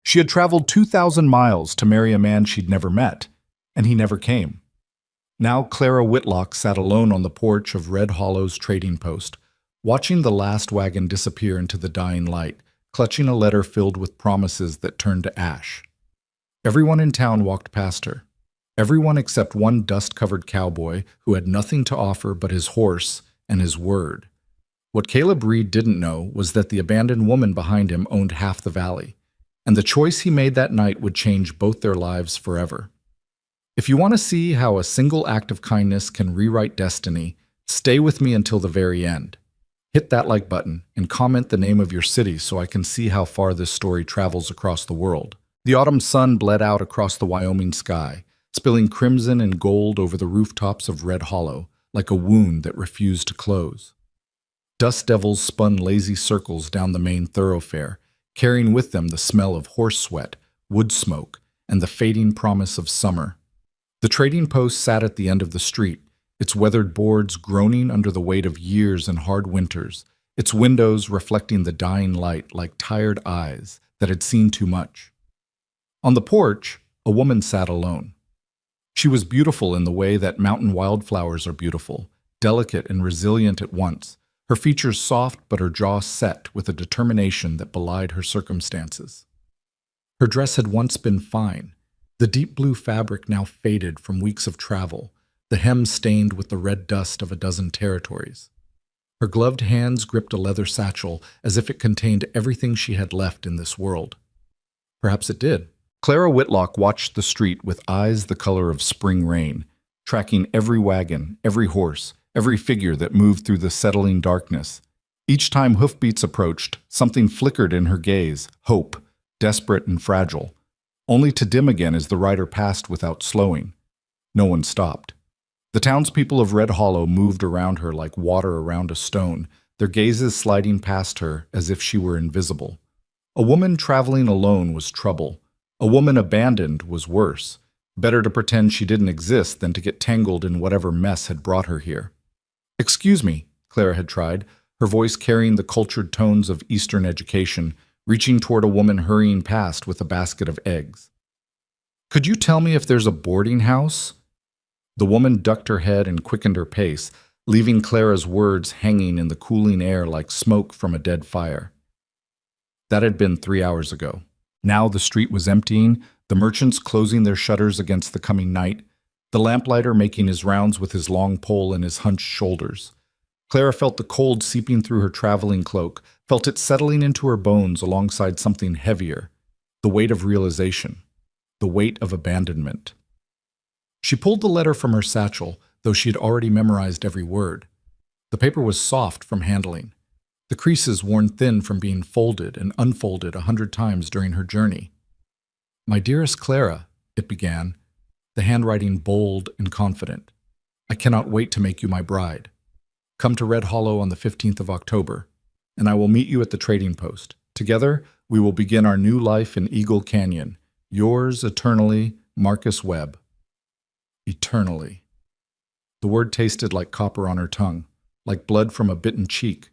She had traveled 2,000 miles to marry a man she'd never met, and he never came. Now Clara Whitlock sat alone on the porch of Red Hollow's trading post, watching the last wagon disappear into the dying light, clutching a letter filled with promises that turned to ash. Everyone in town walked past her. Everyone except one dust-covered cowboy who had nothing to offer but his horse and his word. What Caleb Reed didn't know was that the abandoned woman behind him owned half the valley, and the choice he made that night would change both their lives forever. If you want to see how a single act of kindness can rewrite destiny, stay with me until the very end. Hit that like button and comment the name of your city so I can see how far this story travels across the world. The autumn sun bled out across the Wyoming sky, spilling crimson and gold over the rooftops of Red Hollow, like a wound that refused to close. Dust devils spun lazy circles down the main thoroughfare, carrying with them the smell of horse sweat, wood smoke, and the fading promise of summer. The trading post sat at the end of the street, its weathered boards groaning under the weight of years and hard winters, its windows reflecting the dying light like tired eyes that had seen too much. On the porch, a woman sat alone. She was beautiful in the way that mountain wildflowers are beautiful, delicate and resilient at once, her features soft but her jaw set with a determination that belied her circumstances. Her dress had once been fine, the deep blue fabric now faded from weeks of travel, the hem stained with the red dust of a dozen territories. Her gloved hands gripped a leather satchel as if it contained everything she had left in this world. Perhaps it did. Clara Whitlock watched the street with eyes the color of spring rain, tracking every wagon, every horse, every figure that moved through the settling darkness. Each time hoofbeats approached, something flickered in her gaze, hope, desperate and fragile, only to dim again as the rider passed without slowing. No one stopped. The townspeople of Red Hollow moved around her like water around a stone, their gazes sliding past her as if she were invisible. A woman traveling alone was trouble. A woman abandoned was worse. Better to pretend she didn't exist than to get tangled in whatever mess had brought her here. "Excuse me," Clara had tried, her voice carrying the cultured tones of Eastern education, reaching toward a woman hurrying past with a basket of eggs. "Could you tell me if there's a boarding house?" The woman ducked her head and quickened her pace, leaving Clara's words hanging in the cooling air like smoke from a dead fire. That had been 3 hours ago. Now the street was emptying, the merchants closing their shutters against the coming night, the lamplighter making his rounds with his long pole and his hunched shoulders. Clara felt the cold seeping through her traveling cloak, felt it settling into her bones alongside something heavier, the weight of realization, the weight of abandonment. She pulled the letter from her satchel, though she had already memorized every word. The paper was soft from handling, the creases worn thin from being folded and unfolded 100 times during her journey. "My dearest Clara," it began, the handwriting bold and confident. "I cannot wait to make you my bride. Come to Red Hollow on the 15th of October, and I will meet you at the trading post. Together, we will begin our new life in Eagle Canyon. Yours eternally, Marcus Webb." Eternally. The word tasted like copper on her tongue, like blood from a bitten cheek.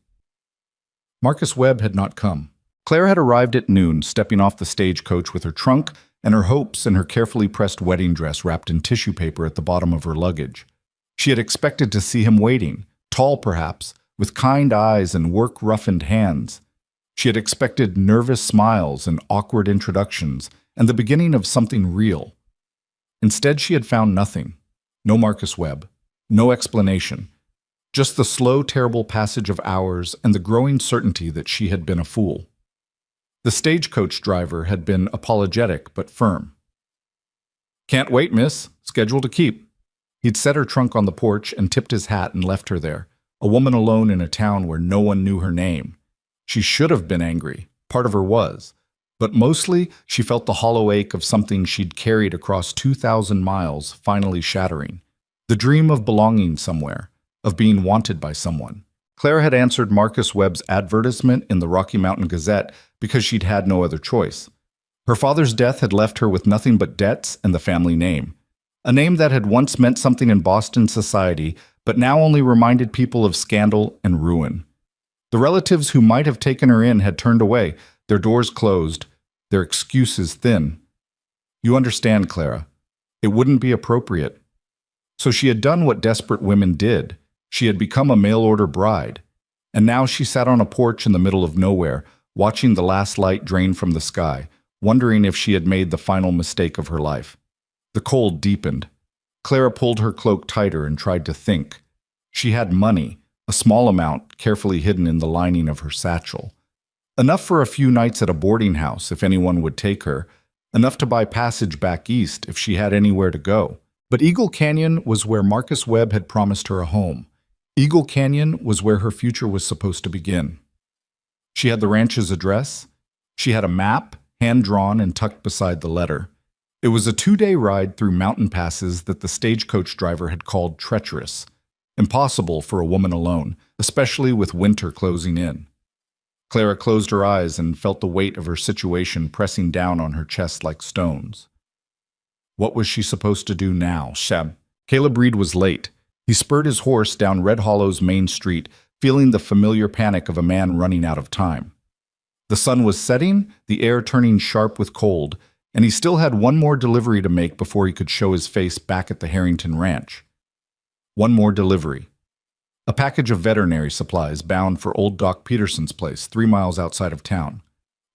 Marcus Webb had not come. Claire had arrived at noon, stepping off the stagecoach with her trunk and her hopes and her carefully pressed wedding dress wrapped in tissue paper at the bottom of her luggage. She had expected to see him waiting, tall perhaps, with kind eyes and work-roughened hands. She had expected nervous smiles and awkward introductions and the beginning of something real. Instead, she had found nothing. No Marcus Webb, no explanation, just the slow, terrible passage of hours and the growing certainty that she had been a fool. The stagecoach driver had been apologetic but firm. "Can't wait, miss. Schedule to keep." He'd set her trunk on the porch and tipped his hat and left her there, a woman alone in a town where no one knew her name. She should have been angry. Part of her was. But mostly, she felt the hollow ache of something she'd carried across 2,000 miles finally shattering. The dream of belonging somewhere, of being wanted by someone. Clara had answered Marcus Webb's advertisement in the Rocky Mountain Gazette because she'd had no other choice. Her father's death had left her with nothing but debts and the family name. A name that had once meant something in Boston society, but now only reminded people of scandal and ruin. The relatives who might have taken her in had turned away, their doors closed, their excuses thin. You understand, Clara. It wouldn't be appropriate. So she had done what desperate women did. She had become a mail-order bride. And now she sat on a porch in the middle of nowhere, watching the last light drain from the sky, wondering if she had made the final mistake of her life. The cold deepened. Clara pulled her cloak tighter and tried to think. She had money, a small amount carefully hidden in the lining of her satchel. Enough for a few nights at a boarding house if anyone would take her, enough to buy passage back east if she had anywhere to go. But Eagle Canyon was where Marcus Webb had promised her a home. Eagle Canyon was where her future was supposed to begin. She had the ranch's address. She had a map, hand-drawn and tucked beside the letter. It was a 2-day ride through mountain passes that the stagecoach driver had called treacherous. Impossible for a woman alone, especially with winter closing in. Clara closed her eyes and felt the weight of her situation pressing down on her chest like stones. What was she supposed to do now? Caleb Reed was late. He spurred his horse down Red Hollow's main street, feeling the familiar panic of a man running out of time. The sun was setting, the air turning sharp with cold, and he still had one more delivery to make before he could show his face back at the Harrington Ranch. One more delivery. A package of veterinary supplies bound for old Doc Peterson's place 3 miles outside of town.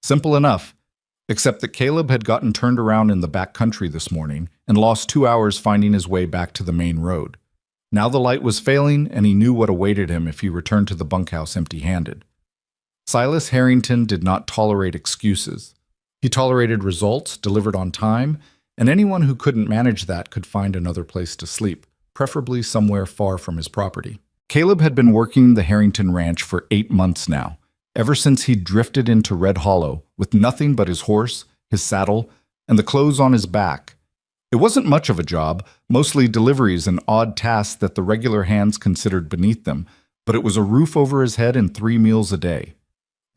Simple enough, except that Caleb had gotten turned around in the back country this morning and lost 2 hours finding his way back to the main road. Now the light was failing, and he knew what awaited him if he returned to the bunkhouse empty-handed. Silas Harrington did not tolerate excuses. He tolerated results delivered on time, and anyone who couldn't manage that could find another place to sleep, preferably somewhere far from his property. Caleb had been working the Harrington Ranch for 8 months now, ever since he'd drifted into Red Hollow with nothing but his horse, his saddle, and the clothes on his back. It wasn't much of a job, mostly deliveries and odd tasks that the regular hands considered beneath them, but it was a roof over his head and 3 meals a day.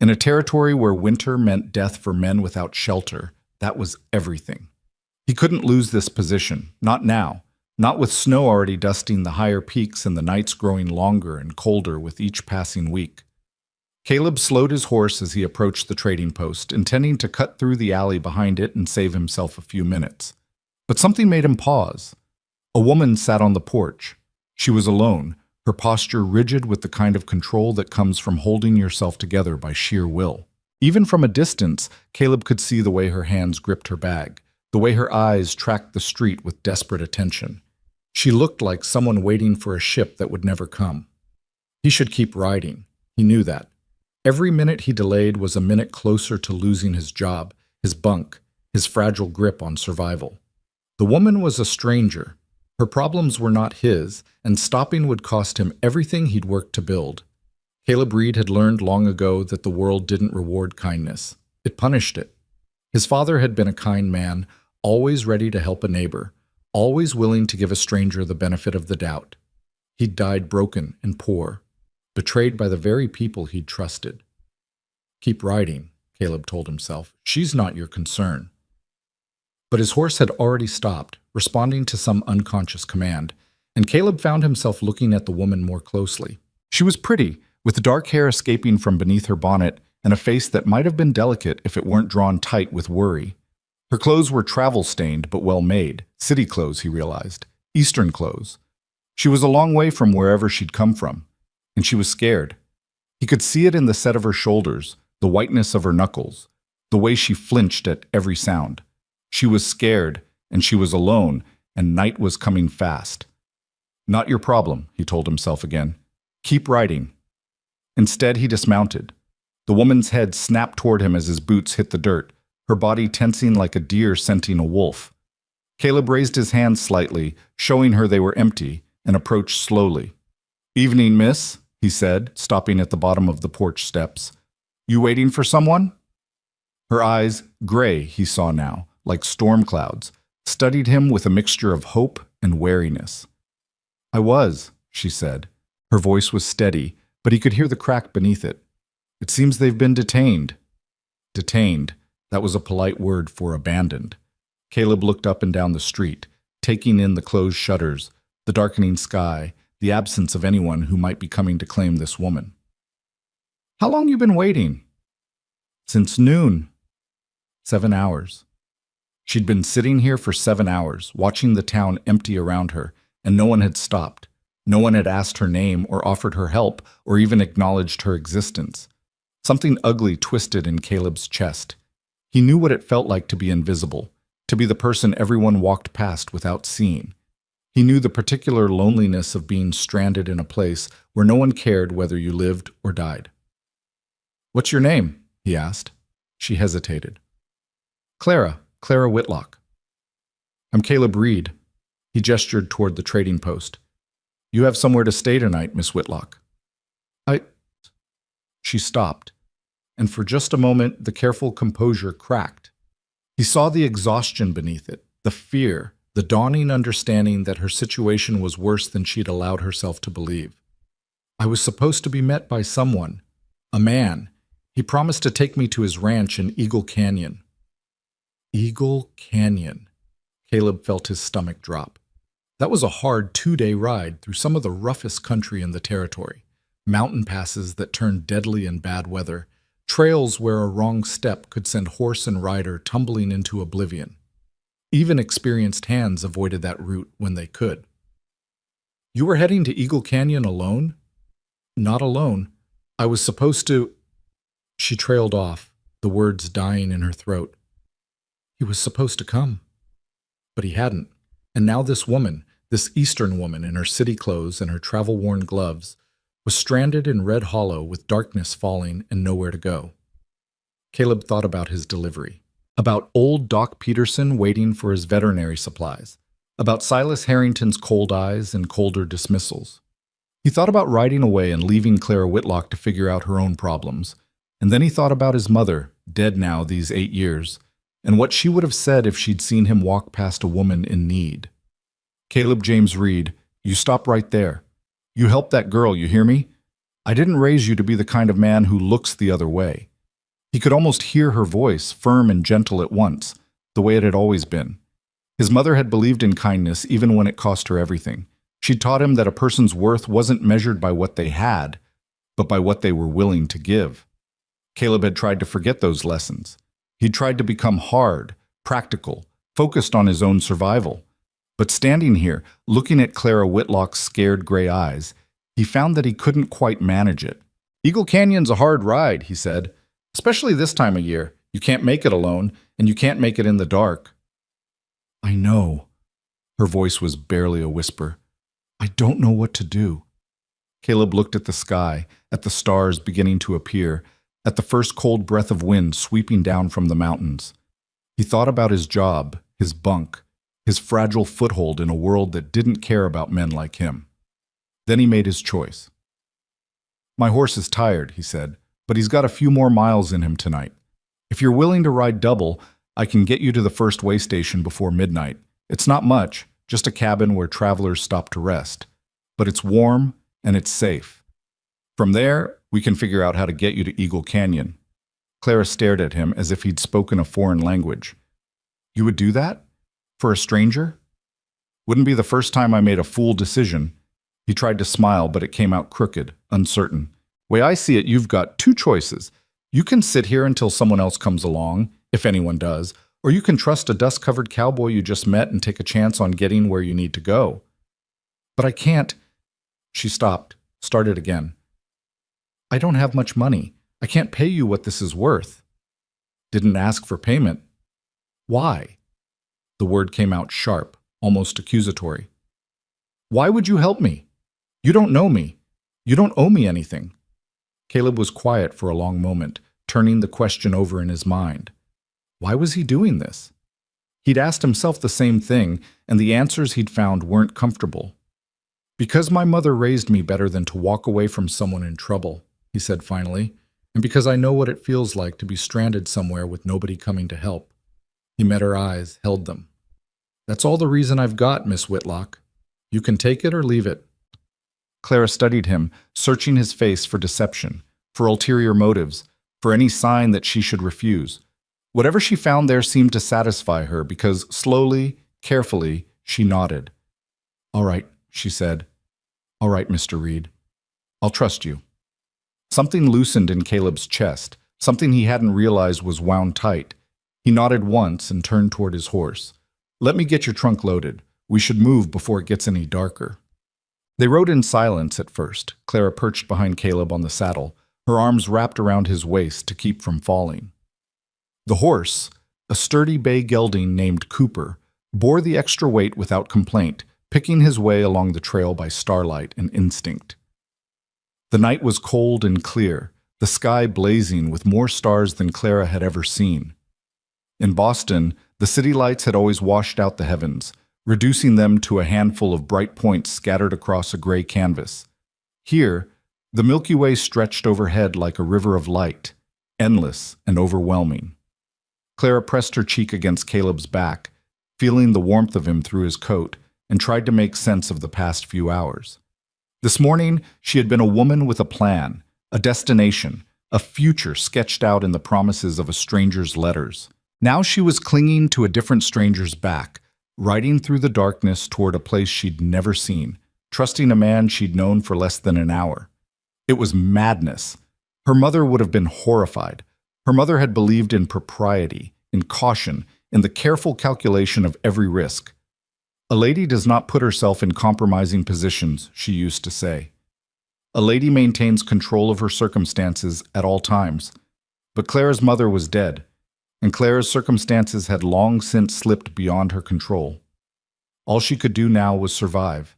In a territory where winter meant death for men without shelter, that was everything. He couldn't lose this position, not now, not with snow already dusting the higher peaks and the nights growing longer and colder with each passing week. Caleb slowed his horse as he approached the trading post, intending to cut through the alley behind it and save himself a few minutes. But something made him pause. A woman sat on the porch. She was alone, her posture rigid with the kind of control that comes from holding yourself together by sheer will. Even from a distance, Caleb could see the way her hands gripped her bag, the way her eyes tracked the street with desperate attention. She looked like someone waiting for a ship that would never come. He should keep riding. He knew that. Every minute he delayed was a minute closer to losing his job, his bunk, his fragile grip on survival. The woman was a stranger. Her problems were not his, and stopping would cost him everything he'd worked to build. Caleb Reed had learned long ago that the world didn't reward kindness. It punished it. His father had been a kind man, always ready to help a neighbor, always willing to give a stranger the benefit of the doubt. He'd died broken and poor, betrayed by the very people he'd trusted. Keep riding, Caleb told himself. She's not your concern. But his horse had already stopped, responding to some unconscious command, and Caleb found himself looking at the woman more closely. She was pretty, with dark hair escaping from beneath her bonnet and a face that might have been delicate if it weren't drawn tight with worry. Her clothes were travel-stained but well-made, city clothes, he realized, Eastern clothes. She was a long way from wherever she'd come from, and she was scared. He could see it in the set of her shoulders, the whiteness of her knuckles, the way she flinched at every sound. She was scared, and she was alone, and night was coming fast. Not your problem, he told himself again. Keep riding. Instead, he dismounted. The woman's head snapped toward him as his boots hit the dirt, her body tensing like a deer scenting a wolf. Caleb raised his hands slightly, showing her they were empty, and approached slowly. "Evening, miss," he said, stopping at the bottom of the porch steps. "You waiting for someone?" Her eyes, gray, he saw now, like storm clouds, studied him with a mixture of hope and wariness. "I was," she said. Her voice was steady, but he could hear the crack beneath it. "It seems they've been detained." Detained, that was a polite word for abandoned. Caleb looked up and down the street, taking in the closed shutters, the darkening sky, the absence of anyone who might be coming to claim this woman. "How long you been waiting?" "Since noon." 7 hours. She'd been sitting here for 7 hours, watching the town empty around her, and no one had stopped. No one had asked her name or offered her help or even acknowledged her existence. Something ugly twisted in Caleb's chest. He knew what it felt like to be invisible, to be the person everyone walked past without seeing. He knew the particular loneliness of being stranded in a place where no one cared whether you lived or died. "What's your name?" he asked. She hesitated. Clara Whitlock." "I'm Caleb Reed." He gestured toward the trading post. "You have somewhere to stay tonight, Miss Whitlock." "I—" She stopped, and for just a moment the careful composure cracked. He saw the exhaustion beneath it, the fear, the dawning understanding that her situation was worse than she'd allowed herself to believe. "I was supposed to be met by someone, a man. He promised to take me to his ranch in Eagle Canyon." Eagle Canyon. Caleb felt his stomach drop. That was a hard 2-day ride through some of the roughest country in the territory. Mountain passes that turned deadly in bad weather. Trails where a wrong step could send horse and rider tumbling into oblivion. Even experienced hands avoided that route when they could. "You were heading to Eagle Canyon alone?" "Not alone. I was supposed to—" She trailed off, the words dying in her throat. He was supposed to come. But he hadn't. And now this woman, this Eastern woman in her city clothes and her travel-worn gloves, was stranded in Red Hollow with darkness falling and nowhere to go. Caleb thought about his delivery, about old Doc Peterson waiting for his veterinary supplies, about Silas Harrington's cold eyes and colder dismissals. He thought about riding away and leaving Clara Whitlock to figure out her own problems, and then he thought about his mother, dead now these 8 years, and what she would have said if she'd seen him walk past a woman in need. "Caleb James Reed, you stop right there. You help that girl, you hear me? I didn't raise you to be the kind of man who looks the other way." He could almost hear her voice, firm and gentle at once, the way it had always been. His mother had believed in kindness even when it cost her everything. She'd taught him that a person's worth wasn't measured by what they had, but by what they were willing to give. Caleb had tried to forget those lessons. He'd tried to become hard, practical, focused on his own survival. But standing here, looking at Clara Whitlock's scared gray eyes, he found that he couldn't quite manage it. "Eagle Canyon's a hard ride," he said. "Especially this time of year. You can't make it alone, and you can't make it in the dark." "I know." Her voice was barely a whisper. "I don't know what to do." Caleb looked at the sky, at the stars beginning to appear, at the first cold breath of wind sweeping down from the mountains. He thought about his job, his bunk, his fragile foothold in a world that didn't care about men like him. Then he made his choice. "My horse is tired," he said, "but he's got a few more miles in him tonight. If you're willing to ride double, I can get you to the first way station before midnight. It's not much, just a cabin where travelers stop to rest. But it's warm and it's safe. From there, we can figure out how to get you to Eagle Canyon." Clara stared at him as if he'd spoken a foreign language. "You would do that? For a stranger?" "Wouldn't be the first time I made a fool decision." He tried to smile, but it came out crooked, uncertain. "Way I see it, you've got 2 choices. You can sit here until someone else comes along, if anyone does, or you can trust a dust-covered cowboy you just met and take a chance on getting where you need to go." "But I can't—" She stopped, started again. "I don't have much money. I can't pay you what this is worth." "Didn't ask for payment." "Why?" The word came out sharp, almost accusatory. "Why would you help me? You don't know me. You don't owe me anything." Caleb was quiet for a long moment, turning the question over in his mind. Why was he doing this? He'd asked himself the same thing, and the answers he'd found weren't comfortable. "Because my mother raised me better than to walk away from someone in trouble," he said finally, "and because I know what it feels like to be stranded somewhere with nobody coming to help." He met her eyes, held them. "That's all the reason I've got, Miss Whitlock. You can take it or leave it." Clara studied him, searching his face for deception, for ulterior motives, for any sign that she should refuse. Whatever she found there seemed to satisfy her because slowly, carefully, she nodded. "All right," she said. "All right, Mr. Reed. I'll trust you." Something loosened in Caleb's chest, something he hadn't realized was wound tight. He nodded once and turned toward his horse. "Let me get your trunk loaded. We should move before it gets any darker." They rode in silence at first, Clara perched behind Caleb on the saddle, her arms wrapped around his waist to keep from falling. The horse, a sturdy bay gelding named Cooper, bore the extra weight without complaint, picking his way along the trail by starlight and instinct. The night was cold and clear, the sky blazing with more stars than Clara had ever seen. In Boston, the city lights had always washed out the heavens, reducing them to a handful of bright points scattered across a gray canvas. Here, the Milky Way stretched overhead like a river of light, endless and overwhelming. Clara pressed her cheek against Caleb's back, feeling the warmth of him through his coat, and tried to make sense of the past few hours. This morning, she had been a woman with a plan, a destination, a future sketched out in the promises of a stranger's letters. Now she was clinging to a different stranger's back, riding through the darkness toward a place she'd never seen, trusting a man she'd known for less than an hour. It was madness. Her mother would have been horrified. Her mother had believed in propriety, in caution, in the careful calculation of every risk. "A lady does not put herself in compromising positions," she used to say. "A lady maintains control of her circumstances at all times." But Clara's mother was dead, and Clara's circumstances had long since slipped beyond her control. All she could do now was survive,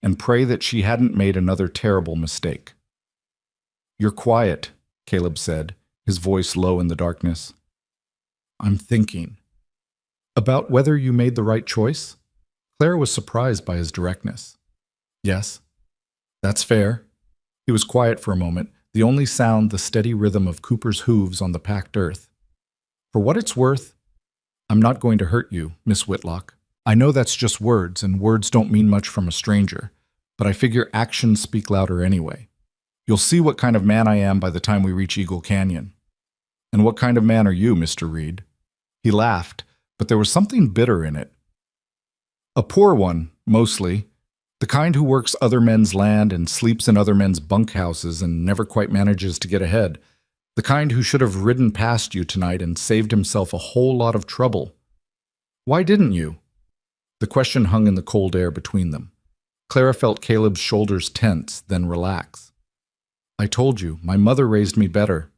and pray that she hadn't made another terrible mistake. "You're quiet," Caleb said, his voice low in the darkness. "I'm thinking." "About whether you made the right choice?" Clara was surprised by his directness. "Yes, that's fair." He was quiet for a moment, the only sound the steady rhythm of Cooper's hooves on the packed earth. "For what it's worth, I'm not going to hurt you, Miss Whitlock. I know that's just words, and words don't mean much from a stranger, but I figure actions speak louder anyway. You'll see what kind of man I am by the time we reach Eagle Canyon." "And what kind of man are you, Mr. Reed?" He laughed, but there was something bitter in it. "A poor one, mostly. The kind who works other men's land and sleeps in other men's bunkhouses and never quite manages to get ahead. The kind who should have ridden past you tonight and saved himself a whole lot of trouble. Why didn't you?" The question hung in the cold air between them. Clara felt Caleb's shoulders tense, then relax. "I told you, my mother raised me better.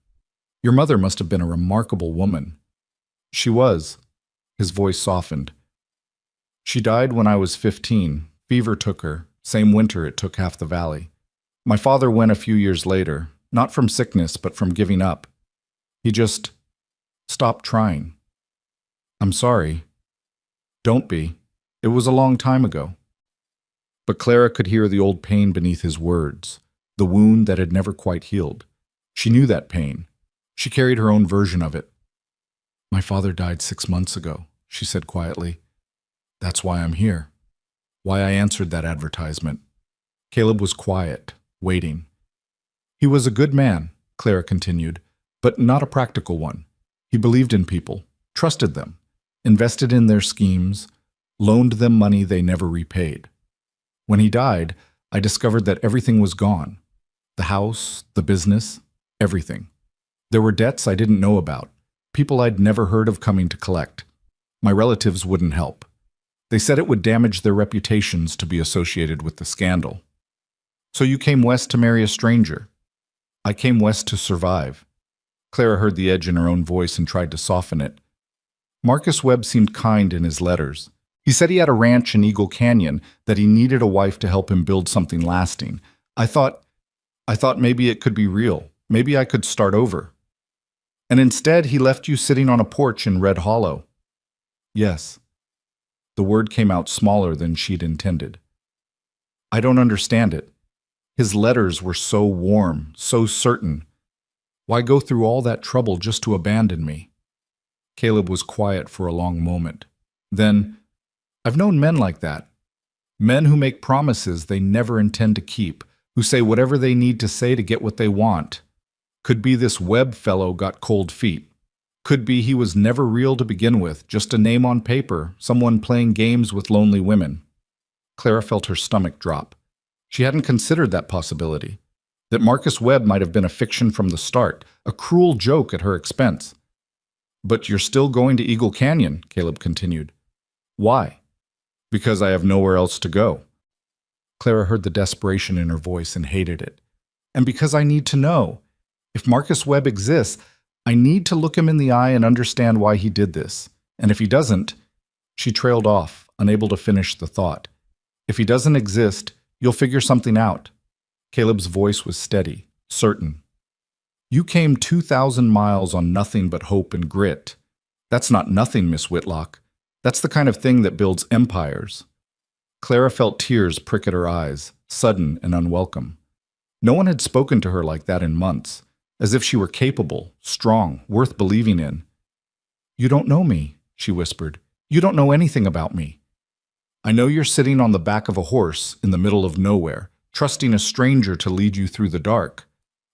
Your mother must have been a remarkable woman." "She was." His voice softened. "She died when I was 15. Fever took her, same winter it took half the valley. My father went a few years later, not from sickness, but from giving up. He just stopped trying." "I'm sorry." "Don't be. It was a long time ago." But Clara could hear the old pain beneath his words, the wound that had never quite healed. She knew that pain. She carried her own version of it. "My father died 6 months ago," she said quietly. "That's why I'm here. Why I answered that advertisement." Caleb was quiet, waiting. "He was a good man," Clara continued, "but not a practical one. He believed in people, trusted them, invested in their schemes, loaned them money they never repaid. When he died, I discovered that everything was gone. The house, the business, everything. There were debts I didn't know about, people I'd never heard of coming to collect. My relatives wouldn't help. They said it would damage their reputations to be associated with the scandal. So you came west to marry a stranger." "I came west to survive." Clara heard the edge in her own voice and tried to soften it. "Marcus Webb seemed kind in his letters. He said he had a ranch in Eagle Canyon, that he needed a wife to help him build something lasting. I thought maybe it could be real. Maybe I could start over. And instead, he left you sitting on a porch in Red Hollow." "Yes." The word came out smaller than she'd intended. "I don't understand it. His letters were so warm, so certain. Why go through all that trouble just to abandon me?" Caleb was quiet for a long moment. Then, "I've known men like that. Men who make promises they never intend to keep, who say whatever they need to say to get what they want. Could be this Webb fellow got cold feet. Could be he was never real to begin with, just a name on paper, someone playing games with lonely women." Clara felt her stomach drop. She hadn't considered that possibility. That Marcus Webb might have been a fiction from the start, a cruel joke at her expense. But you're still going to Eagle Canyon, Caleb continued. Why? Because I have nowhere else to go. Clara heard the desperation in her voice and hated it. And because I need to know. If Marcus Webb exists, I need to look him in the eye and understand why he did this. And if he doesn't, she trailed off, unable to finish the thought. If he doesn't exist, you'll figure something out. Caleb's voice was steady, certain. You came 2,000 miles on nothing but hope and grit. That's not nothing, Miss Whitlock. That's the kind of thing that builds empires. Clara felt tears prick at her eyes, sudden and unwelcome. No one had spoken to her like that in months, as if she were capable, strong, worth believing in. You don't know me, she whispered. You don't know anything about me. I know you're sitting on the back of a horse in the middle of nowhere, trusting a stranger to lead you through the dark.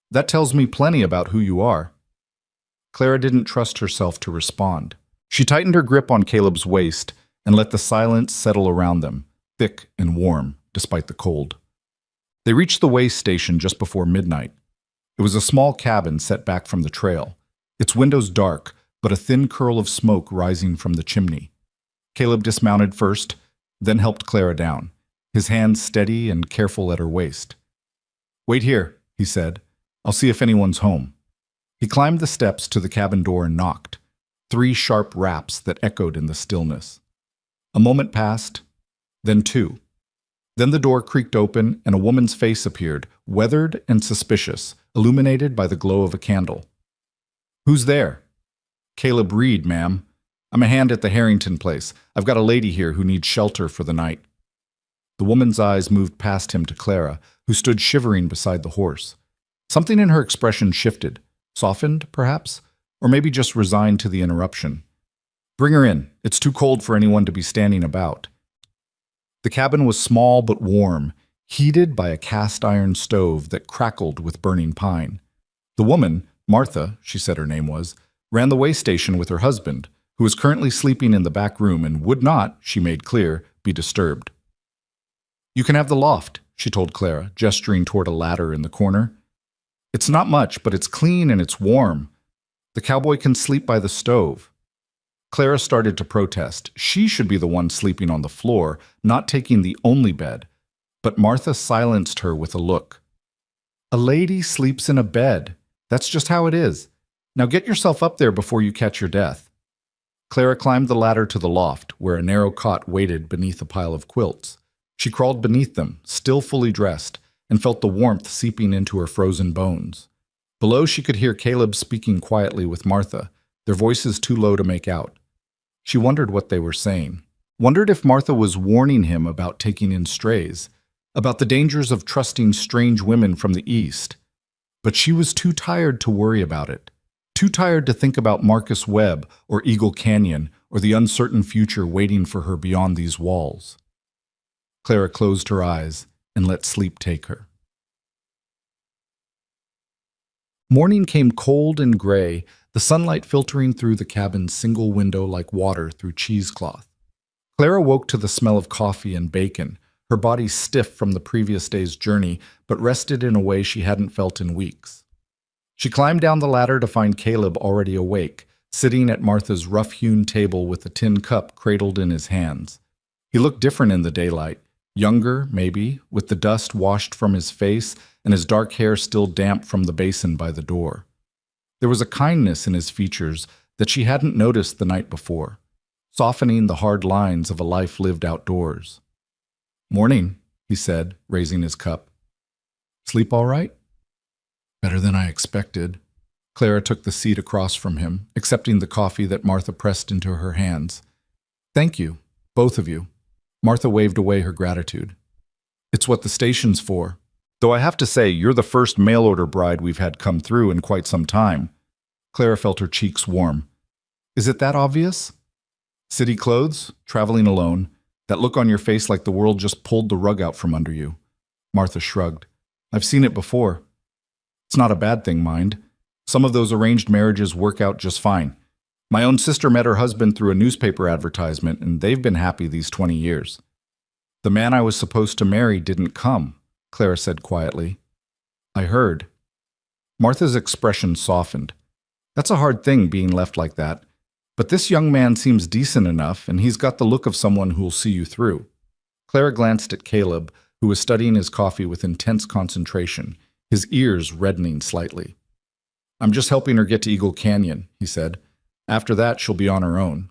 That tells me plenty about who you are. Clara didn't trust herself to respond. She tightened her grip on Caleb's waist and let the silence settle around them, thick and warm, despite the cold. They reached the way station just before midnight. It was a small cabin set back from the trail, its windows dark, but a thin curl of smoke rising from the chimney. Caleb dismounted first, then helped Clara down, his hands steady and careful at her waist. Wait here, he said. I'll see if anyone's home. He climbed the steps to the cabin door and knocked, 3 sharp raps that echoed in the stillness. A moment passed, then 2. Then the door creaked open and a woman's face appeared, weathered and suspicious, illuminated by the glow of a candle. Who's there? Caleb Reed, ma'am. I'm a hand at the Harrington place. I've got a lady here who needs shelter for the night. The woman's eyes moved past him to Clara, who stood shivering beside the horse. Something in her expression shifted, softened, perhaps, or maybe just resigned to the interruption. Bring her in. It's too cold for anyone to be standing about. The cabin was small but warm, heated by a cast-iron stove that crackled with burning pine. The woman, Martha, she said her name was, ran the way station with her husband, who was currently sleeping in the back room and would not, she made clear, be disturbed. You can have the loft, she told Clara, gesturing toward a ladder in the corner. It's not much, but it's clean and it's warm. The cowboy can sleep by the stove. Clara started to protest. She should be the one sleeping on the floor, not taking the only bed. But Martha silenced her with a look. A lady sleeps in a bed. That's just how it is. Now get yourself up there before you catch your death. Clara climbed the ladder to the loft, where a narrow cot waited beneath a pile of quilts. She crawled beneath them, still fully dressed, and felt the warmth seeping into her frozen bones. Below she could hear Caleb speaking quietly with Martha, their voices too low to make out. She wondered what they were saying. Wondered if Martha was warning him about taking in strays, about the dangers of trusting strange women from the East. But she was too tired to worry about it, too tired to think about Marcus Webb or Eagle Canyon or the uncertain future waiting for her beyond these walls. Clara closed her eyes and let sleep take her. Morning came cold and gray, the sunlight filtering through the cabin's single window like water through cheesecloth. Clara woke to the smell of coffee and bacon, her body stiff from the previous day's journey, but rested in a way she hadn't felt in weeks. She climbed down the ladder to find Caleb already awake, sitting at Martha's rough-hewn table with a tin cup cradled in his hands. He looked different in the daylight, younger, maybe, with the dust washed from his face and his dark hair still damp from the basin by the door. There was a kindness in his features that she hadn't noticed the night before, softening the hard lines of a life lived outdoors. Morning, he said, raising his cup. Sleep all right? Better than I expected. Clara took the seat across from him, accepting the coffee that Martha pressed into her hands. Thank you, both of you. Martha waved away her gratitude. It's what the station's for. Though I have to say, you're the first mail-order bride we've had come through in quite some time. Clara felt her cheeks warm. Is it that obvious? City clothes, traveling alone, that look on your face like the world just pulled the rug out from under you. Martha shrugged. I've seen it before. It's not a bad thing, mind. Some of those arranged marriages work out just fine. My own sister met her husband through a newspaper advertisement, and they've been happy these 20 years. The man I was supposed to marry didn't come, Clara said quietly. I heard. Martha's expression softened. That's a hard thing, being left like that, But this young man seems decent enough, and he's got the look of someone who'll see you through. Clara glanced at Caleb, who was studying his coffee with intense concentration, his ears reddening slightly. I'm just helping her get to Eagle Canyon, he said. After that, she'll be on her own.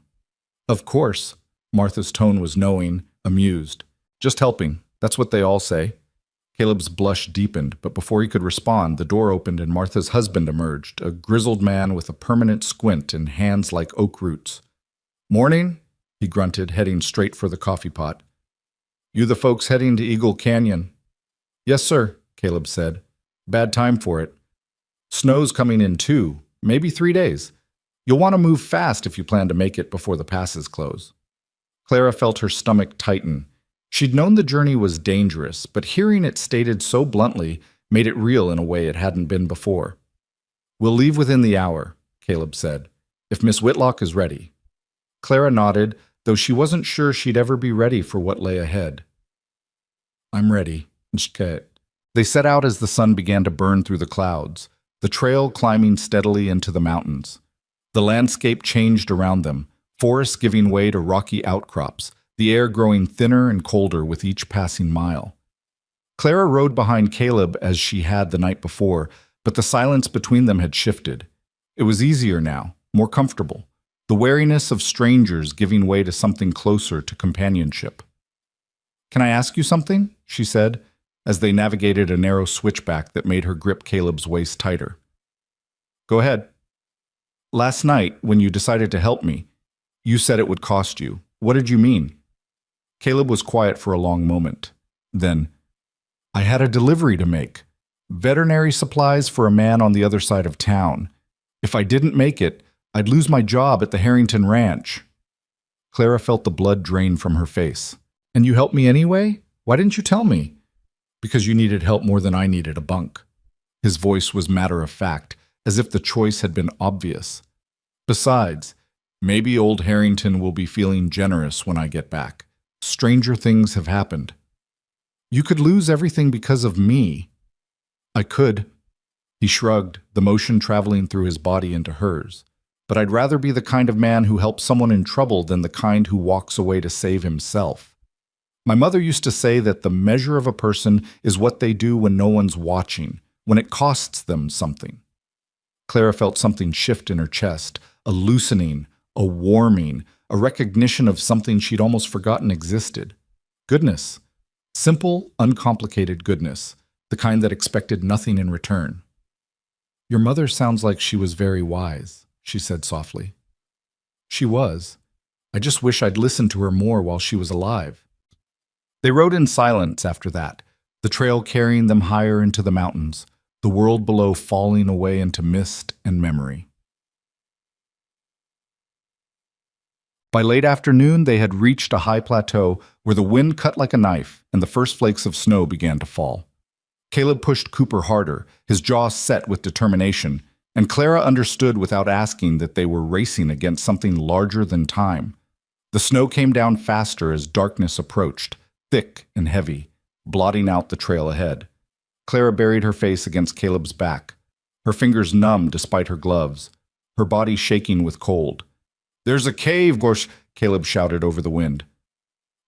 Of course. Martha's tone was knowing, amused. Just helping. That's what they all say. Caleb's blush deepened, but before he could respond, the door opened and Martha's husband emerged, a grizzled man with a permanent squint and hands like oak roots. Morning, he grunted, heading straight for the coffee pot. You the folks heading to Eagle Canyon? Yes, sir, Caleb said. Bad time for it. Snow's coming in too, maybe 3 days. You'll want to move fast if you plan to make it before the passes close. Clara felt her stomach tighten. She'd known the journey was dangerous, but hearing it stated so bluntly made it real in a way it hadn't been before. We'll leave within the hour, Caleb said, if Miss Whitlock is ready. Clara nodded, though she wasn't sure she'd ever be ready for what lay ahead. I'm ready. They set out as the sun began to burn through the clouds, the trail climbing steadily into the mountains. The landscape changed around them, forests giving way to rocky outcrops, the air growing thinner and colder with each passing mile. Clara rode behind Caleb as she had the night before, but the silence between them had shifted. It was easier now, more comfortable, the wariness of strangers giving way to something closer to companionship. Can I ask you something? She said, as they navigated a narrow switchback that made her grip Caleb's waist tighter. Go ahead. Last night, when you decided to help me, you said it would cost you. What did you mean? Caleb was quiet for a long moment. Then, I had a delivery to make. Veterinary supplies for a man on the other side of town. If I didn't make it, I'd lose my job at the Harrington Ranch. Clara felt the blood drain from her face. And you helped me anyway? Why didn't you tell me? Because you needed help more than I needed a bunk. His voice was matter-of-fact, as if the choice had been obvious. Besides, maybe old Harrington will be feeling generous when I get back. Stranger things have happened. You could lose everything because of me. I could. He shrugged, the motion traveling through his body into hers. But I'd rather be the kind of man who helps someone in trouble than the kind who walks away to save himself. My mother used to say that the measure of a person is what they do when no one's watching, when it costs them something. Clara felt something shift in her chest, a loosening, a warming, a recognition of something she'd almost forgotten existed. Goodness. Simple, uncomplicated goodness, the kind that expected nothing in return. Your mother sounds like she was very wise, she said softly. She was. I just wish I'd listened to her more while she was alive. They rode in silence after that, the trail carrying them higher into the mountains, the world below falling away into mist and memory. By late afternoon, they had reached a high plateau where the wind cut like a knife and the first flakes of snow began to fall. Caleb pushed Cooper harder, his jaw set with determination, and Clara understood without asking that they were racing against something larger than time. The snow came down faster as darkness approached, thick and heavy, blotting out the trail ahead. Clara buried her face against Caleb's back, her fingers numb despite her gloves, her body shaking with cold. There's a cave, Gorsh, Caleb shouted over the wind.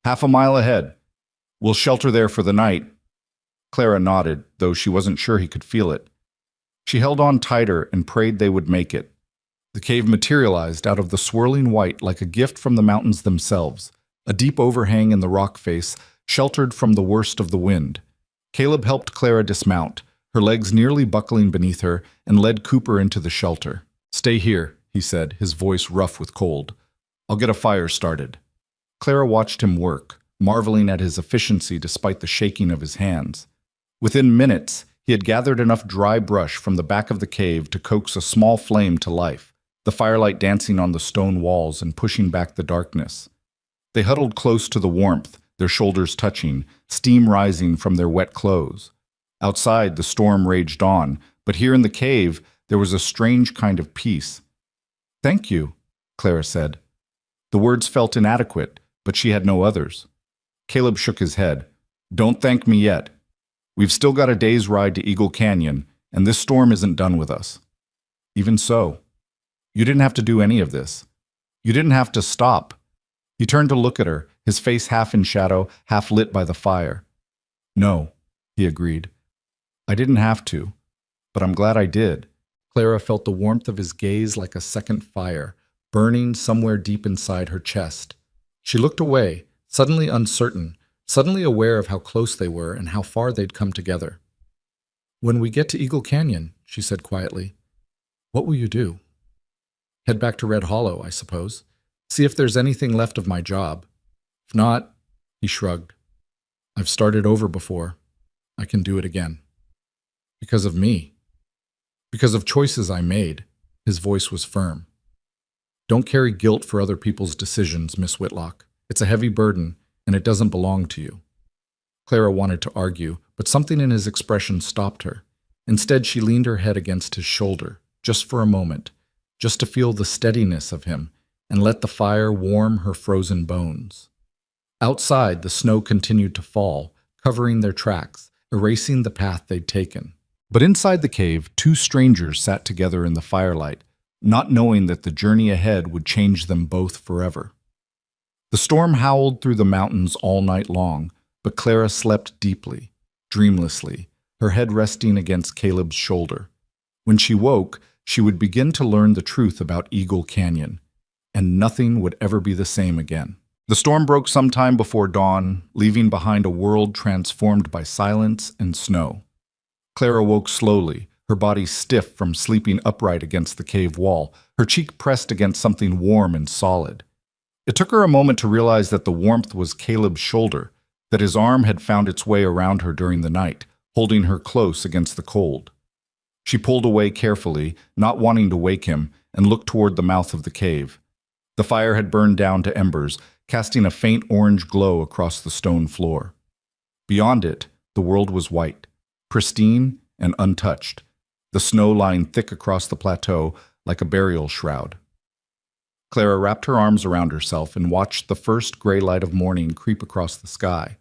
1/2 mile ahead. We'll shelter there for the night. Clara nodded, though she wasn't sure he could feel it. She held on tighter and prayed they would make it. The cave materialized out of the swirling white like a gift from the mountains themselves, a deep overhang in the rock face, sheltered from the worst of the wind. Caleb helped Clara dismount, her legs nearly buckling beneath her, and led Cooper into the shelter. Stay here, he said, his voice rough with cold. I'll get a fire started. Clara watched him work, marveling at his efficiency despite the shaking of his hands. Within minutes, he had gathered enough dry brush from the back of the cave to coax a small flame to life, the firelight dancing on the stone walls and pushing back the darkness. They huddled close to the warmth, their shoulders touching, steam rising from their wet clothes. Outside, the storm raged on, but here in the cave, there was a strange kind of peace. Thank you, Clara said. The words felt inadequate, but she had no others. Caleb shook his head. Don't thank me yet. We've still got a day's ride to Eagle Canyon, and this storm isn't done with us. Even so, you didn't have to do any of this. You didn't have to stop. He turned to look at her, his face half in shadow, half lit by the fire. No, he agreed. I didn't have to, but I'm glad I did. Clara felt the warmth of his gaze like a second fire, burning somewhere deep inside her chest. She looked away, suddenly uncertain, suddenly aware of how close they were and how far they'd come together. When we get to Eagle Canyon, she said quietly, what will you do? Head back to Red Hollow, I suppose. See if there's anything left of my job. If not, he shrugged. I've started over before. I can do it again. Because of me. Because of choices I made. His voice was firm. Don't carry guilt for other people's decisions, Miss Whitlock. It's a heavy burden, and it doesn't belong to you. Clara wanted to argue, but something in his expression stopped her. Instead, she leaned her head against his shoulder, just for a moment, just to feel the steadiness of him, and let the fire warm her frozen bones. Outside, the snow continued to fall, covering their tracks, erasing the path they'd taken. But inside the cave, two strangers sat together in the firelight, not knowing that the journey ahead would change them both forever. The storm howled through the mountains all night long, but Clara slept deeply, dreamlessly, her head resting against Caleb's shoulder. When she woke, she would begin to learn the truth about Eagle Canyon, and nothing would ever be the same again. The storm broke sometime before dawn, leaving behind a world transformed by silence and snow. Clara woke slowly, her body stiff from sleeping upright against the cave wall, her cheek pressed against something warm and solid. It took her a moment to realize that the warmth was Caleb's shoulder, that his arm had found its way around her during the night, holding her close against the cold. She pulled away carefully, not wanting to wake him, and looked toward the mouth of the cave. The fire had burned down to embers, casting a faint orange glow across the stone floor. Beyond it, the world was white, pristine and untouched, the snow lying thick across the plateau like a burial shroud. Clara wrapped her arms around herself and watched the first gray light of morning creep across the sky.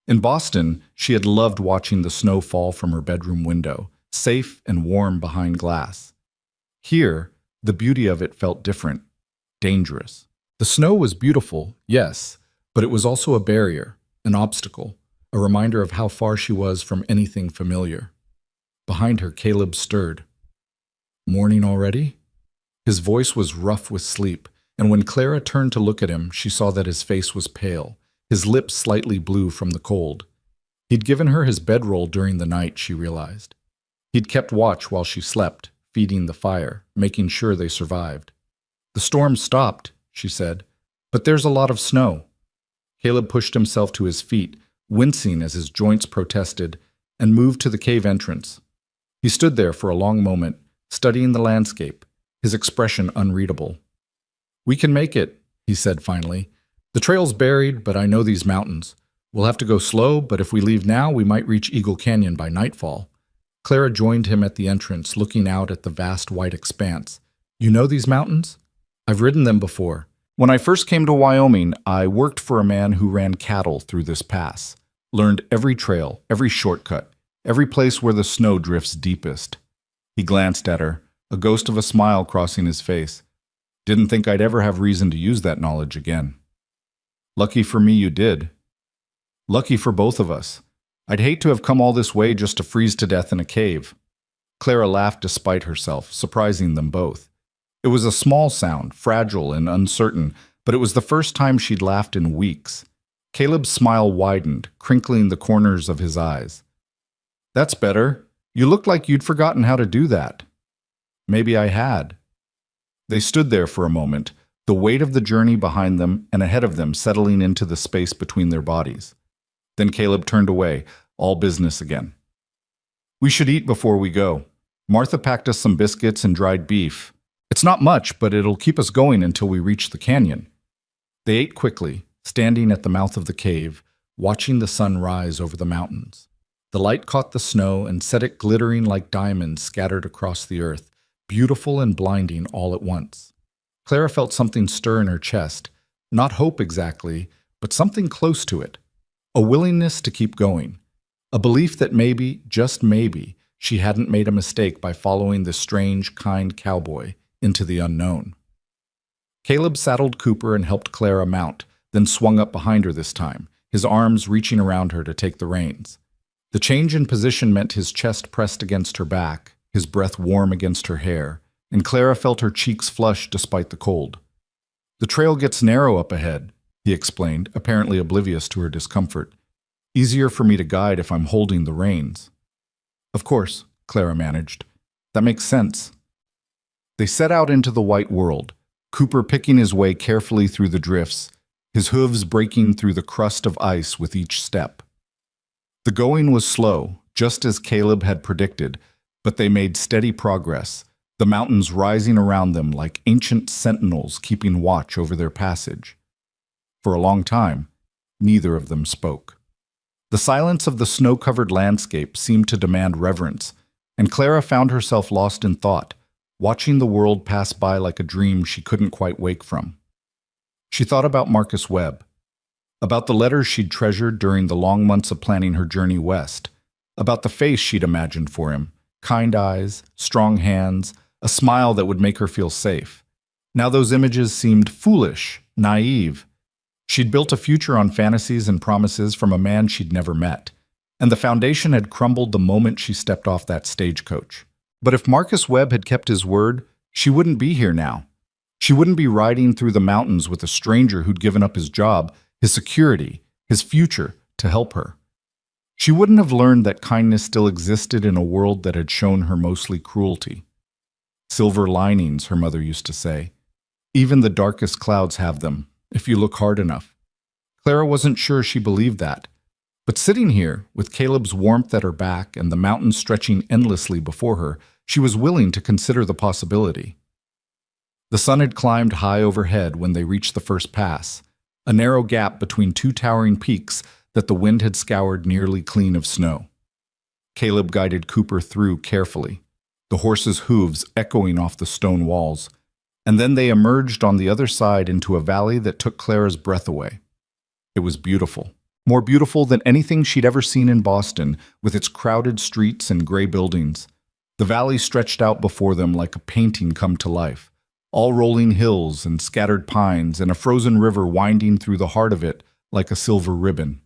In Boston, she had loved watching the snow fall from her bedroom window, safe and warm behind glass. Here, the beauty of it felt different, dangerous. The snow was beautiful, yes, but it was also a barrier, an obstacle, a reminder of how far she was from anything familiar. Behind her, Caleb stirred. Morning already? His voice was rough with sleep, and when Clara turned to look at him, she saw that his face was pale, his lips slightly blue from the cold. He'd given her his bedroll during the night, she realized. He'd kept watch while she slept, feeding the fire, making sure they survived. The storm stopped, she said, but there's a lot of snow. Caleb pushed himself to his feet, wincing as his joints protested, and moved to the cave entrance. He stood there for a long moment, studying the landscape, his expression unreadable. We can make it, he said finally. The trail's buried, but I know these mountains. We'll have to go slow, but if we leave now, we might reach Eagle Canyon by nightfall. Clara joined him at the entrance, looking out at the vast white expanse. You know these mountains? I've ridden them before. When I first came to Wyoming, I worked for a man who ran cattle through this pass, learned every trail, every shortcut, every place where the snow drifts deepest. He glanced at her, a ghost of a smile crossing his face. Didn't think I'd ever have reason to use that knowledge again. Lucky for me you did. Lucky for both of us. I'd hate to have come all this way just to freeze to death in a cave. Clara laughed despite herself, surprising them both. It was a small sound, fragile and uncertain, but it was the first time she'd laughed in weeks. Caleb's smile widened, crinkling the corners of his eyes. That's better. You looked like you'd forgotten how to do that. Maybe I had. They stood there for a moment, the weight of the journey behind them and ahead of them settling into the space between their bodies. Then Caleb turned away, all business again. We should eat before we go. Martha packed us some biscuits and dried beef. It's not much, but it'll keep us going until we reach the canyon. They ate quickly, standing at the mouth of the cave, watching the sun rise over the mountains. The light caught the snow and set it glittering like diamonds scattered across the earth, beautiful and blinding all at once. Clara felt something stir in her chest, not hope exactly, but something close to it. A willingness to keep going. A belief that maybe, just maybe, she hadn't made a mistake by following the strange, kind cowboy into the unknown. Caleb saddled Cooper and helped Clara mount, then swung up behind her this time, his arms reaching around her to take the reins. The change in position meant his chest pressed against her back, his breath warm against her hair, and Clara felt her cheeks flush despite the cold. "The trail gets narrow up ahead," he explained, apparently oblivious to her discomfort. "Easier for me to guide if I'm holding the reins." "Of course," Clara managed. "That makes sense." They set out into the white world, Cooper picking his way carefully through the drifts, his hooves breaking through the crust of ice with each step. The going was slow, just as Caleb had predicted, but they made steady progress, the mountains rising around them like ancient sentinels keeping watch over their passage. For a long time, neither of them spoke. The silence of the snow-covered landscape seemed to demand reverence, and Clara found herself lost in thought, watching the world pass by like a dream she couldn't quite wake from. She thought about Marcus Webb, about the letters she'd treasured during the long months of planning her journey west, about the face she'd imagined for him, kind eyes, strong hands, a smile that would make her feel safe. Now those images seemed foolish, naive. She'd built a future on fantasies and promises from a man she'd never met, and the foundation had crumbled the moment she stepped off that stagecoach. But if Marcus Webb had kept his word, she wouldn't be here now. She wouldn't be riding through the mountains with a stranger who'd given up his job, his security, his future to help her. She wouldn't have learned that kindness still existed in a world that had shown her mostly cruelty. Silver linings, her mother used to say. Even the darkest clouds have them, if you look hard enough. Clara wasn't sure she believed that. But sitting here, with Caleb's warmth at her back and the mountains stretching endlessly before her, she was willing to consider the possibility. The sun had climbed high overhead when they reached the first pass, a narrow gap between two towering peaks that the wind had scoured nearly clean of snow. Caleb guided Cooper through carefully, the horse's hooves echoing off the stone walls, and then they emerged on the other side into a valley that took Clara's breath away. It was beautiful, more beautiful than anything she'd ever seen in Boston, with its crowded streets and gray buildings. The valley stretched out before them like a painting come to life, all rolling hills and scattered pines and a frozen river winding through the heart of it like a silver ribbon.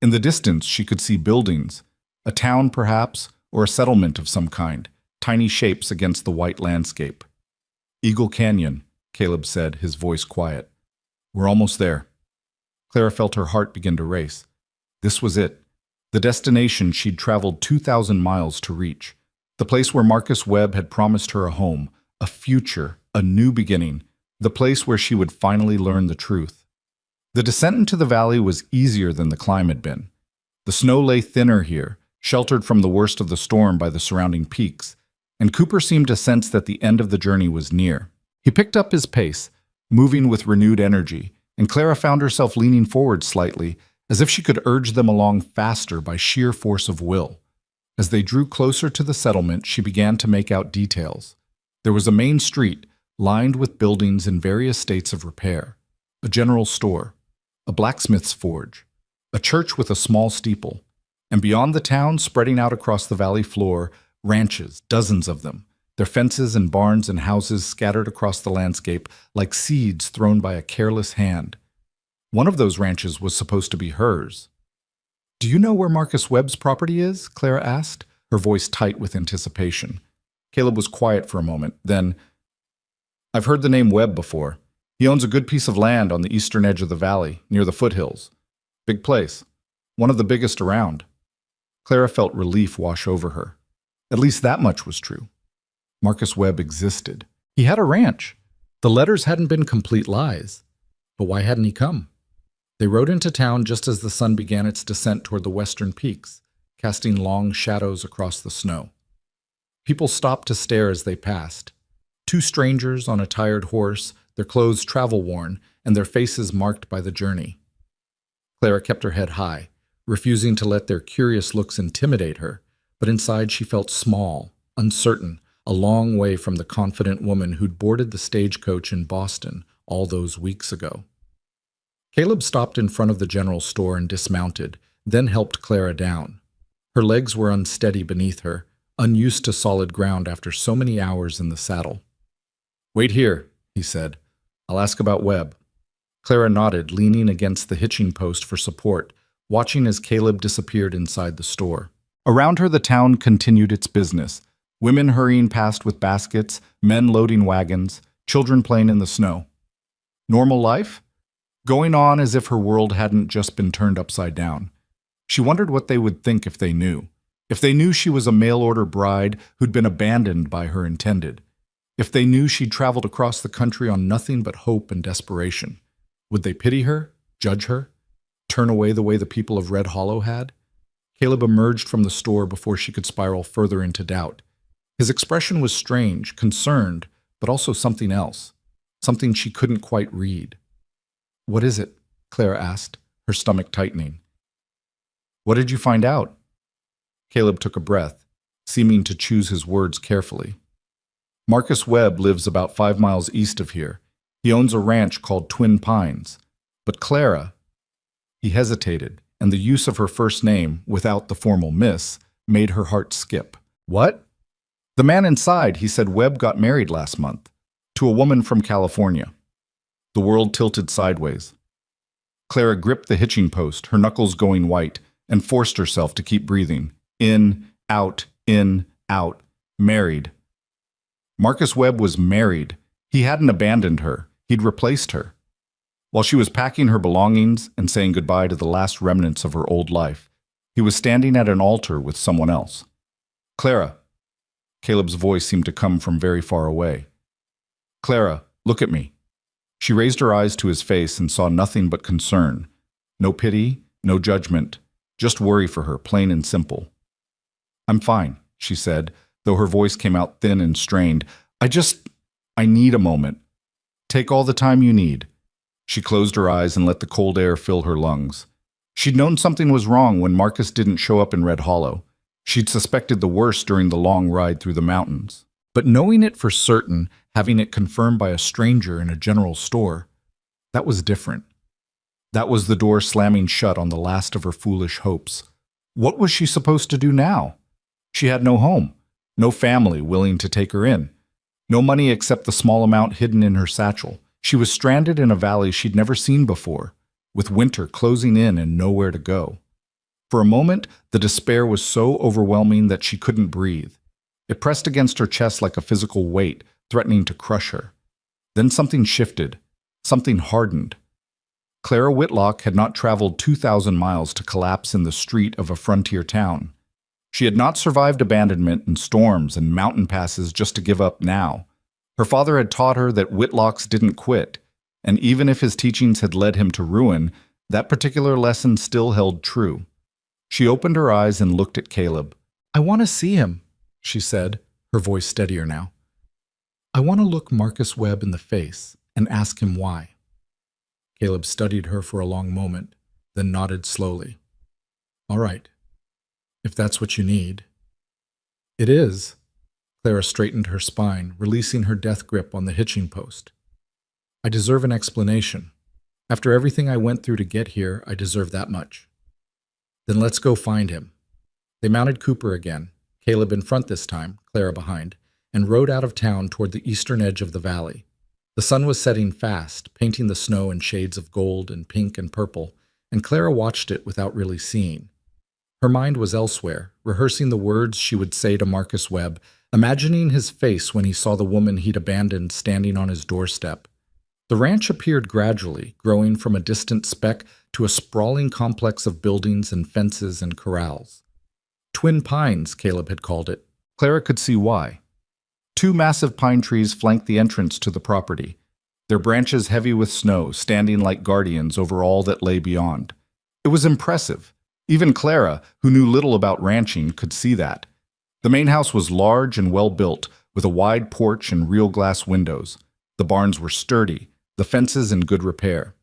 In the distance, she could see buildings, a town perhaps, or a settlement of some kind, tiny shapes against the white landscape. "Eagle Canyon," Caleb said, his voice quiet. "We're almost there." Clara felt her heart begin to race. This was it, the destination she'd traveled 2,000 miles to reach, the place where Marcus Webb had promised her a home, a future, a new beginning, the place where she would finally learn the truth. The descent into the valley was easier than the climb had been. The snow lay thinner here, sheltered from the worst of the storm by the surrounding peaks, and Cooper seemed to sense that the end of the journey was near. He picked up his pace, moving with renewed energy, and Clara found herself leaning forward slightly, as if she could urge them along faster by sheer force of will. As they drew closer to the settlement, she began to make out details. There was a main street, lined with buildings in various states of repair, a general store, a blacksmith's forge, a church with a small steeple, and beyond the town, spreading out across the valley floor, ranches, dozens of them, their fences and barns and houses scattered across the landscape like seeds thrown by a careless hand. One of those ranches was supposed to be hers. "Do you know where Marcus Webb's property is?" Clara asked, her voice tight with anticipation. Caleb was quiet for a moment, then, "I've heard the name Webb before. He owns a good piece of land on the eastern edge of the valley, near the foothills. Big place. One of the biggest around." Clara felt relief wash over her. At least that much was true. Marcus Webb existed. He had a ranch. The letters hadn't been complete lies. But why hadn't he come? They rode into town just as the sun began its descent toward the western peaks, casting long shadows across the snow. People stopped to stare as they passed. Two strangers on a tired horse, their clothes travel-worn, and their faces marked by the journey. Clara kept her head high, refusing to let their curious looks intimidate her, but inside she felt small, uncertain, a long way from the confident woman who'd boarded the stagecoach in Boston all those weeks ago. Caleb stopped in front of the general store and dismounted, then helped Clara down. Her legs were unsteady beneath her, unused to solid ground after so many hours in the saddle. "Wait here," he said. I'll ask about Webb. Clara nodded, leaning against the hitching post for support, watching as Caleb disappeared inside the store. Around her, the town continued its business. Women hurrying past with baskets, men loading wagons, children playing in the snow. Normal life? Going on as if her world hadn't just been turned upside down. She wondered what they would think if they knew. If they knew she was a mail-order bride who'd been abandoned by her intended. If they knew she'd traveled across the country on nothing but hope and desperation. Would they pity her? Judge her? Turn away the way the people of Red Hollow had? Caleb emerged from the store before she could spiral further into doubt. His expression was strange, concerned, but also something else. Something she couldn't quite read. "What is it?" Clara asked, her stomach tightening. "What did you find out?" Caleb took a breath, seeming to choose his words carefully. "Marcus Webb lives about 5 miles east of here. He owns a ranch called Twin Pines. But Clara—" He hesitated, and the use of her first name, without the formal miss, made her heart skip. "What?" "The man inside, he said Webb got married last month. To a woman from California." The world tilted sideways. Clara gripped the hitching post, her knuckles going white, and forced herself to keep breathing. In, out, married. Marcus Webb was married. He hadn't abandoned her. He'd replaced her. While she was packing her belongings and saying goodbye to the last remnants of her old life, he was standing at an altar with someone else. "Clara." Caleb's voice seemed to come from very far away. "Clara, look at me." She raised her eyes to his face and saw nothing but concern. No pity, no judgment, just worry for her, plain and simple. "I'm fine," she said, though her voice came out thin and strained. I need a moment. Take all the time you need." She closed her eyes and let the cold air fill her lungs. She'd known something was wrong when Marcus didn't show up in Red Hollow. She'd suspected the worst during the long ride through the mountains. But knowing it for certain, having it confirmed by a stranger in a general store, that was different. That was the door slamming shut on the last of her foolish hopes. What was she supposed to do now? She had no home, no family willing to take her in, no money except the small amount hidden in her satchel. She was stranded in a valley she'd never seen before, with winter closing in and nowhere to go. For a moment, the despair was so overwhelming that she couldn't breathe. It pressed against her chest like a physical weight, threatening to crush her. Then something shifted, something hardened. Clara Whitlock had not traveled 2,000 miles to collapse in the street of a frontier town. She had not survived abandonment and storms and mountain passes just to give up now. Her father had taught her that Whitlocks didn't quit, and even if his teachings had led him to ruin, that particular lesson still held true. She opened her eyes and looked at Caleb. "I want to see him," she said, her voice steadier now. "I want to look Marcus Webb in the face and ask him why." Caleb studied her for a long moment, then nodded slowly. "All right, if that's what you need." "It is." Clara straightened her spine, releasing her death grip on the hitching post. "I deserve an explanation. After everything I went through to get here, I deserve that much." "Then let's go find him." They mounted Cooper again, Caleb in front this time, Clara behind, and rode out of town toward the eastern edge of the valley. The sun was setting fast, painting the snow in shades of gold and pink and purple, and Clara watched it without really seeing. Her mind was elsewhere, rehearsing the words she would say to Marcus Webb, imagining his face when he saw the woman he'd abandoned standing on his doorstep. The ranch appeared gradually, growing from a distant speck to a sprawling complex of buildings and fences and corrals. Twin Pines, Caleb had called it. Clara could see why. 2 massive pine trees flanked the entrance to the property, their branches heavy with snow, standing like guardians over all that lay beyond. It was impressive. Even Clara, who knew little about ranching, could see that. The main house was large and well-built, with a wide porch and real glass windows. The barns were sturdy, the fences in good repair.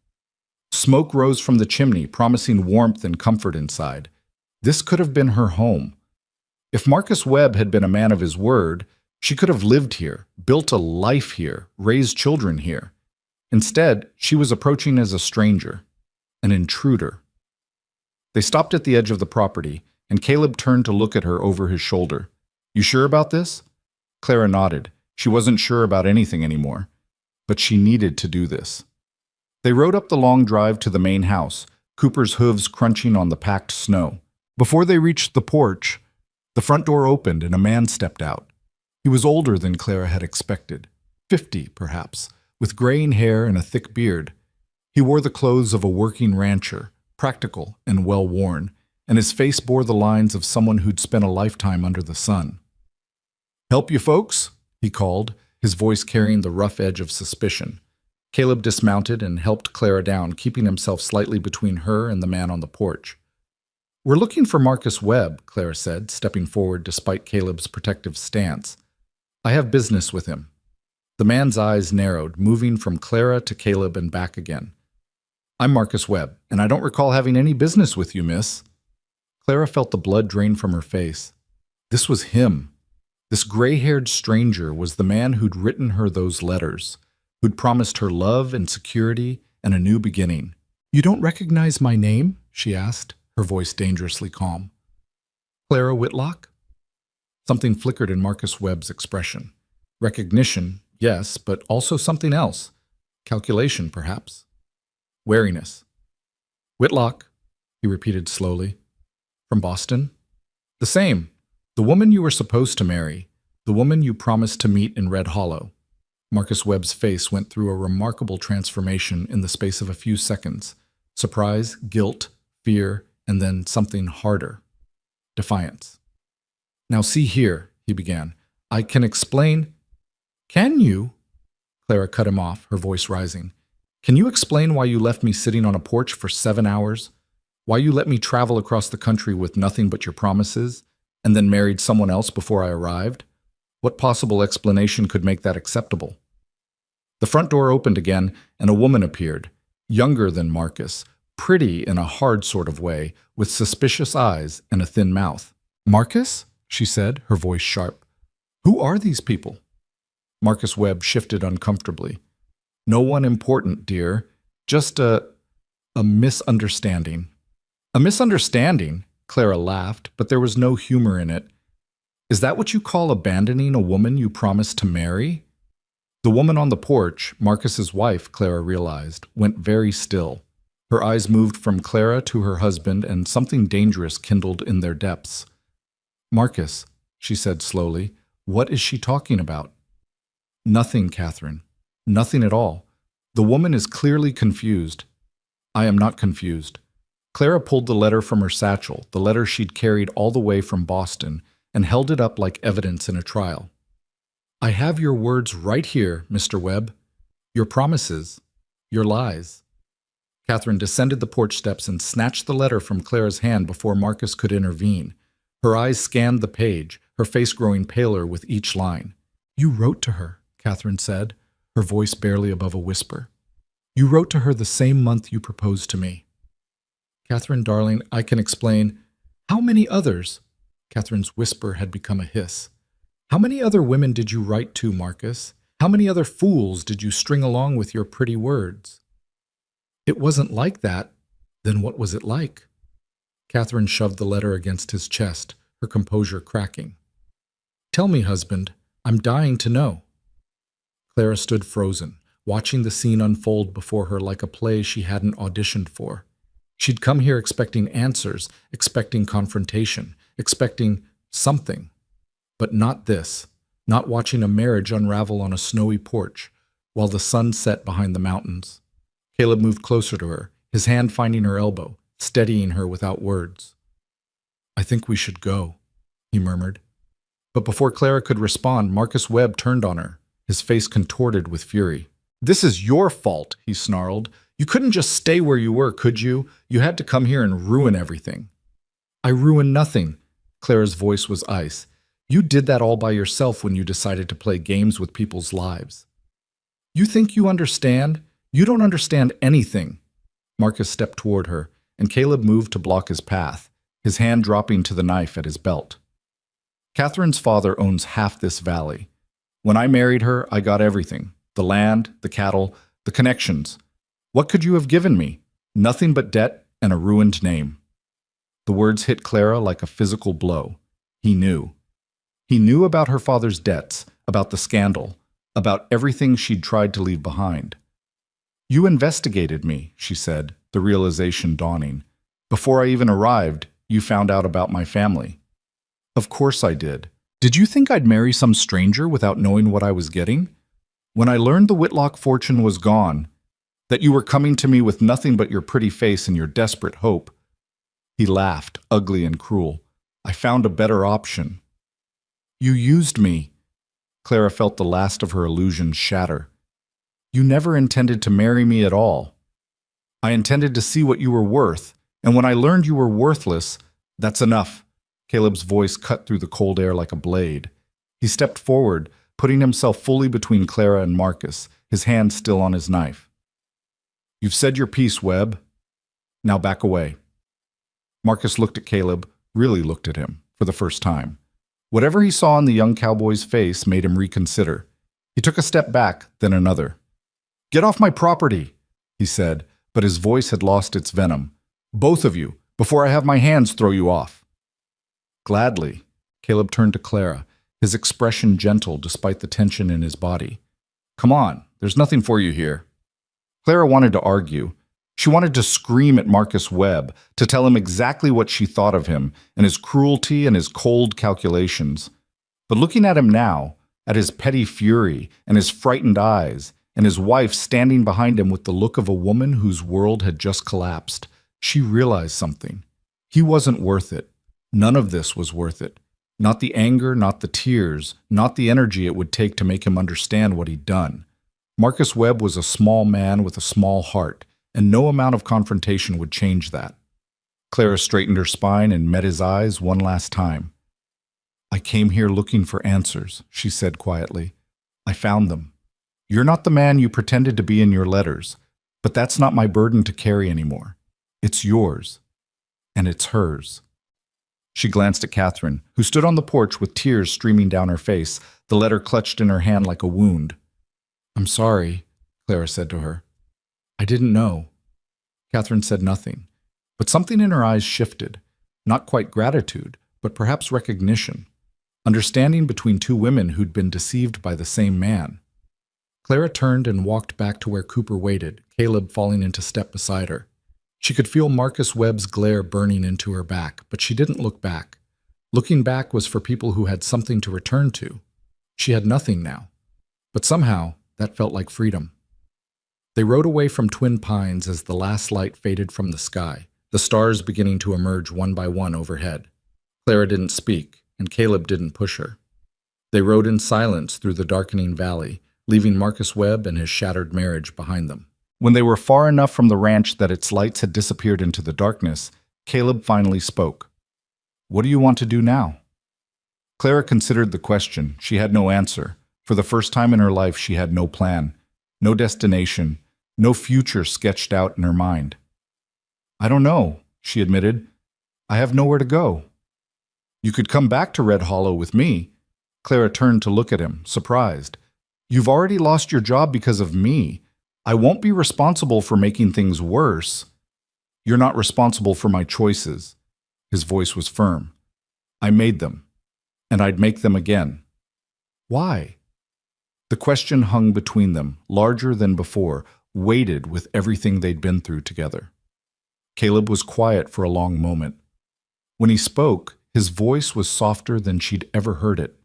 Smoke rose from the chimney, promising warmth and comfort inside. This could have been her home. If Marcus Webb had been a man of his word, she could have lived here, built a life here, raised children here. Instead, she was approaching as a stranger, an intruder. They stopped at the edge of the property, and Caleb turned to look at her over his shoulder. "You sure about this?" Clara nodded. She wasn't sure about anything anymore. but she needed to do this. They rode up the long drive to the main house, Cooper's hooves crunching on the packed snow. Before they reached the porch, the front door opened and a man stepped out. He was older than Clara had expected, 50 perhaps, with graying hair and a thick beard. He wore the clothes of a working rancher, practical and well-worn, and his face bore the lines of someone who'd spent a lifetime under the sun. "Help you folks?" he called, his voice carrying the rough edge of suspicion. Caleb dismounted and helped Clara down, keeping himself slightly between her and the man on the porch. "We're looking for Marcus Webb," Clara said, stepping forward despite Caleb's protective stance. "I have business with him." The man's eyes narrowed, moving from Clara to Caleb and back again. "I'm Marcus Webb, and I don't recall having any business with you, miss." Clara felt the blood drain from her face. This was him. This gray-haired stranger was the man who'd written her those letters, who'd promised her love and security and a new beginning. "You don't recognize my name?" she asked, her voice dangerously calm. "Clara Whitlock?" Something flickered in Marcus Webb's expression. Recognition, yes, but also something else. Calculation, perhaps. Wariness. "Whitlock," he repeated slowly. "From Boston?" "The same. The woman you were supposed to marry. The woman you promised to meet in Red Hollow." Marcus Webb's face went through a remarkable transformation in the space of a few seconds. Surprise, guilt, fear, and then something harder. Defiance. "Now see here," he began. "I can explain—" "Can you?" Clara cut him off, her voice rising. "Can you explain why you left me sitting on a porch for 7 hours? Why you let me travel across the country with nothing but your promises, and then married someone else before I arrived? What possible explanation could make that acceptable?" The front door opened again, and a woman appeared, younger than Marcus, pretty in a hard sort of way, with suspicious eyes and a thin mouth. "Marcus?" she said, her voice sharp. "Who are these people?" Marcus Webb shifted uncomfortably. "No one important, dear. Just a misunderstanding." "A misunderstanding?" Clara laughed, but there was no humor in it. "Is that what you call abandoning a woman you promised to marry?" The woman on the porch, Marcus's wife, Clara realized, went very still. Her eyes moved from Clara to her husband, and something dangerous kindled in their depths. "Marcus," she said slowly, "what is she talking about?" "Nothing, Catherine. Nothing at all. The woman is clearly confused." "I am not confused." Clara pulled the letter from her satchel, the letter she'd carried all the way from Boston, and held it up like evidence in a trial. "I have your words right here, Mr. Webb. Your promises. Your lies." Catherine descended the porch steps and snatched the letter from Clara's hand before Marcus could intervene. Her eyes scanned the page, her face growing paler with each line. "You wrote to her," Catherine said, her voice barely above a whisper. "You wrote to her the same month you proposed to me." "Catherine, darling, I can explain." "How many others?" Catherine's whisper had become a hiss. "How many other women did you write to, Marcus? How many other fools did you string along with your pretty words?" "It wasn't like that." "Then what was it like?" Catherine shoved the letter against his chest, her composure cracking. "Tell me, husband. I'm dying to know." Clara stood frozen, watching the scene unfold before her like a play she hadn't auditioned for. She'd come here expecting answers, expecting confrontation, expecting something. But not this, not watching a marriage unravel on a snowy porch, while the sun set behind the mountains. Caleb moved closer to her, his hand finding her elbow, steadying her without words. "I think we should go," he murmured. But before Clara could respond, Marcus Webb turned on her, his face contorted with fury. "This is your fault," he snarled. "You couldn't just stay where you were, could you? You had to come here and ruin everything." "I ruined nothing." Clara's voice was ice. "You did that all by yourself when you decided to play games with people's lives." "You think you understand? You don't understand anything." Marcus stepped toward her, and Caleb moved to block his path, his hand dropping to the knife at his belt. "Catherine's father owns half this valley. When I married her, I got everything. The land, the cattle, the connections. What could you have given me? Nothing but debt and a ruined name." The words hit Clara like a physical blow. He knew. He knew about her father's debts, about the scandal, about everything she'd tried to leave behind. "You investigated me," she said, the realization dawning. "Before I even arrived, you found out about my family." "Of course I did. Did you think I'd marry some stranger without knowing what I was getting? When I learned the Whitlock fortune was gone, that you were coming to me with nothing but your pretty face and your desperate hope." He laughed, ugly and cruel. "I found a better option." "You used me." Clara felt the last of her illusions shatter. "You never intended to marry me at all. I intended to see what you were worth, and when I learned you were worthless, that's enough." Caleb's voice cut through the cold air like a blade. He stepped forward, putting himself fully between Clara and Marcus, his hand still on his knife. "You've said your piece, Webb. Now back away." Marcus looked at Caleb, really looked at him, for the first time. Whatever he saw in the young cowboy's face made him reconsider. He took a step back, then another. "Get off my property," he said, but his voice had lost its venom. "Both of you, before I have my hands throw you off." "Gladly." Caleb turned to Clara, his expression gentle despite the tension in his body. "Come on, there's nothing for you here." Clara wanted to argue. She wanted to scream at Marcus Webb, to tell him exactly what she thought of him and his cruelty and his cold calculations. But looking at him now, at his petty fury and his frightened eyes, and his wife standing behind him with the look of a woman whose world had just collapsed, she realized something. He wasn't worth it. None of this was worth it. Not the anger, not the tears, not the energy it would take to make him understand what he'd done. Marcus Webb was a small man with a small heart, and no amount of confrontation would change that. Clara straightened her spine and met his eyes one last time. "I came here looking for answers," she said quietly. "I found them. You're not the man you pretended to be in your letters, but that's not my burden to carry anymore. It's yours. And it's hers." She glanced at Catherine, who stood on the porch with tears streaming down her face, the letter clutched in her hand like a wound. "I'm sorry," Clara said to her. "I didn't know." Catherine said nothing, but something in her eyes shifted, not quite gratitude, but perhaps recognition, understanding between two women who'd been deceived by the same man. Clara turned and walked back to where Cooper waited, Caleb falling into step beside her. She could feel Marcus Webb's glare burning into her back, but she didn't look back. Looking back was for people who had something to return to. She had nothing now, but somehow that felt like freedom. They rode away from Twin Pines as the last light faded from the sky, the stars beginning to emerge one by one overhead. Clara didn't speak, and Caleb didn't push her. They rode in silence through the darkening valley, leaving Marcus Webb and his shattered marriage behind them. When they were far enough from the ranch that its lights had disappeared into the darkness, Caleb finally spoke. "What do you want to do now?" Clara considered the question. She had no answer. For the first time in her life, she had no plan, no destination, no future sketched out in her mind. "I don't know," she admitted. "I have nowhere to go." "You could come back to Red Hollow with me." Clara turned to look at him, surprised. "You've already lost your job because of me. I won't be responsible for making things worse." "You're not responsible for my choices." His voice was firm. "I made them, and I'd make them again." "Why?" The question hung between them, larger than before, weighted with everything they'd been through together. Caleb was quiet for a long moment. When he spoke, his voice was softer than she'd ever heard it.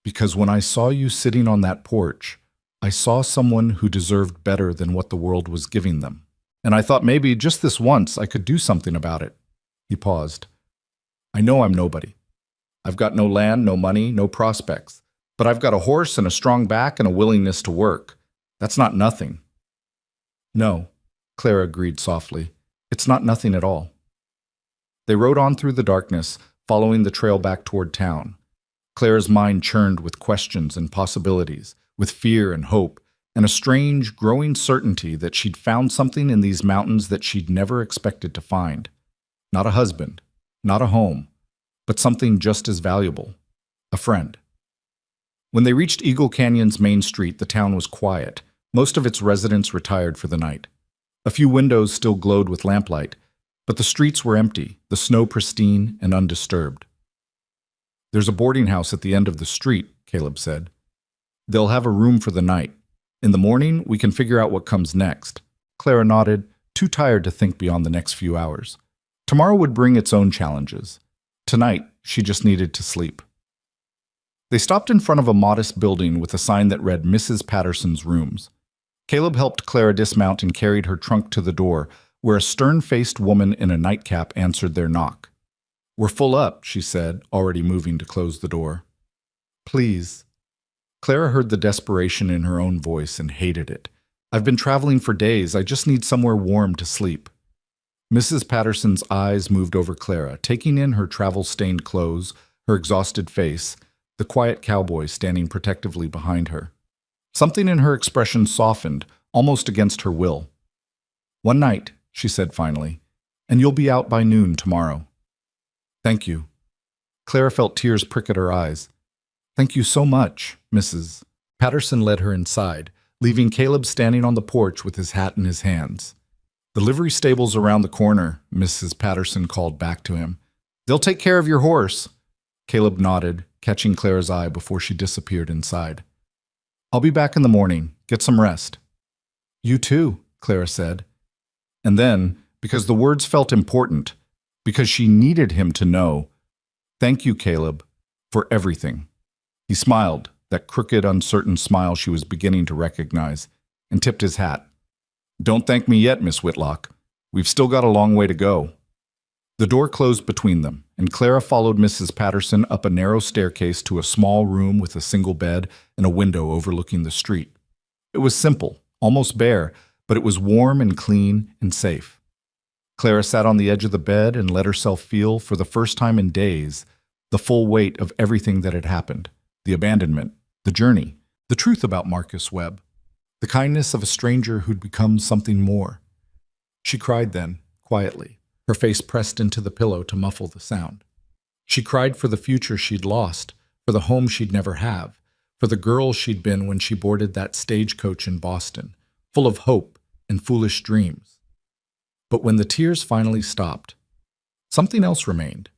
"Because when I saw you sitting on that porch, I saw someone who deserved better than what the world was giving them. And I thought maybe just this once I could do something about it." He paused. "I know I'm nobody. I've got no land, no money, no prospects. But I've got a horse and a strong back and a willingness to work. That's not nothing." "No," Clara agreed softly. "It's not nothing at all." They rode on through the darkness, following the trail back toward town. Clara's mind churned with questions and possibilities, with fear and hope, and a strange, growing certainty that she'd found something in these mountains that she'd never expected to find. Not a husband, not a home, but something just as valuable, a friend. When they reached Eagle Canyon's main street, the town was quiet. Most of its residents retired for the night. A few windows still glowed with lamplight, but the streets were empty, the snow pristine and undisturbed. "There's a boarding house at the end of the street," Caleb said. They'll have a room for the night. In the morning, we can figure out what comes next. Clara nodded, too tired to think beyond the next few hours. Tomorrow would bring its own challenges. Tonight, she just needed to sleep. They stopped in front of a modest building with a sign that read Mrs. Patterson's Rooms. Caleb helped Clara dismount and carried her trunk to the door, where a stern-faced woman in a nightcap answered their knock. "We're full up," she said, already moving to close the door. "Please." Clara heard the desperation in her own voice and hated it. "I've been traveling for days. I just need somewhere warm to sleep." Mrs. Patterson's eyes moved over Clara, taking in her travel-stained clothes, her exhausted face, the quiet cowboy standing protectively behind her. Something in her expression softened, almost against her will. "One night," she said finally, "and you'll be out by noon tomorrow." "Thank you." Clara felt tears prick at her eyes. "Thank you so much, Mrs." Patterson led her inside, leaving Caleb standing on the porch with his hat in his hands. "The livery stable's around the corner," Mrs. Patterson called back to him. "They'll take care of your horse." Caleb nodded, catching Clara's eye before she disappeared inside. "I'll be back in the morning. Get some rest." "You too," Clara said. And then, because the words felt important, because she needed him to know, "Thank you, Caleb, for everything." He smiled, that crooked, uncertain smile she was beginning to recognize, and tipped his hat. "Don't thank me yet, Miss Whitlock. We've still got a long way to go." The door closed between them, and Clara followed Mrs. Patterson up a narrow staircase to a small room with a single bed and a window overlooking the street. It was simple, almost bare, but it was warm and clean and safe. Clara sat on the edge of the bed and let herself feel, for the first time in days, the full weight of everything that had happened: the abandonment, the journey, the truth about Marcus Webb, the kindness of a stranger who'd become something more. She cried then, quietly, her face pressed into the pillow to muffle the sound. She cried for the future she'd lost, for the home she'd never have, for the girl she'd been when she boarded that stagecoach in Boston, full of hope and foolish dreams. But when the tears finally stopped, something else remained.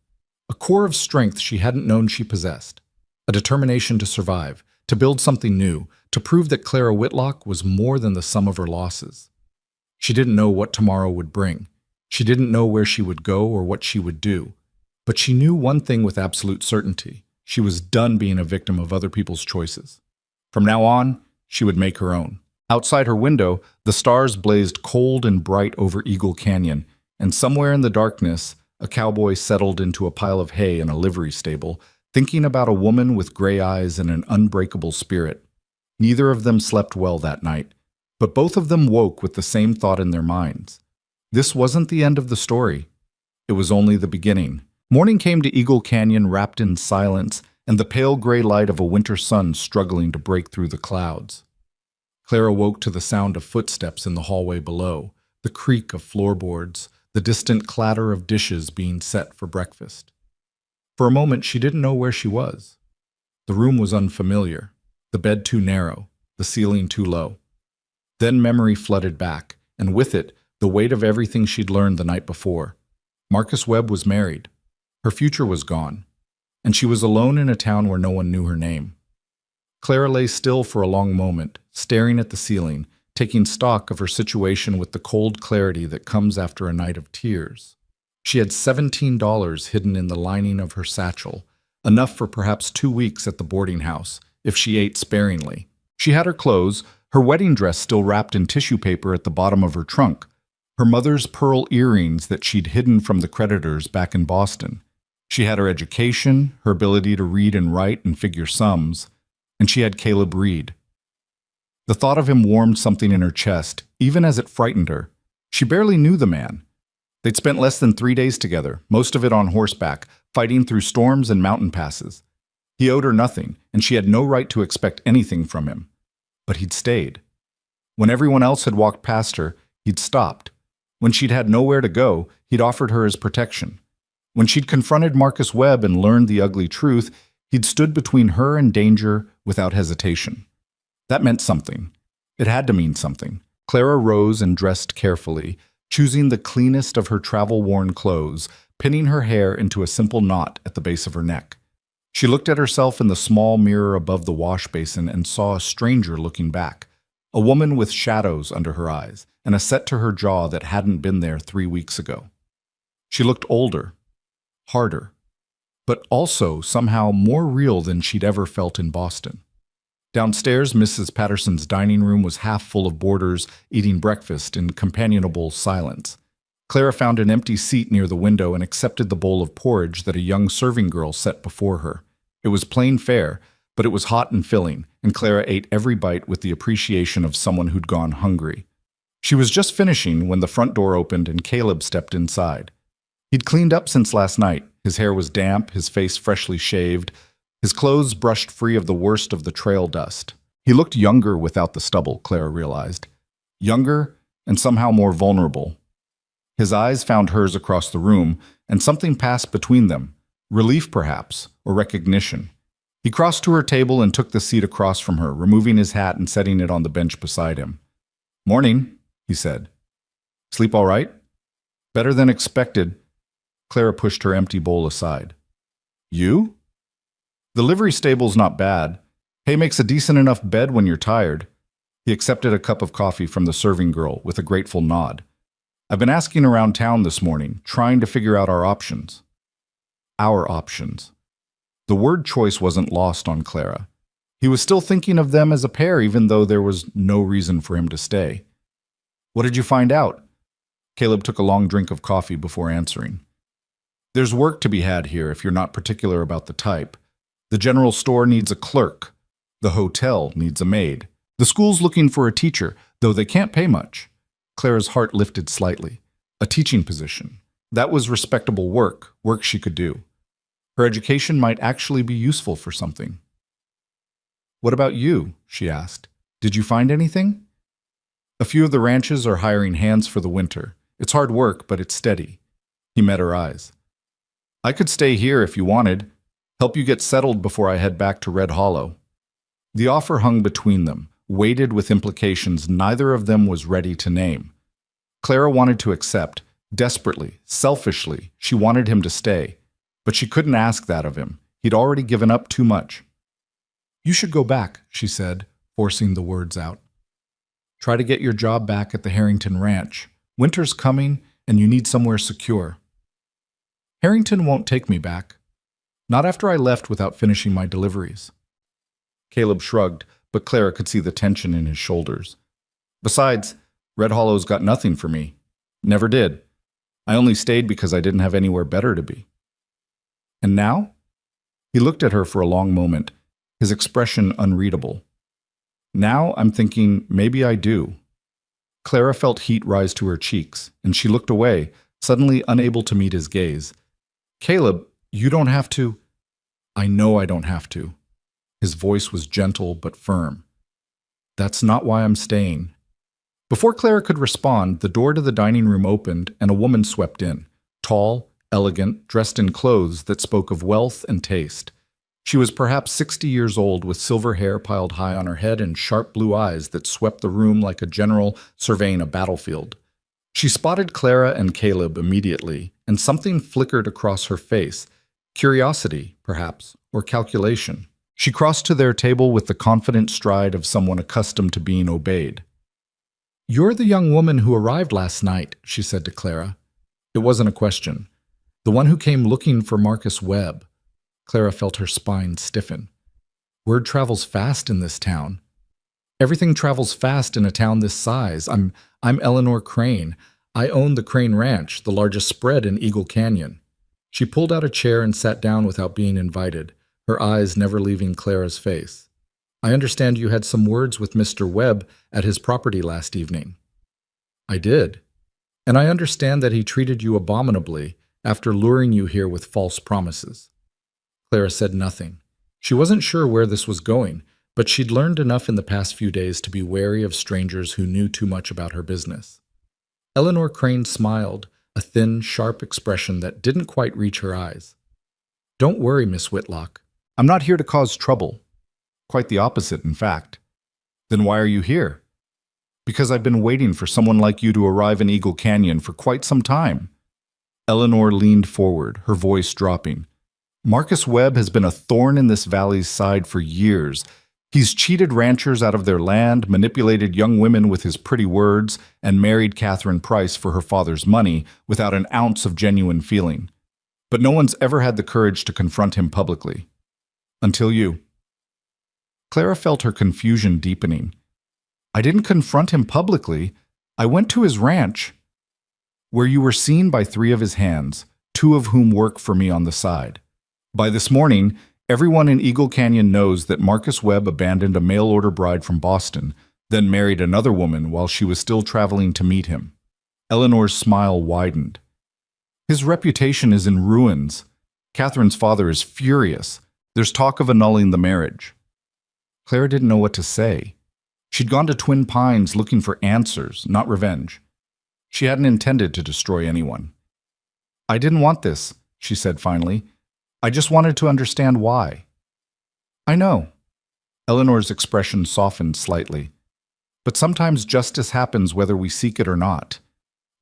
A core of strength she hadn't known she possessed. A determination to survive, to build something new, to prove that Clara Whitlock was more than the sum of her losses. She didn't know what tomorrow would bring. She didn't know where she would go or what she would do. But she knew one thing with absolute certainty. She was done being a victim of other people's choices. From now on, she would make her own. Outside her window, the stars blazed cold and bright over Eagle Canyon, and somewhere in the darkness, a cowboy settled into a pile of hay in a livery stable, thinking about a woman with gray eyes and an unbreakable spirit. Neither of them slept well that night, but both of them woke with the same thought in their minds. This wasn't the end of the story. It was only the beginning. Morning came to Eagle Canyon wrapped in silence and the pale gray light of a winter sun struggling to break through the clouds. Clara woke to the sound of footsteps in the hallway below, the creak of floorboards, the distant clatter of dishes being set for breakfast. For a moment, she didn't know where she was. The room was unfamiliar, the bed too narrow, the ceiling too low. Then memory flooded back, and with it, the weight of everything she'd learned the night before. Marcus Webb was married. Her future was gone, and she was alone in a town where no one knew her name. Clara lay still for a long moment, staring at the ceiling, taking stock of her situation with the cold clarity that comes after a night of tears. She had $17 hidden in the lining of her satchel, enough for perhaps 2 weeks at the boarding house, if she ate sparingly. She had her clothes, her wedding dress still wrapped in tissue paper at the bottom of her trunk, her mother's pearl earrings that she'd hidden from the creditors back in Boston. She had her education, her ability to read and write and figure sums, and she had Caleb Reed. The thought of him warmed something in her chest, even as it frightened her. She barely knew the man. They'd spent less than 3 days together, most of it on horseback, fighting through storms and mountain passes. He owed her nothing, and she had no right to expect anything from him. But he'd stayed. When everyone else had walked past her, he'd stopped. When she'd had nowhere to go, he'd offered her his protection. When she'd confronted Marcus Webb and learned the ugly truth, he'd stood between her and danger without hesitation. That meant something. It had to mean something. Clara rose and dressed carefully, choosing the cleanest of her travel-worn clothes, pinning her hair into a simple knot at the base of her neck. She looked at herself in the small mirror above the wash basin and saw a stranger looking back, a woman with shadows under her eyes and a set to her jaw that hadn't been there 3 weeks ago. She looked older, harder, but also somehow more real than she'd ever felt in Boston. Downstairs, Mrs. Patterson's dining room was half full of boarders eating breakfast in companionable silence. Clara found an empty seat near the window and accepted the bowl of porridge that a young serving girl set before her. It was plain fare, but it was hot and filling, and Clara ate every bite with the appreciation of someone who'd gone hungry. She was just finishing when the front door opened and Caleb stepped inside. He'd cleaned up since last night. His hair was damp, his face freshly shaved, his clothes brushed free of the worst of the trail dust. He looked younger without the stubble, Clara realized. Younger and somehow more vulnerable. His eyes found hers across the room, and something passed between them. Relief, perhaps, or recognition. He crossed to her table and took the seat across from her, removing his hat and setting it on the bench beside him. "Morning," he said. "Sleep all right?" "Better than expected." Clara pushed her empty bowl aside. "You?" "The livery stable's not bad. Hay makes a decent enough bed when you're tired." He accepted a cup of coffee from the serving girl with a grateful nod. "I've been asking around town this morning, trying to figure out our options." Our options. The word choice wasn't lost on Clara. He was still thinking of them as a pair even though there was no reason for him to stay. "What did you find out?" Caleb took a long drink of coffee before answering. "There's work to be had here if you're not particular about the type. The general store needs a clerk. The hotel needs a maid. The school's looking for a teacher, though they can't pay much." Clara's heart lifted slightly. A teaching position. That was respectable work she could do. Her education might actually be useful for something. "What about you?" she asked. "Did you find anything?" "A few of the ranches are hiring hands for the winter. It's hard work, but it's steady." He met her eyes. "I could stay here if you wanted. Help you get settled before I head back to Red Hollow." The offer hung between them, weighted with implications neither of them was ready to name. Clara wanted to accept. Desperately, selfishly, she wanted him to stay. But she couldn't ask that of him. He'd already given up too much. "You should go back," she said, forcing the words out. "Try to get your job back at the Harrington Ranch. Winter's coming, and you need somewhere secure." "Harrington won't take me back. Not after I left without finishing my deliveries." Caleb shrugged, but Clara could see the tension in his shoulders. "Besides, Red Hollow's got nothing for me. Never did. I only stayed because I didn't have anywhere better to be." "And now?" He looked at her for a long moment, his expression unreadable. "Now I'm thinking maybe I do." Clara felt heat rise to her cheeks, and she looked away, suddenly unable to meet his gaze. "Caleb, you don't have to." "I know I don't have to." His voice was gentle but firm. "That's not why I'm staying." Before Clara could respond, the door to the dining room opened and a woman swept in, tall, elegant, dressed in clothes that spoke of wealth and taste. She was perhaps 60 years old with silver hair piled high on her head and sharp blue eyes that swept the room like a general surveying a battlefield. She spotted Clara and Caleb immediately, and something flickered across her face. Curiosity, perhaps, or calculation. She crossed to their table with the confident stride of someone accustomed to being obeyed. "You're the young woman who arrived last night," she said to Clara. It wasn't a question. The one who came looking for Marcus Webb. Clara felt her spine stiffen. Word travels fast in this town. Everything travels fast in a town this size. I'm Eleanor Crane. I own the Crane Ranch, the largest spread in Eagle Canyon. She pulled out a chair and sat down without being invited, her eyes never leaving Clara's face. "I understand you had some words with Mr. Webb at his property last evening." "I did. And I understand that he treated you abominably after luring you here with false promises." Clara said nothing. She wasn't sure where this was going, but she'd learned enough in the past few days to be wary of strangers who knew too much about her business. Eleanor Crane smiled, a thin, sharp expression that didn't quite reach her eyes. "Don't worry, Miss Whitlock. I'm not here to cause trouble. Quite the opposite, in fact." "Then why are you here?" "Because I've been waiting for someone like you to arrive in Eagle Canyon for quite some time." Eleanor leaned forward, her voice dropping. Marcus Webb has been a thorn in this valley's side for years. He's cheated ranchers out of their land, manipulated young women with his pretty words, and married Catherine Price for her father's money without an ounce of genuine feeling. But no one's ever had the courage to confront him publicly. Until you. Clara felt her confusion deepening. I didn't confront him publicly. I went to his ranch, where you were seen by 3 of his hands, 2 of whom work for me on the side. By this morning, everyone in Eagle Canyon knows that Marcus Webb abandoned a mail-order bride from Boston, then married another woman while she was still traveling to meet him. Eleanor's smile widened. His reputation is in ruins. Catherine's father is furious. There's talk of annulling the marriage. Clara didn't know what to say. She'd gone to Twin Pines looking for answers, not revenge. She hadn't intended to destroy anyone. I didn't want this, she said finally. I just wanted to understand why. I know. Eleanor's expression softened slightly. But sometimes justice happens whether we seek it or not.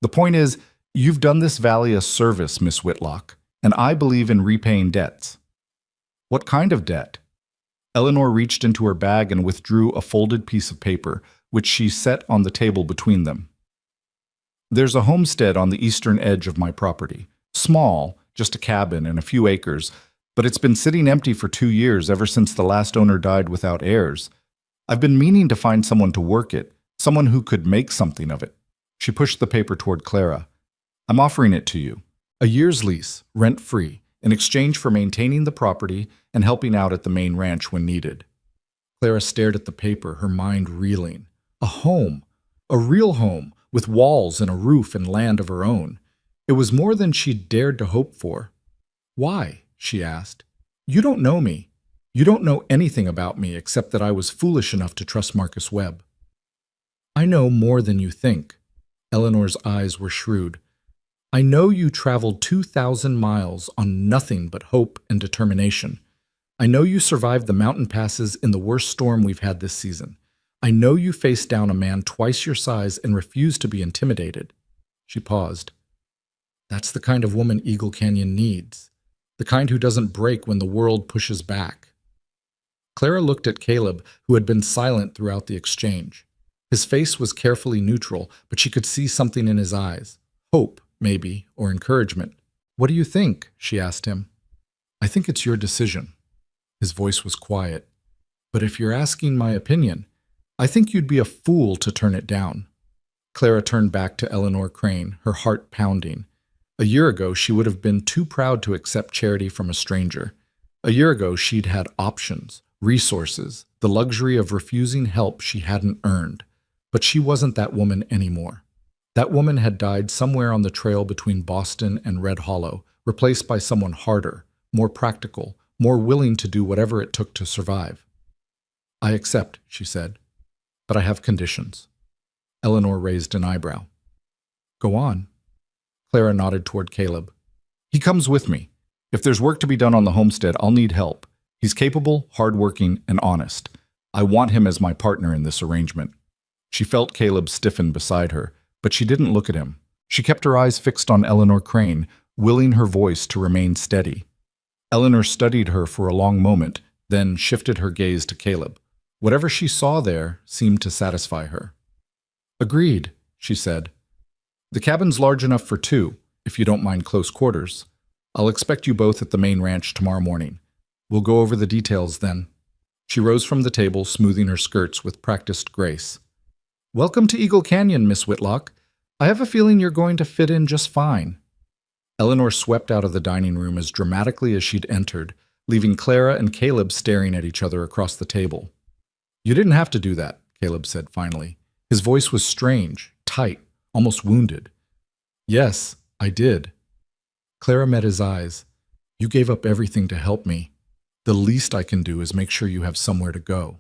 The point is, you've done this valley a service, Miss Whitlock, and I believe in repaying debts. What kind of debt? Eleanor reached into her bag and withdrew a folded piece of paper, which she set on the table between them. There's a homestead on the eastern edge of my property. Small, just a cabin and a few acres, but it's been sitting empty for 2 years ever since the last owner died without heirs. I've been meaning to find someone to work it, someone who could make something of it. She pushed the paper toward Clara. I'm offering it to you. A year's lease, rent-free, in exchange for maintaining the property and helping out at the main ranch when needed. Clara stared at the paper, her mind reeling. A home, a real home, with walls and a roof and land of her own. It was more than she'd dared to hope for. Why? She asked. You don't know me. You don't know anything about me except that I was foolish enough to trust Marcus Webb. I know more than you think. Eleanor's eyes were shrewd. I know you traveled 2,000 miles on nothing but hope and determination. I know you survived the mountain passes in the worst storm we've had this season. I know you faced down a man twice your size and refused to be intimidated. She paused. That's the kind of woman Eagle Canyon needs. The kind who doesn't break when the world pushes back. Clara looked at Caleb, who had been silent throughout the exchange. His face was carefully neutral, but she could see something in his eyes. Hope, maybe, or encouragement. What do you think? She asked him. I think it's your decision. His voice was quiet. But if you're asking my opinion, I think you'd be a fool to turn it down. Clara turned back to Eleanor Crane, her heart pounding. A year ago, she would have been too proud to accept charity from a stranger. A year ago, she'd had options, resources, the luxury of refusing help she hadn't earned. But she wasn't that woman anymore. That woman had died somewhere on the trail between Boston and Red Hollow, replaced by someone harder, more practical, more willing to do whatever it took to survive. I accept, she said, but I have conditions. Eleanor raised an eyebrow. Go on. Clara nodded toward Caleb. He comes with me. If there's work to be done on the homestead, I'll need help. He's capable, hardworking, and honest. I want him as my partner in this arrangement. She felt Caleb stiffen beside her, but she didn't look at him. She kept her eyes fixed on Eleanor Crane, willing her voice to remain steady. Eleanor studied her for a long moment, then shifted her gaze to Caleb. Whatever she saw there seemed to satisfy her. Agreed, she said. The cabin's large enough for 2, if you don't mind close quarters. I'll expect you both at the main ranch tomorrow morning. We'll go over the details then. She rose from the table, smoothing her skirts with practiced grace. Welcome to Eagle Canyon, Miss Whitlock. I have a feeling you're going to fit in just fine. Eleanor swept out of the dining room as dramatically as she'd entered, leaving Clara and Caleb staring at each other across the table. You didn't have to do that, Caleb said finally. His voice was strange, tight, almost wounded. Yes, I did. Clara met his eyes. You gave up everything to help me. The least I can do is make sure you have somewhere to go.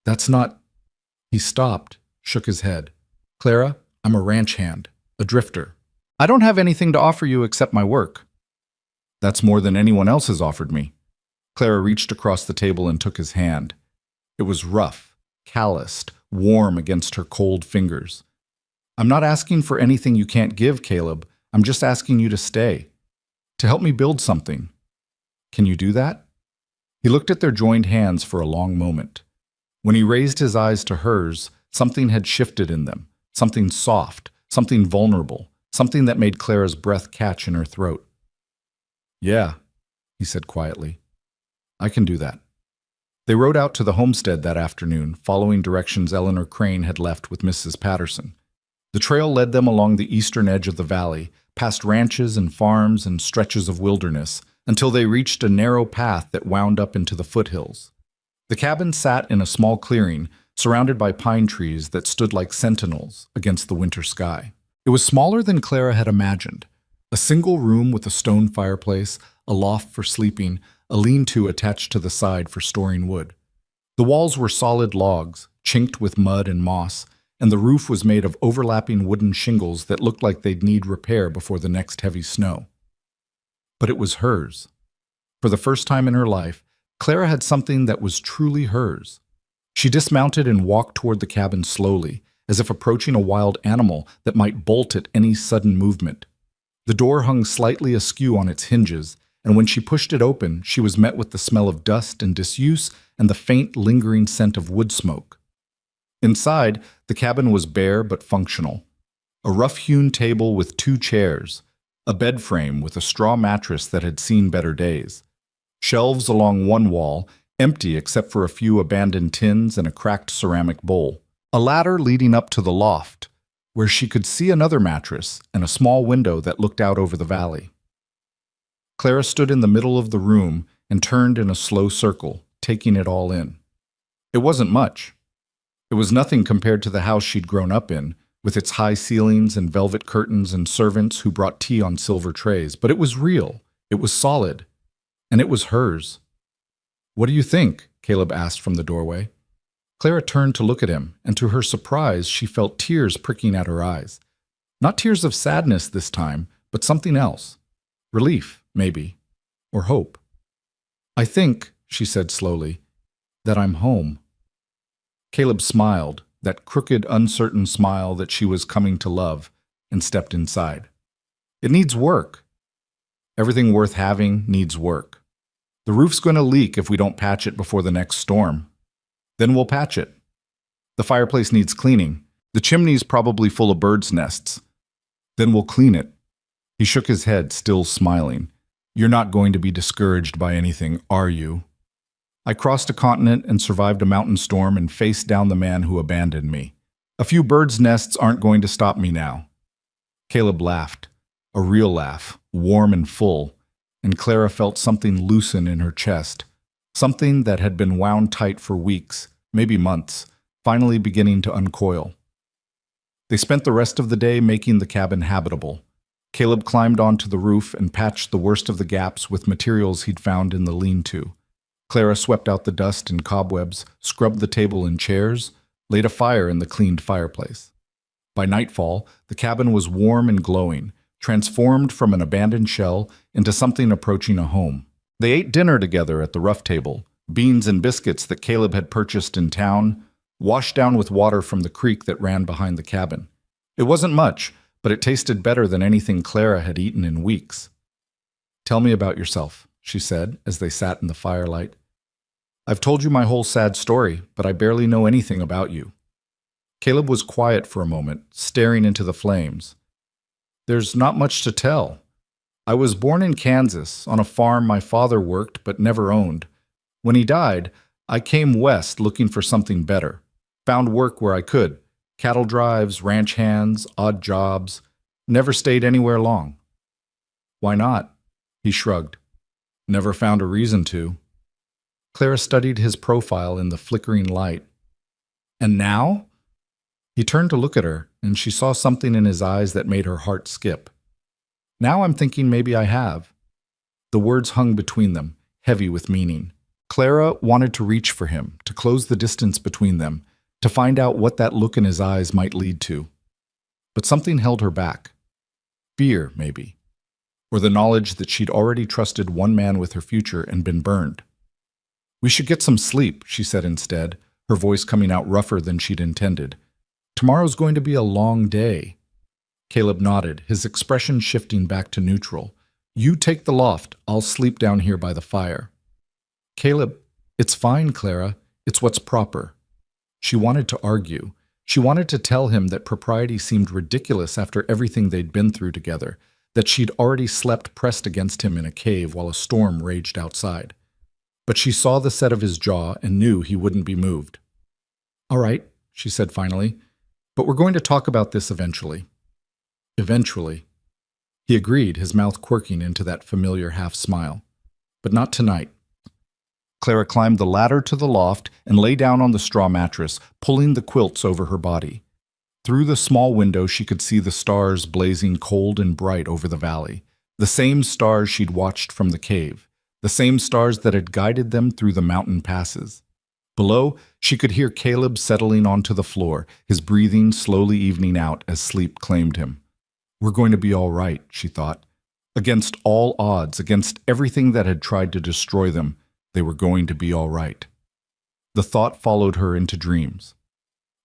That's not... He stopped, shook his head. Clara, I'm a ranch hand, a drifter. I don't have anything to offer you except my work. That's more than anyone else has offered me. Clara reached across the table and took his hand. It was rough, calloused, warm against her cold fingers. I'm not asking for anything you can't give, Caleb. I'm just asking you to stay, to help me build something. Can you do that?" He looked at their joined hands for a long moment. When he raised his eyes to hers, something had shifted in them, something soft, something vulnerable, something that made Clara's breath catch in her throat. "Yeah," he said quietly. "I can do that." They rode out to the homestead that afternoon, following directions Eleanor Crane had left with Mrs. Patterson. The trail led them along the eastern edge of the valley, past ranches and farms and stretches of wilderness, until they reached a narrow path that wound up into the foothills. The cabin sat in a small clearing, surrounded by pine trees that stood like sentinels against the winter sky. It was smaller than Clara had imagined. A single room with a stone fireplace, a loft for sleeping, a lean-to attached to the side for storing wood. The walls were solid logs, chinked with mud and moss, and the roof was made of overlapping wooden shingles that looked like they'd need repair before the next heavy snow. But it was hers. For the first time in her life, Clara had something that was truly hers. She dismounted and walked toward the cabin slowly, as if approaching a wild animal that might bolt at any sudden movement. The door hung slightly askew on its hinges, and when she pushed it open, she was met with the smell of dust and disuse and the faint, lingering scent of wood smoke. Inside, the cabin was bare but functional. A rough-hewn table with 2 chairs, a bed frame with a straw mattress that had seen better days, shelves along one wall, empty except for a few abandoned tins and a cracked ceramic bowl, a ladder leading up to the loft, where she could see another mattress and a small window that looked out over the valley. Clara stood in the middle of the room and turned in a slow circle, taking it all in. It wasn't much. It was nothing compared to the house she'd grown up in, with its high ceilings and velvet curtains and servants who brought tea on silver trays, but it was real, it was solid, and it was hers. "What do you think?" Caleb asked from the doorway. Clara turned to look at him, and to her surprise, she felt tears pricking at her eyes. Not tears of sadness this time, but something else. Relief, maybe, or hope. "I think," she said slowly, "that I'm home." Caleb smiled, that crooked, uncertain smile that she was coming to love, and stepped inside. "It needs work. Everything worth having needs work. The roof's going to leak if we don't patch it before the next storm. Then we'll patch it. The fireplace needs cleaning. The chimney's probably full of birds' nests. Then we'll clean it." He shook his head, still smiling. "You're not going to be discouraged by anything, are you? I crossed a continent and survived a mountain storm and faced down the man who abandoned me. A few birds' nests aren't going to stop me now." Caleb laughed, a real laugh, warm and full, and Clara felt something loosen in her chest, something that had been wound tight for weeks, maybe months, finally beginning to uncoil. They spent the rest of the day making the cabin habitable. Caleb climbed onto the roof and patched the worst of the gaps with materials he'd found in the lean-to. Clara swept out the dust and cobwebs, scrubbed the table and chairs, laid a fire in the cleaned fireplace. By nightfall, the cabin was warm and glowing, transformed from an abandoned shell into something approaching a home. They ate dinner together at the rough table, beans and biscuits that Caleb had purchased in town, washed down with water from the creek that ran behind the cabin. It wasn't much, but it tasted better than anything Clara had eaten in weeks. "Tell me about yourself," she said as they sat in the firelight. "I've told you my whole sad story, but I barely know anything about you." Caleb was quiet for a moment, staring into the flames. "There's not much to tell. I was born in Kansas, on a farm my father worked but never owned. When he died, I came west looking for something better. Found work where I could. Cattle drives, ranch hands, odd jobs. Never stayed anywhere long." "Why not?" He shrugged. "Never found a reason to." Clara studied his profile in the flickering light. "And now?" He turned to look at her, and she saw something in his eyes that made her heart skip. "Now I'm thinking maybe I have." The words hung between them, heavy with meaning. Clara wanted to reach for him, to close the distance between them, to find out what that look in his eyes might lead to. But something held her back. Fear, maybe. Or the knowledge that she'd already trusted one man with her future and been burned. "We should get some sleep," she said instead, her voice coming out rougher than she'd intended. "Tomorrow's going to be a long day." Caleb nodded, his expression shifting back to neutral. You take the loft. I'll sleep down here by the fire. Caleb, it's fine, Clara. It's what's proper. She wanted to argue. She wanted to tell him that propriety seemed ridiculous after everything they'd been through together, that she'd already slept pressed against him in a cave while a storm raged outside. But she saw the set of his jaw and knew he wouldn't be moved. All right, she said finally, but we're going to talk about this eventually. Eventually. He agreed, his mouth quirking into that familiar half-smile. But not tonight. Clara climbed the ladder to the loft and lay down on the straw mattress, pulling the quilts over her body. Through the small window she could see the stars blazing cold and bright over the valley, the same stars she'd watched from the cave, the same stars that had guided them through the mountain passes. Below, she could hear Caleb settling onto the floor, his breathing slowly evening out as sleep claimed him. We're going to be all right, she thought. Against all odds, against everything that had tried to destroy them, they were going to be all right. The thought followed her into dreams.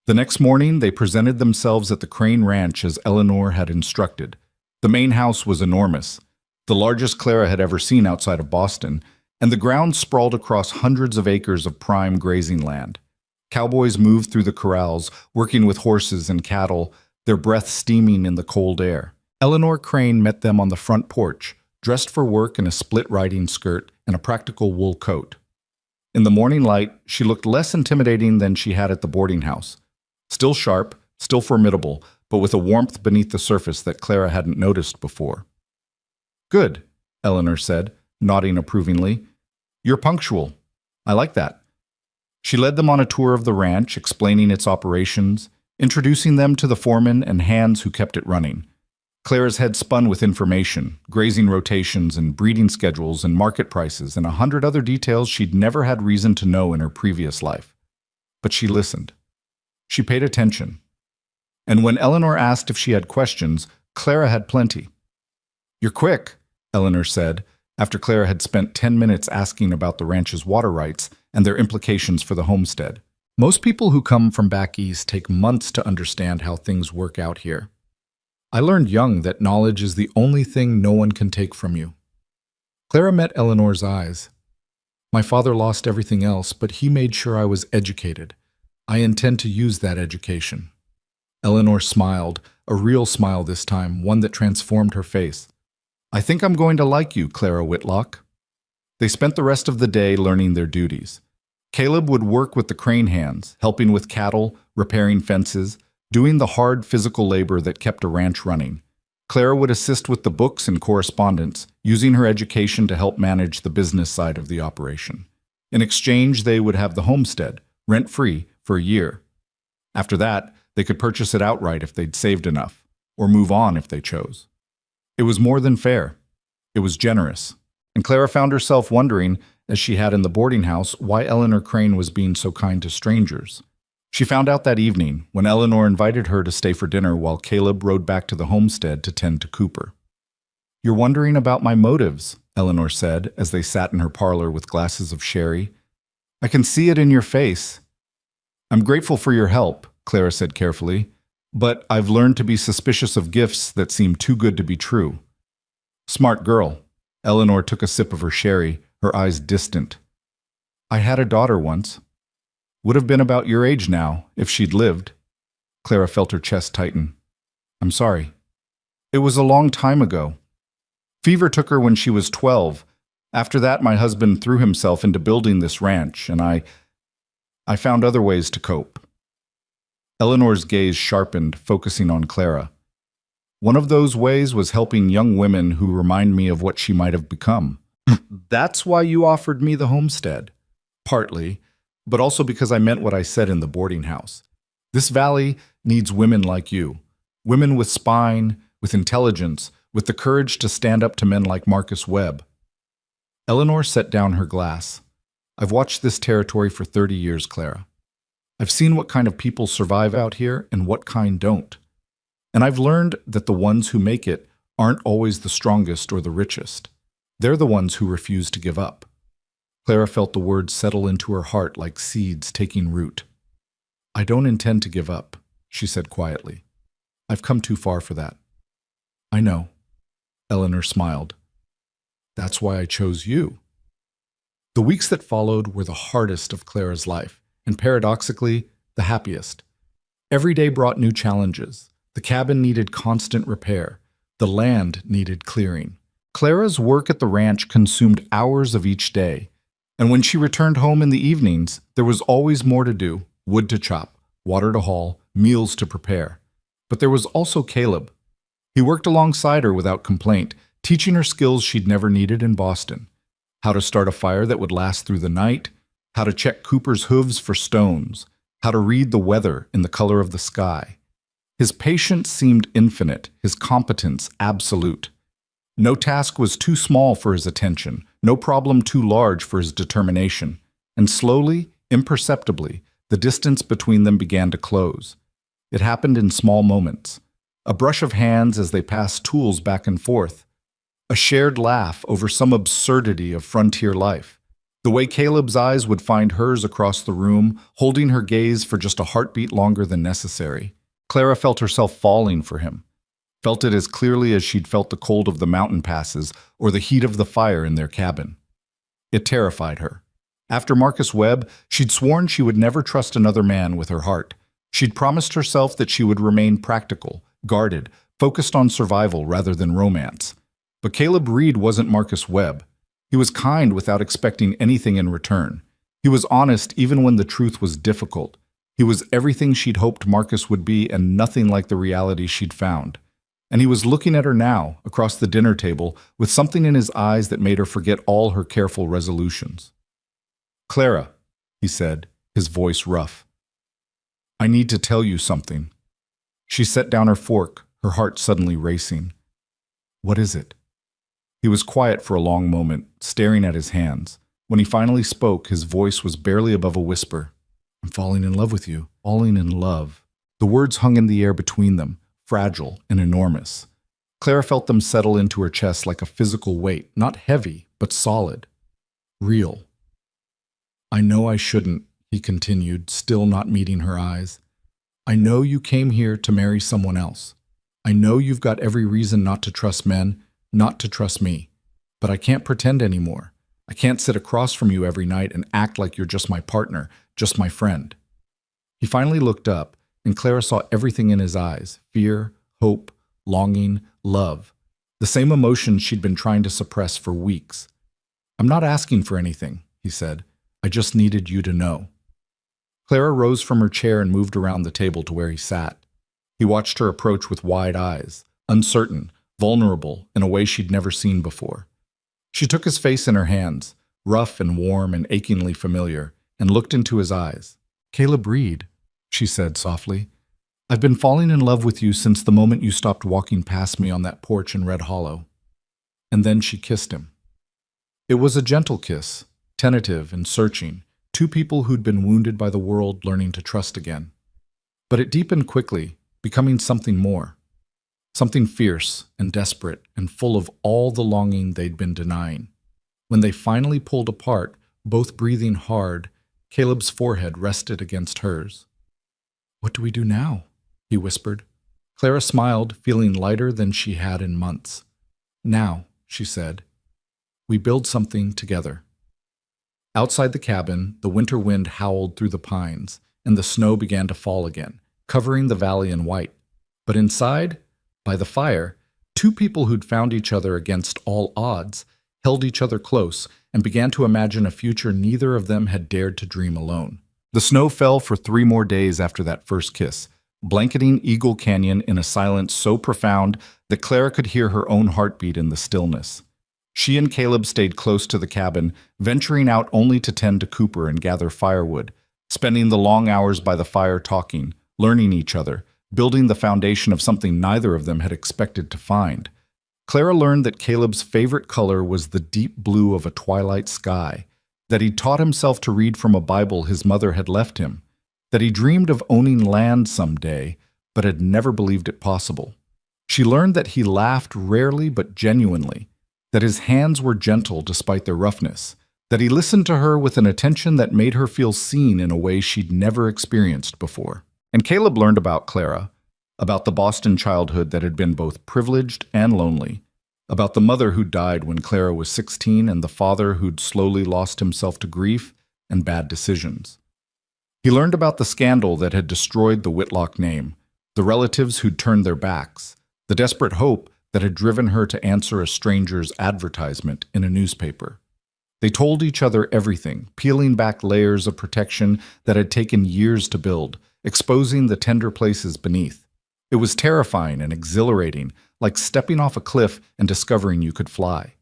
The next morning, they presented themselves at the Crane Ranch as Eleanor had instructed. The main house was enormous, the largest Clara had ever seen outside of Boston, and the grounds sprawled across hundreds of acres of prime grazing land. Cowboys moved through the corrals, working with horses and cattle, their breath steaming in the cold air. Eleanor Crane met them on the front porch, dressed for work in a split riding skirt and a practical wool coat. In the morning light, she looked less intimidating than she had at the boarding house. Still sharp, still formidable, but with a warmth beneath the surface that Clara hadn't noticed before. Good, Eleanor said, nodding approvingly. You're punctual. I like that. She led them on a tour of the ranch, explaining its operations, introducing them to the foreman and hands who kept it running. Clara's head spun with information, grazing rotations and breeding schedules and market prices and 100 other details she'd never had reason to know in her previous life. But she listened. She paid attention. And when Eleanor asked if she had questions, Clara had plenty. You're quick, Eleanor said, after Clara had spent 10 minutes asking about the ranch's water rights and their implications for the homestead. Most people who come from back east take months to understand how things work out here. I learned young that knowledge is the only thing no one can take from you. Clara met Eleanor's eyes. My father lost everything else, but he made sure I was educated. I intend to use that education. Eleanor smiled, a real smile this time, one that transformed her face. I think I'm going to like you, Clara Whitlock. They spent the rest of the day learning their duties. Caleb would work with the crane hands, helping with cattle, repairing fences, doing the hard physical labor that kept a ranch running. Clara would assist with the books and correspondence, using her education to help manage the business side of the operation. In exchange, they would have the homestead, rent-free, for a year. After that, they could purchase it outright if they'd saved enough, or move on if they chose. It was more than fair. It was generous. And Clara found herself wondering, as she had in the boarding house, why Eleanor Crane was being so kind to strangers. She found out that evening, when Eleanor invited her to stay for dinner while Caleb rode back to the homestead to tend to Cooper. You're wondering about my motives, Eleanor said, as they sat in her parlor with glasses of sherry. I can see it in your face. I'm grateful for your help, Clara said carefully, but I've learned to be suspicious of gifts that seem too good to be true. Smart girl. Eleanor took a sip of her sherry, her eyes distant. I had a daughter once. Would have been about your age now, if she'd lived. Clara felt her chest tighten. I'm sorry. It was a long time ago. Fever took her when she was 12. After that, my husband threw himself into building this ranch, and I found other ways to cope. Eleanor's gaze sharpened, focusing on Clara. One of those ways was helping young women who remind me of what she might have become. That's why you offered me the homestead. Partly, but also because I meant what I said in the boarding house. This valley needs women like you. Women with spine, with intelligence, with the courage to stand up to men like Marcus Webb. Eleanor set down her glass. I've watched this territory for 30 years, Clara. I've seen what kind of people survive out here and what kind don't. And I've learned that the ones who make it aren't always the strongest or the richest. They're the ones who refuse to give up. Clara felt the words settle into her heart like seeds taking root. I don't intend to give up, she said quietly. I've come too far for that. I know. Eleanor smiled. That's why I chose you." The weeks that followed were the hardest of Clara's life, and paradoxically, the happiest. Every day brought new challenges. The cabin needed constant repair. The land needed clearing. Clara's work at the ranch consumed hours of each day, and when she returned home in the evenings, there was always more to do: wood to chop, water to haul, meals to prepare. But there was also Caleb. He worked alongside her without complaint, teaching her skills she'd never needed in Boston: how to start a fire that would last through the night, how to check Cooper's hooves for stones, how to read the weather in the color of the sky. His patience seemed infinite, his competence absolute. No task was too small for his attention, no problem too large for his determination, and slowly, imperceptibly, the distance between them began to close. It happened in small moments: a brush of hands as they passed tools back and forth, a shared laugh over some absurdity of frontier life, the way Caleb's eyes would find hers across the room, holding her gaze for just a heartbeat longer than necessary. Clara felt herself falling for him, felt it as clearly as she'd felt the cold of the mountain passes or the heat of the fire in their cabin. It terrified her. After Marcus Webb, she'd sworn she would never trust another man with her heart. She'd promised herself that she would remain practical, guarded, focused on survival rather than romance. But Caleb Reed wasn't Marcus Webb. He was kind without expecting anything in return. He was honest even when the truth was difficult. He was everything she'd hoped Marcus would be and nothing like the reality she'd found. And he was looking at her now, across the dinner table, with something in his eyes that made her forget all her careful resolutions. "Clara," he said, his voice rough, "I need to tell you something." She set down her fork, her heart suddenly racing. "What is it?" He was quiet for a long moment, staring at his hands. When he finally spoke, his voice was barely above a whisper. "I'm falling in love with you." Falling in love. The words hung in the air between them, fragile and enormous. Clara felt them settle into her chest like a physical weight, not heavy, but solid. Real. "I know I shouldn't," he continued, still not meeting her eyes. "I know you came here to marry someone else. I know you've got every reason not to trust men, not to trust me. But I can't pretend anymore. I can't sit across from you every night and act like you're just my partner, just my friend." He finally looked up, and Clara saw everything in his eyes: fear, hope, longing, love. The same emotions she'd been trying to suppress for weeks. "I'm not asking for anything," he said. "I just needed you to know." Clara rose from her chair and moved around the table to where he sat. He watched her approach with wide eyes, uncertain, vulnerable, in a way she'd never seen before. She took his face in her hands, rough and warm and achingly familiar, and looked into his eyes. "Caleb Reed," she said softly, "I've been falling in love with you since the moment you stopped walking past me on that porch in Red Hollow." And then she kissed him. It was a gentle kiss, tentative and searching, two people who'd been wounded by the world learning to trust again. But it deepened quickly, becoming something more. Something fierce and desperate and full of all the longing they'd been denying. When they finally pulled apart, both breathing hard, Caleb's forehead rested against hers. "What do we do now?" he whispered. Clara smiled, feeling lighter than she had in months. "Now," she said, "we build something together." Outside the cabin, the winter wind howled through the pines, and the snow began to fall again, covering the valley in white. But inside, by the fire, two people who'd found each other against all odds held each other close and began to imagine a future neither of them had dared to dream alone. The snow fell for 3 more days after that first kiss, blanketing Eagle Canyon in a silence so profound that Clara could hear her own heartbeat in the stillness. She and Caleb stayed close to the cabin, venturing out only to tend to Cooper and gather firewood, spending the long hours by the fire talking, learning each other, building the foundation of something neither of them had expected to find. Clara learned that Caleb's favorite color was the deep blue of a twilight sky, that he'd taught himself to read from a Bible his mother had left him, that he dreamed of owning land someday, but had never believed it possible. She learned that he laughed rarely but genuinely, that his hands were gentle despite their roughness, that he listened to her with an attention that made her feel seen in a way she'd never experienced before. And Caleb learned about Clara, about the Boston childhood that had been both privileged and lonely, about the mother who died when Clara was 16 and the father who'd slowly lost himself to grief and bad decisions. He learned about the scandal that had destroyed the Whitlock name, the relatives who'd turned their backs, the desperate hope that had driven her to answer a stranger's advertisement in a newspaper. They told each other everything, peeling back layers of protection that had taken years to build, exposing the tender places beneath. It was terrifying and exhilarating, like stepping off a cliff and discovering you could fly.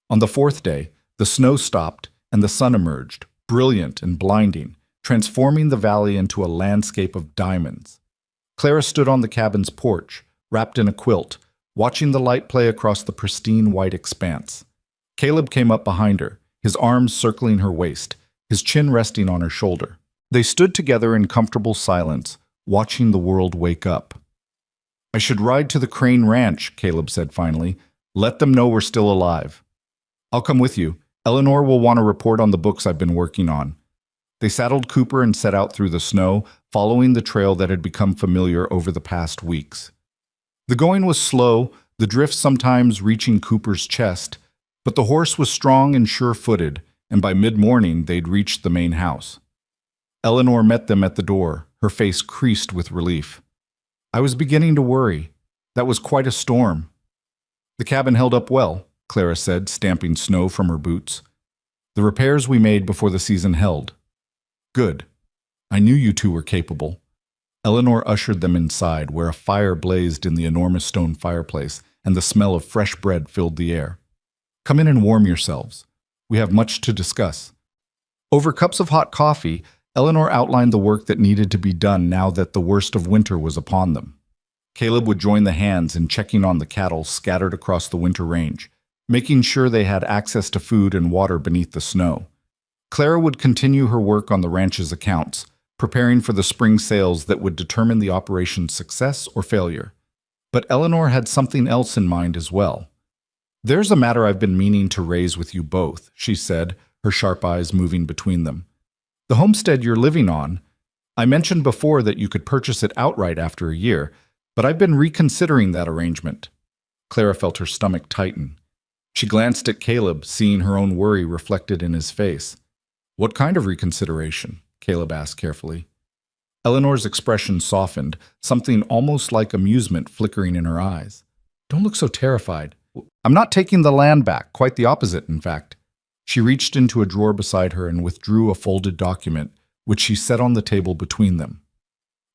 On the fourth day, the snow stopped and the sun emerged, brilliant and blinding, transforming the valley into a landscape of diamonds. Clara stood on the cabin's porch, wrapped in a quilt, watching the light play across the pristine white expanse. Caleb came up behind her, his arms circling her waist, his chin resting on her shoulder. They stood together in comfortable silence, watching the world wake up. "I should ride to the Crane Ranch," Caleb said finally. "Let them know we're still alive." "I'll come with you. Eleanor will want to report on the books I've been working on." They saddled Cooper and set out through the snow, following the trail that had become familiar over the past weeks. The going was slow, the drift sometimes reaching Cooper's chest, but the horse was strong and sure-footed, and by mid-morning they'd reached the main house. Eleanor met them at the door, her face creased with relief. "I was beginning to worry. That was quite a storm." "The cabin held up well," Clara said, stamping snow from her boots. "The repairs we made before the season held." "Good. I knew you two were capable." Eleanor ushered them inside, where a fire blazed in the enormous stone fireplace, and the smell of fresh bread filled the air. "Come in and warm yourselves. We have much to discuss." Over cups of hot coffee, Eleanor outlined the work that needed to be done now that the worst of winter was upon them. Caleb would join the hands in checking on the cattle scattered across the winter range, making sure they had access to food and water beneath the snow. Clara would continue her work on the ranch's accounts, preparing for the spring sales that would determine the operation's success or failure. But Eleanor had something else in mind as well. "There's a matter I've been meaning to raise with you both," she said, her sharp eyes moving between them. "The homestead you're living on, I mentioned before that you could purchase it outright after a year, but I've been reconsidering that arrangement." Clara felt her stomach tighten. She glanced at Caleb, seeing her own worry reflected in his face. "What kind of reconsideration?" Caleb asked carefully. Eleanor's expression softened, something almost like amusement flickering in her eyes. "Don't look so terrified. I'm not taking the land back, quite the opposite, in fact." She reached into a drawer beside her and withdrew a folded document, which she set on the table between them.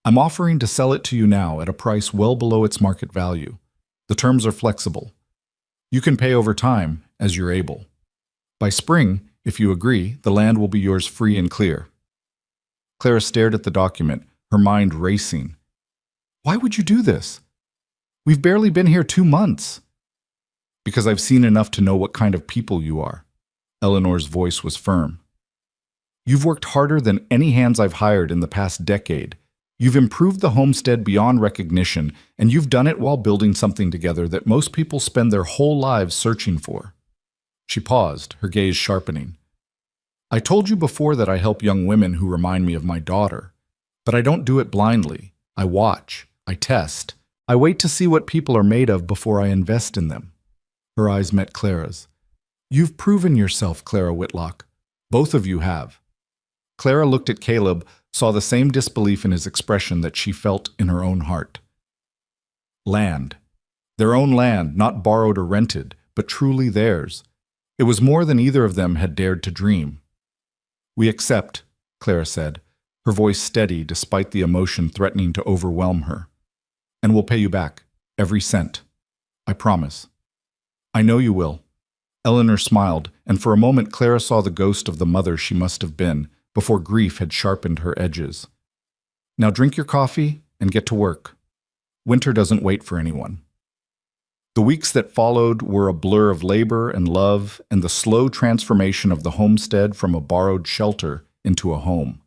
"I'm offering to sell it to you now at a price well below its market value. The terms are flexible. You can pay over time, as you're able. By spring, if you agree, the land will be yours free and clear." Clara stared at the document, her mind racing. "Why would you do this? We've barely been here 2 months." "Because I've seen enough to know what kind of people you are." Eleanor's voice was firm. "You've worked harder than any hands I've hired in the past decade. You've improved the homestead beyond recognition, and you've done it while building something together that most people spend their whole lives searching for." She paused, her gaze sharpening. "I told you before that I help young women who remind me of my daughter. But I don't do it blindly. I watch. I test. I wait to see what people are made of before I invest in them." Her eyes met Clara's. "You've proven yourself, Clara Whitlock. Both of you have." Clara looked at Caleb, saw the same disbelief in his expression that she felt in her own heart. Land. Their own land, not borrowed or rented, but truly theirs. It was more than either of them had dared to dream. "We accept," Clara said, her voice steady despite the emotion threatening to overwhelm her. "And we'll pay you back, every cent. I promise." "I know you will." Eleanor smiled, and for a moment Clara saw the ghost of the mother she must have been, before grief had sharpened her edges. "Now drink your coffee and get to work. Winter doesn't wait for anyone." The weeks that followed were a blur of labor and love and the slow transformation of the homestead from a borrowed shelter into a home.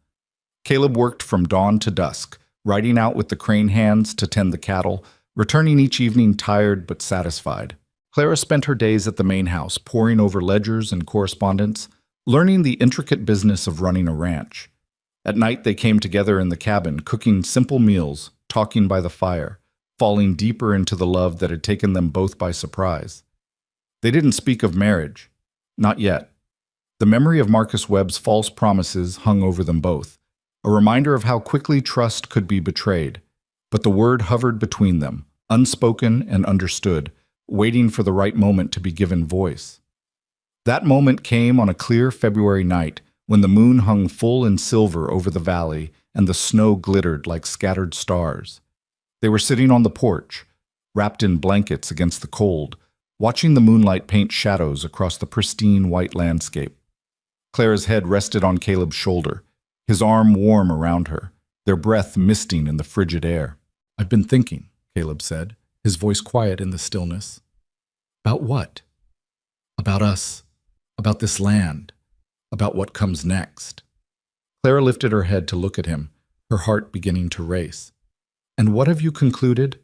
Caleb worked from dawn to dusk, riding out with the Crane hands to tend the cattle, returning each evening tired but satisfied. Clara spent her days at the main house, poring over ledgers and correspondence, learning the intricate business of running a ranch. At night they came together in the cabin, cooking simple meals, talking by the fire, falling deeper into the love that had taken them both by surprise. They didn't speak of marriage. Not yet. The memory of Marcus Webb's false promises hung over them both, a reminder of how quickly trust could be betrayed. But the word hovered between them, unspoken and understood, waiting for the right moment to be given voice. That moment came on a clear February night when the moon hung full and silver over the valley and the snow glittered like scattered stars. They were sitting on the porch, wrapped in blankets against the cold, watching the moonlight paint shadows across the pristine white landscape. Clara's head rested on Caleb's shoulder, his arm warm around her, their breath misting in the frigid air. "I've been thinking," Caleb said, his voice quiet in the stillness. "About what?" "About us, about this land, about what comes next." Clara lifted her head to look at him, her heart beginning to race. "And what have you concluded?"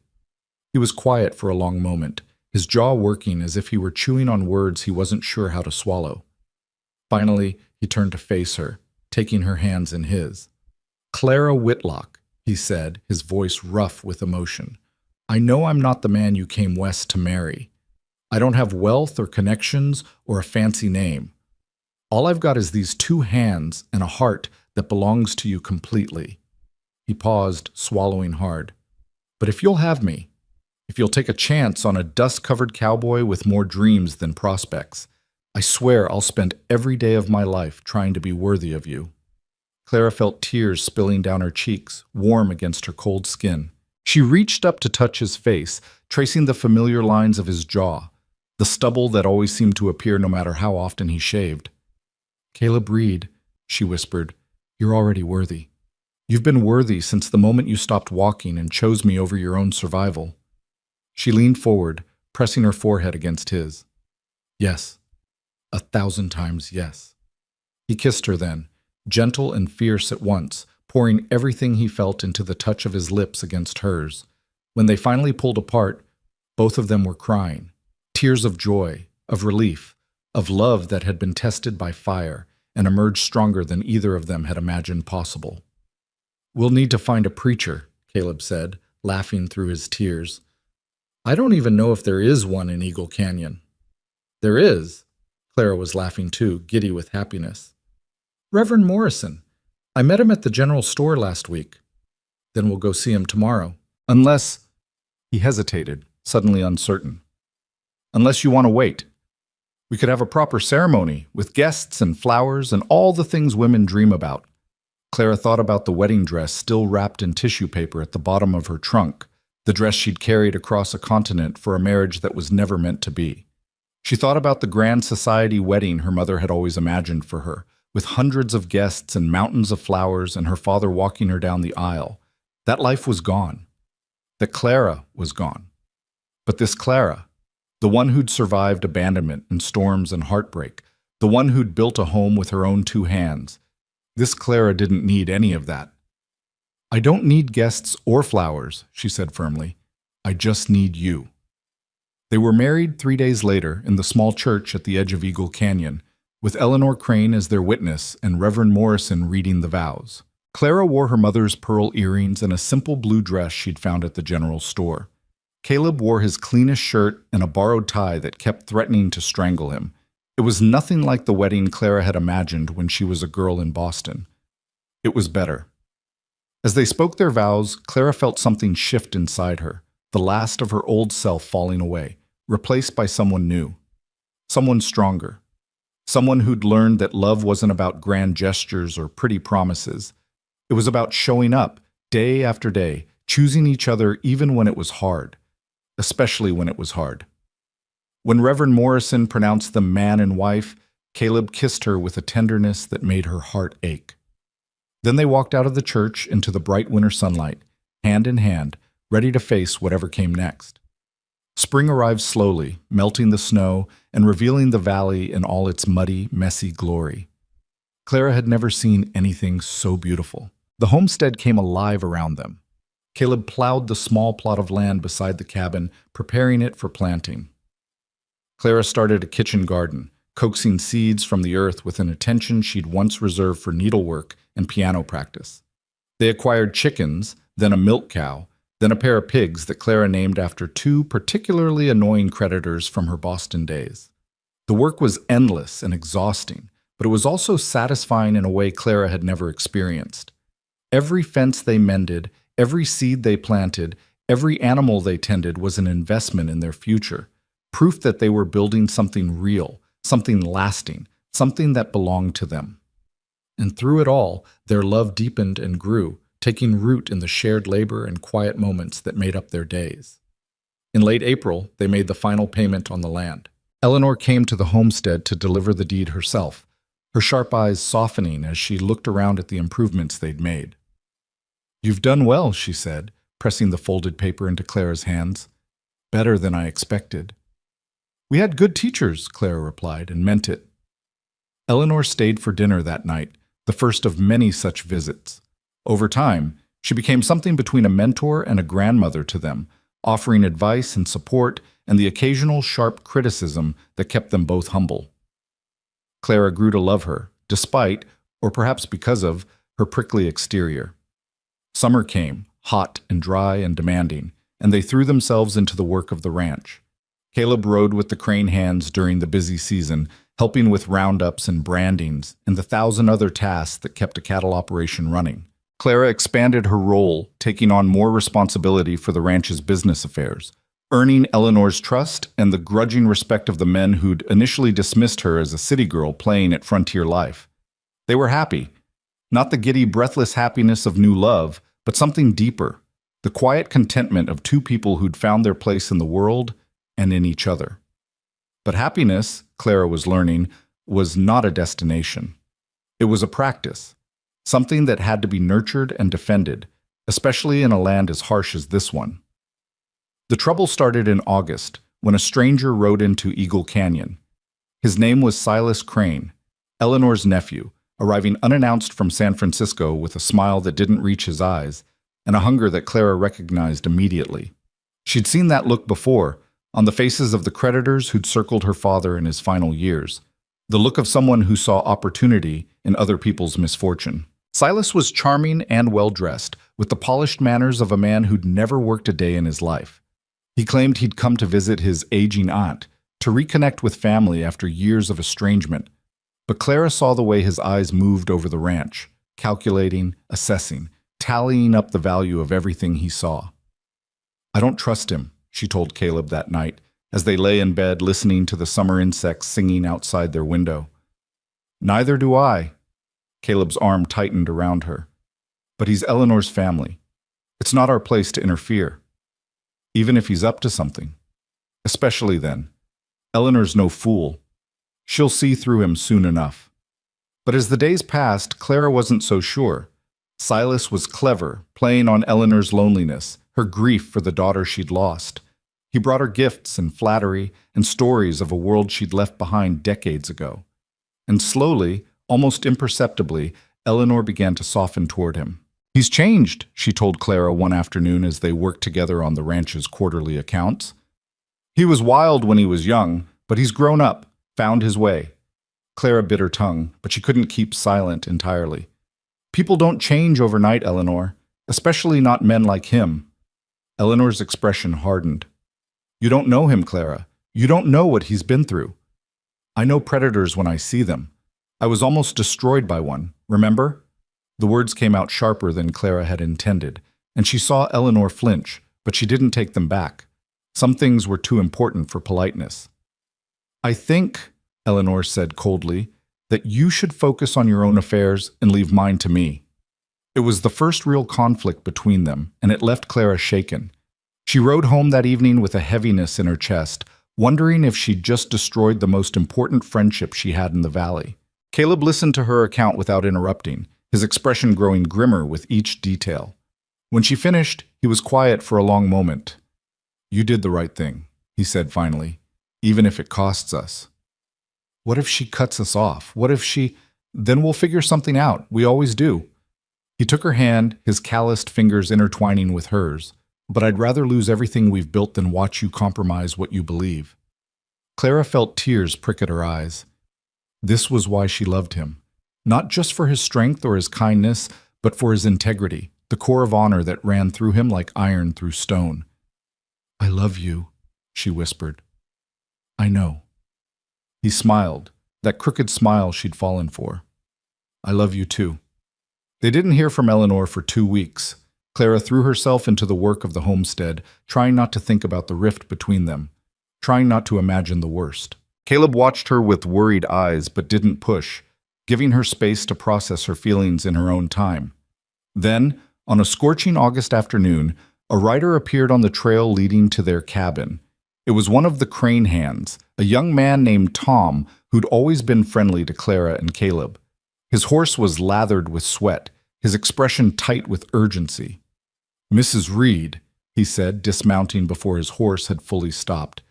He was quiet for a long moment, his jaw working as if he were chewing on words he wasn't sure how to swallow. Finally, he turned to face her, taking her hands in his. "Clara Whitlock," he said, his voice rough with emotion, "I know I'm not the man you came west to marry. I don't have wealth or connections or a fancy name. All I've got is these two hands and a heart that belongs to you completely." He paused, swallowing hard. "But if you'll have me, if you'll take a chance on a dust-covered cowboy with more dreams than prospects, I swear I'll spend every day of my life trying to be worthy of you." Clara felt tears spilling down her cheeks, warm against her cold skin. She reached up to touch his face, tracing the familiar lines of his jaw, the stubble that always seemed to appear no matter how often he shaved. "Caleb Reed," she whispered, "you're already worthy. You've been worthy since the moment you stopped walking and chose me over your own survival." She leaned forward, pressing her forehead against his. "Yes. 1,000 times yes." He kissed her then, gentle and fierce at once, pouring everything he felt into the touch of his lips against hers. When they finally pulled apart, both of them were crying, tears of joy, of relief, of love that had been tested by fire and emerged stronger than either of them had imagined possible. "We'll need to find a preacher," Caleb said, laughing through his tears. "I don't even know if there is one in Eagle Canyon." "There is." Clara was laughing too, giddy with happiness. "Reverend Morrison. I met him at the general store last week." "Then we'll go see him tomorrow. Unless—" He hesitated, suddenly uncertain. "Unless you want to wait. We could have a proper ceremony, with guests and flowers and all the things women dream about." Clara thought about the wedding dress still wrapped in tissue paper at the bottom of her trunk, the dress she'd carried across a continent for a marriage that was never meant to be. She thought about the grand society wedding her mother had always imagined for her, with hundreds of guests and mountains of flowers and her father walking her down the aisle. That life was gone. That Clara was gone. But this Clara, the one who'd survived abandonment and storms and heartbreak, the one who'd built a home with her own two hands, this Clara didn't need any of that. "I don't need guests or flowers," she said firmly. "I just need you." They were married 3 days later in the small church at the edge of Eagle Canyon, with Eleanor Crane as their witness and Reverend Morrison reading the vows. Clara wore her mother's pearl earrings and a simple blue dress she'd found at the general store. Caleb wore his cleanest shirt and a borrowed tie that kept threatening to strangle him. It was nothing like the wedding Clara had imagined when she was a girl in Boston. It was better. As they spoke their vows, Clara felt something shift inside her, the last of her old self falling away, replaced by someone new. Someone stronger. Someone who'd learned that love wasn't about grand gestures or pretty promises. It was about showing up, day after day, choosing each other even when it was hard. Especially when it was hard. When Reverend Morrison pronounced them man and wife, Caleb kissed her with a tenderness that made her heart ache. Then they walked out of the church into the bright winter sunlight, hand in hand, ready to face whatever came next. Spring arrived slowly, melting the snow and revealing the valley in all its muddy, messy glory. Clara had never seen anything so beautiful. The homestead came alive around them. Caleb plowed the small plot of land beside the cabin, preparing it for planting. Clara started a kitchen garden, coaxing seeds from the earth with an attention she'd once reserved for needlework and piano practice. They acquired chickens, then a milk cow, then a pair of pigs that Clara named after two particularly annoying creditors from her Boston days. The work was endless and exhausting, but it was also satisfying in a way Clara had never experienced. Every fence they mended, every seed they planted, every animal they tended was an investment in their future, proof that they were building something real, something lasting, something that belonged to them. And through it all, their love deepened and grew, taking root in the shared labor and quiet moments that made up their days. In late April, they made the final payment on the land. Eleanor came to the homestead to deliver the deed herself, her sharp eyes softening as she looked around at the improvements they'd made. "You've done well," she said, pressing the folded paper into Clara's hands. "Better than I expected." "We had good teachers," Clara replied, and meant it. Eleanor stayed for dinner that night, the first of many such visits. Over time, she became something between a mentor and a grandmother to them, offering advice and support and the occasional sharp criticism that kept them both humble. Clara grew to love her, despite, or perhaps because of, her prickly exterior. Summer came, hot and dry and demanding, and they threw themselves into the work of the ranch. Caleb rode with the Crane hands during the busy season, helping with roundups and brandings and the 1,000 other tasks that kept a cattle operation running. Clara expanded her role, taking on more responsibility for the ranch's business affairs, earning Eleanor's trust and the grudging respect of the men who'd initially dismissed her as a city girl playing at frontier life. They were happy. Not the giddy, breathless happiness of new love, but something deeper, the quiet contentment of two people who'd found their place in the world and in each other. But happiness, Clara was learning, was not a destination. It was a practice, something that had to be nurtured and defended, especially in a land as harsh as this one. The trouble started in August, when a stranger rode into Eagle Canyon. His name was Silas Crane, Eleanor's nephew, arriving unannounced from San Francisco with a smile that didn't reach his eyes, and a hunger that Clara recognized immediately. She'd seen that look before, on the faces of the creditors who'd circled her father in his final years, the look of someone who saw opportunity in other people's misfortune. Silas was charming and well-dressed, with the polished manners of a man who'd never worked a day in his life. He claimed he'd come to visit his aging aunt, to reconnect with family after years of estrangement. But Clara saw the way his eyes moved over the ranch, calculating, assessing, tallying up the value of everything he saw. "I don't trust him," she told Caleb that night, as they lay in bed listening to the summer insects singing outside their window. "Neither do I." Caleb's arm tightened around her. "But he's Eleanor's family. It's not our place to interfere. Even if he's up to something. Especially then. Eleanor's no fool. She'll see through him soon enough." But as the days passed, Clara wasn't so sure. Silas was clever, playing on Eleanor's loneliness, her grief for the daughter she'd lost. He brought her gifts and flattery and stories of a world she'd left behind decades ago. And slowly, almost imperceptibly, Eleanor began to soften toward him. "He's changed," she told Clara one afternoon as they worked together on the ranch's quarterly accounts. "He was wild when he was young, but he's grown up, found his way." Clara bit her tongue, but she couldn't keep silent entirely. "People don't change overnight, Eleanor, especially not men like him." Eleanor's expression hardened. "You don't know him, Clara. You don't know what he's been through." "I know predators when I see them. I was almost destroyed by one, remember?" The words came out sharper than Clara had intended, and she saw Eleanor flinch, but she didn't take them back. Some things were too important for politeness. "I think," Eleanor said coldly, "that you should focus on your own affairs and leave mine to me." It was the first real conflict between them, and it left Clara shaken. She rode home that evening with a heaviness in her chest, wondering if she'd just destroyed the most important friendship she had in the valley. Caleb listened to her account without interrupting, his expression growing grimmer with each detail. When she finished, he was quiet for a long moment. "You did the right thing," he said finally, "even if it costs us." "What if she cuts us off? What if she—" "Then we'll figure something out. We always do." He took her hand, his calloused fingers intertwining with hers. "But I'd rather lose everything we've built than watch you compromise what you believe." Clara felt tears prick at her eyes. This was why she loved him. Not just for his strength or his kindness, but for his integrity, the core of honor that ran through him like iron through stone. "I love you," she whispered. "I know." He smiled, that crooked smile she'd fallen for. "I love you too." They didn't hear from Eleanor for 2 weeks. Clara threw herself into the work of the homestead, trying not to think about the rift between them, trying not to imagine the worst. Caleb watched her with worried eyes but didn't push, giving her space to process her feelings in her own time. Then, on a scorching August afternoon, a rider appeared on the trail leading to their cabin. It was one of the Crane hands, a young man named Tom who'd always been friendly to Clara and Caleb. His horse was lathered with sweat, his expression tight with urgency. "Mrs. Reed," he said, dismounting before his horse had fully stopped.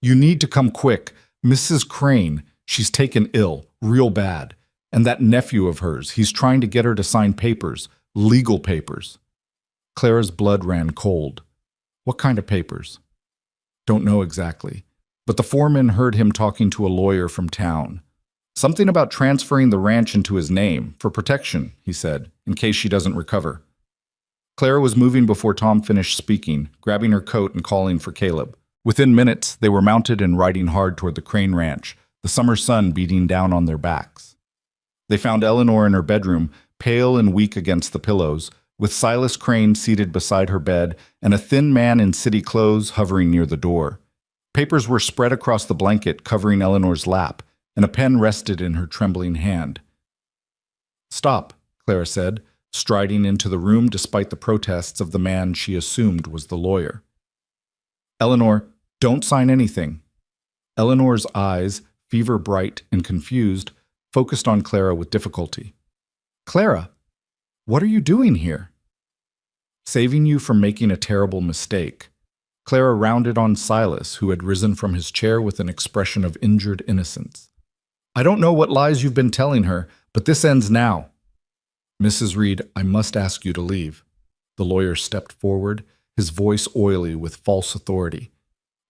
"You need to come quick. Mrs. Crane, she's taken ill, real bad. And that nephew of hers, he's trying to get her to sign papers, legal papers." Clara's blood ran cold. "What kind of papers?" "Don't know exactly. But the foreman heard him talking to a lawyer from town. Something about transferring the ranch into his name, for protection," he said, "in case she doesn't recover." Clara was moving before Tom finished speaking, grabbing her coat and calling for Caleb. Within minutes, they were mounted and riding hard toward the Crane Ranch, the summer sun beating down on their backs. They found Eleanor in her bedroom, pale and weak against the pillows, with Silas Crane seated beside her bed and a thin man in city clothes hovering near the door. Papers were spread across the blanket covering Eleanor's lap, and a pen rested in her trembling hand. "Stop," Clara said, striding into the room despite the protests of the man she assumed was the lawyer. "Eleanor, don't sign anything." Eleanor's eyes, fever-bright and confused, focused on Clara with difficulty. "Clara, what are you doing here?" "Saving you from making a terrible mistake." Clara rounded on Silas, who had risen from his chair with an expression of injured innocence. "I don't know what lies you've been telling her, but this ends now." "Mrs. Reed, I must ask you to leave." The lawyer stepped forward, his voice oily with false authority.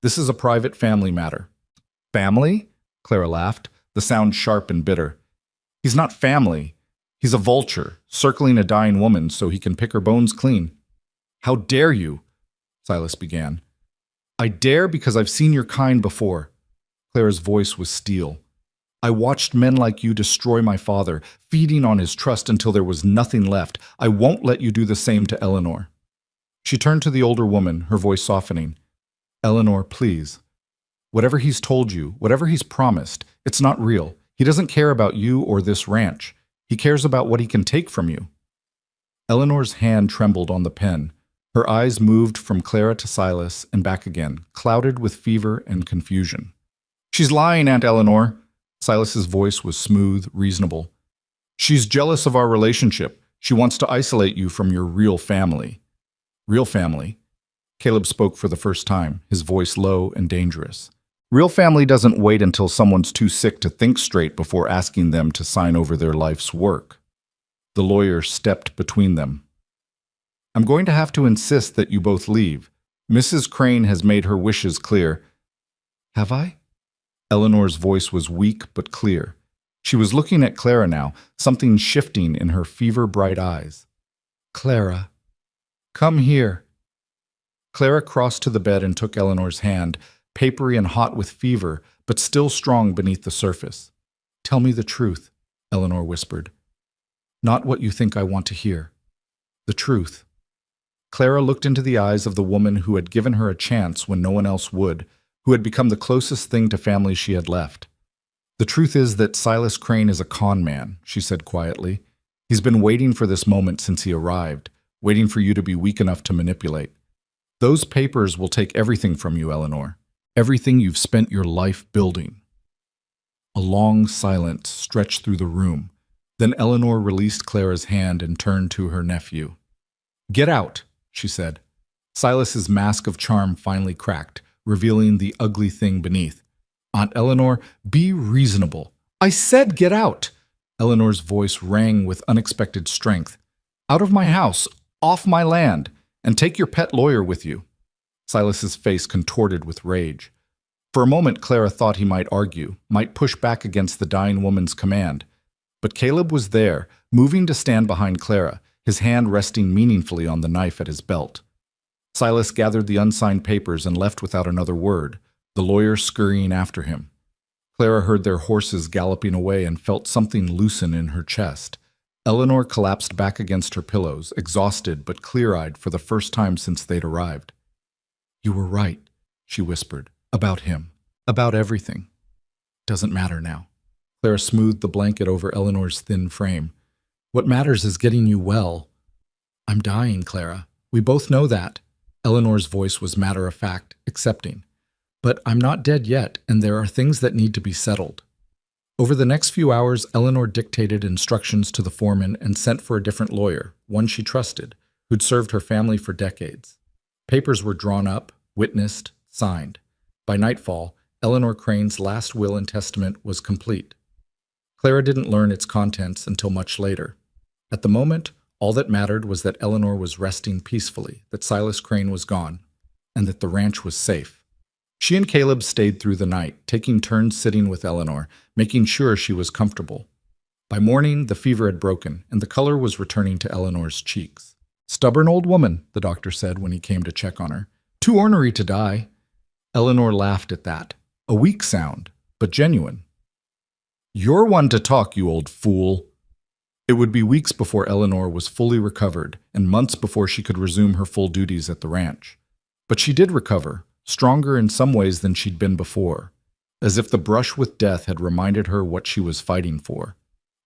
"This is a private family matter." "Family?" Clara laughed, the sound sharp and bitter. "He's not family. He's a vulture, circling a dying woman so he can pick her bones clean." "How dare you?" Silas began. "I dare because I've seen your kind before." Clara's voice was steel. "I watched men like you destroy my father, feeding on his trust until there was nothing left. I won't let you do the same to Eleanor." She turned to the older woman, her voice softening. "Eleanor, please. Whatever he's told you, whatever he's promised, it's not real. He doesn't care about you or this ranch. He cares about what he can take from you." Eleanor's hand trembled on the pen. Her eyes moved from Clara to Silas and back again, clouded with fever and confusion. "She's lying, Aunt Eleanor." Silas's voice was smooth, reasonable. "She's jealous of our relationship. She wants to isolate you from your real family." "Real family?" Caleb spoke for the first time, his voice low and dangerous. "Real family doesn't wait until someone's too sick to think straight before asking them to sign over their life's work." The lawyer stepped between them. "I'm going to have to insist that you both leave. Mrs. Crane has made her wishes clear." "Have I?" Eleanor's voice was weak but clear. She was looking at Clara now, something shifting in her fever-bright eyes. "Clara, come here." Clara crossed to the bed and took Eleanor's hand, papery and hot with fever, but still strong beneath the surface. "Tell me the truth," Eleanor whispered. "Not what you think I want to hear. The truth." Clara looked into the eyes of the woman who had given her a chance when no one else would, who had become the closest thing to family she had left. "The truth is that Silas Crane is a con man," she said quietly. "He's been waiting for this moment since he arrived, waiting for you to be weak enough to manipulate. Those papers will take everything from you, Eleanor. Everything you've spent your life building." A long silence stretched through the room. Then Eleanor released Clara's hand and turned to her nephew. "Get out," she said. Silas's mask of charm finally cracked, revealing the ugly thing beneath. "Aunt Eleanor, be reasonable." "I said get out!" Eleanor's voice rang with unexpected strength. "Out of my house, off my land, and take your pet lawyer with you." Silas's face contorted with rage. For a moment, Clara thought he might argue, might push back against the dying woman's command. But Caleb was there, moving to stand behind Clara, his hand resting meaningfully on the knife at his belt. Silas gathered the unsigned papers and left without another word, the lawyer scurrying after him. Clara heard their horses galloping away and felt something loosen in her chest. Eleanor collapsed back against her pillows, exhausted but clear-eyed for the first time since they'd arrived. "You were right," she whispered, "about him, about everything. Doesn't matter now." Clara smoothed the blanket over Eleanor's thin frame. "What matters is getting you well." "I'm dying, Clara. We both know that." Eleanor's voice was matter-of-fact, accepting. "But I'm not dead yet, and there are things that need to be settled." Over the next few hours, Eleanor dictated instructions to the foreman and sent for a different lawyer, one she trusted, who'd served her family for decades. Papers were drawn up, witnessed, signed. By nightfall, Eleanor Crane's last will and testament was complete. Clara didn't learn its contents until much later. At the moment, all that mattered was that Eleanor was resting peacefully, that Silas Crane was gone, and that the ranch was safe. She and Caleb stayed through the night, taking turns sitting with Eleanor, making sure she was comfortable. By morning, the fever had broken, and the color was returning to Eleanor's cheeks. "Stubborn old woman," the doctor said when he came to check on her. "Too ornery to die." Eleanor laughed at that. A weak sound, but genuine. "You're one to talk, you old fool." It would be weeks before Eleanor was fully recovered, and months before she could resume her full duties at the ranch. But she did recover, stronger in some ways than she'd been before, as if the brush with death had reminded her what she was fighting for.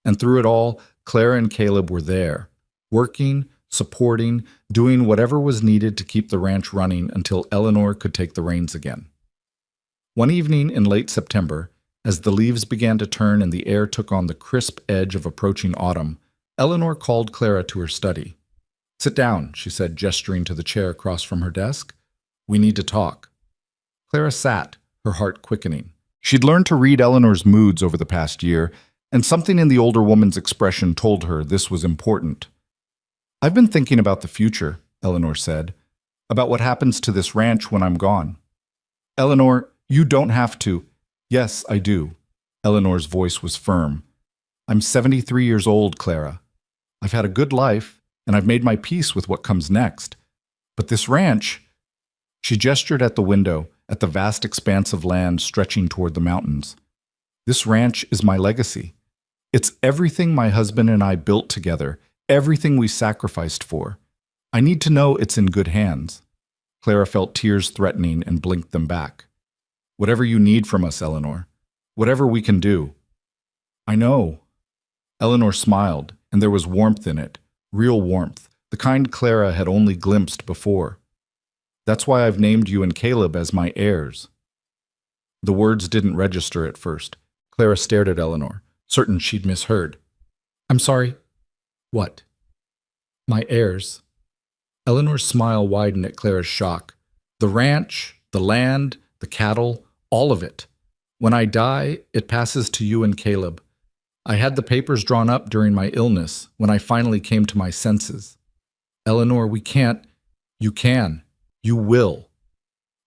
And through it all, Clara and Caleb were there, working, supporting, doing whatever was needed to keep the ranch running until Eleanor could take the reins again. One evening in late September, as the leaves began to turn and the air took on the crisp edge of approaching autumn, Eleanor called Clara to her study. "Sit down," she said, gesturing to the chair across from her desk. "We need to talk." Clara sat, her heart quickening. She'd learned to read Eleanor's moods over the past year, and something in the older woman's expression told her this was important. "I've been thinking about the future," Eleanor said, "about what happens to this ranch when I'm gone." "Eleanor, you don't have to." "Yes, I do." Eleanor's voice was firm. "I'm 73 years old, Clara. I've had a good life, and I've made my peace with what comes next. But this ranch—" She gestured at the window, at the vast expanse of land stretching toward the mountains. "This ranch is my legacy. It's everything my husband and I built together, everything we sacrificed for. I need to know it's in good hands." Clara felt tears threatening and blinked them back. "Whatever you need from us, Eleanor. Whatever we can do." "I know." Eleanor smiled, and there was warmth in it, real warmth, the kind Clara had only glimpsed before. "That's why I've named you and Caleb as my heirs." The words didn't register at first. Clara stared at Eleanor, certain she'd misheard. "I'm sorry." "What?" "My heirs." Eleanor's smile widened at Clara's shock. "The ranch, the land, the cattle, all of it. When I die, it passes to you and Caleb. I had the papers drawn up during my illness, when I finally came to my senses." "Eleanor, we can't." "You can. You will."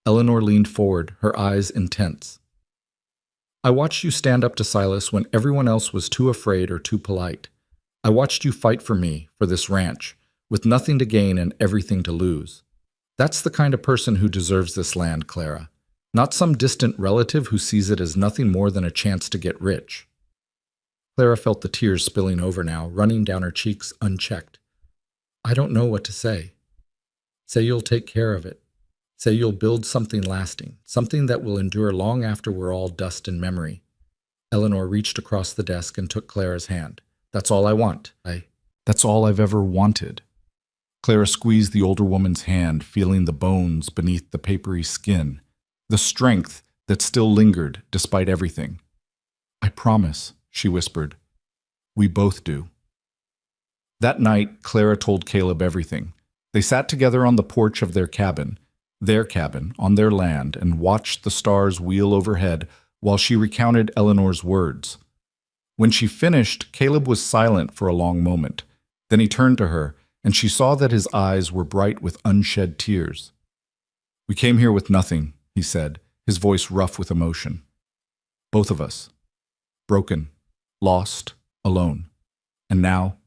Eleanor leaned forward, her eyes intense. "I watched you stand up to Silas when everyone else was too afraid or too polite. I watched you fight for me, for this ranch, with nothing to gain and everything to lose. That's the kind of person who deserves this land, Clara. Not some distant relative who sees it as nothing more than a chance to get rich." Clara felt the tears spilling over now, running down her cheeks unchecked. "I don't know what to say." "Say you'll take care of it. Say you'll build something lasting, something that will endure long after we're all dust and memory." Eleanor reached across the desk and took Clara's hand. "That's all I want. That's all I've ever wanted." Clara squeezed the older woman's hand, feeling the bones beneath the papery skin, the strength that still lingered despite everything. "I promise," she whispered. "We both do." That night, Clara told Caleb everything. They sat together on the porch of their cabin, on their land, and watched the stars wheel overhead while she recounted Eleanor's words. When she finished, Caleb was silent for a long moment. Then he turned to her, and she saw that his eyes were bright with unshed tears. "We came here with nothing," he said, his voice rough with emotion. "Both of us. Broken, lost, alone. And now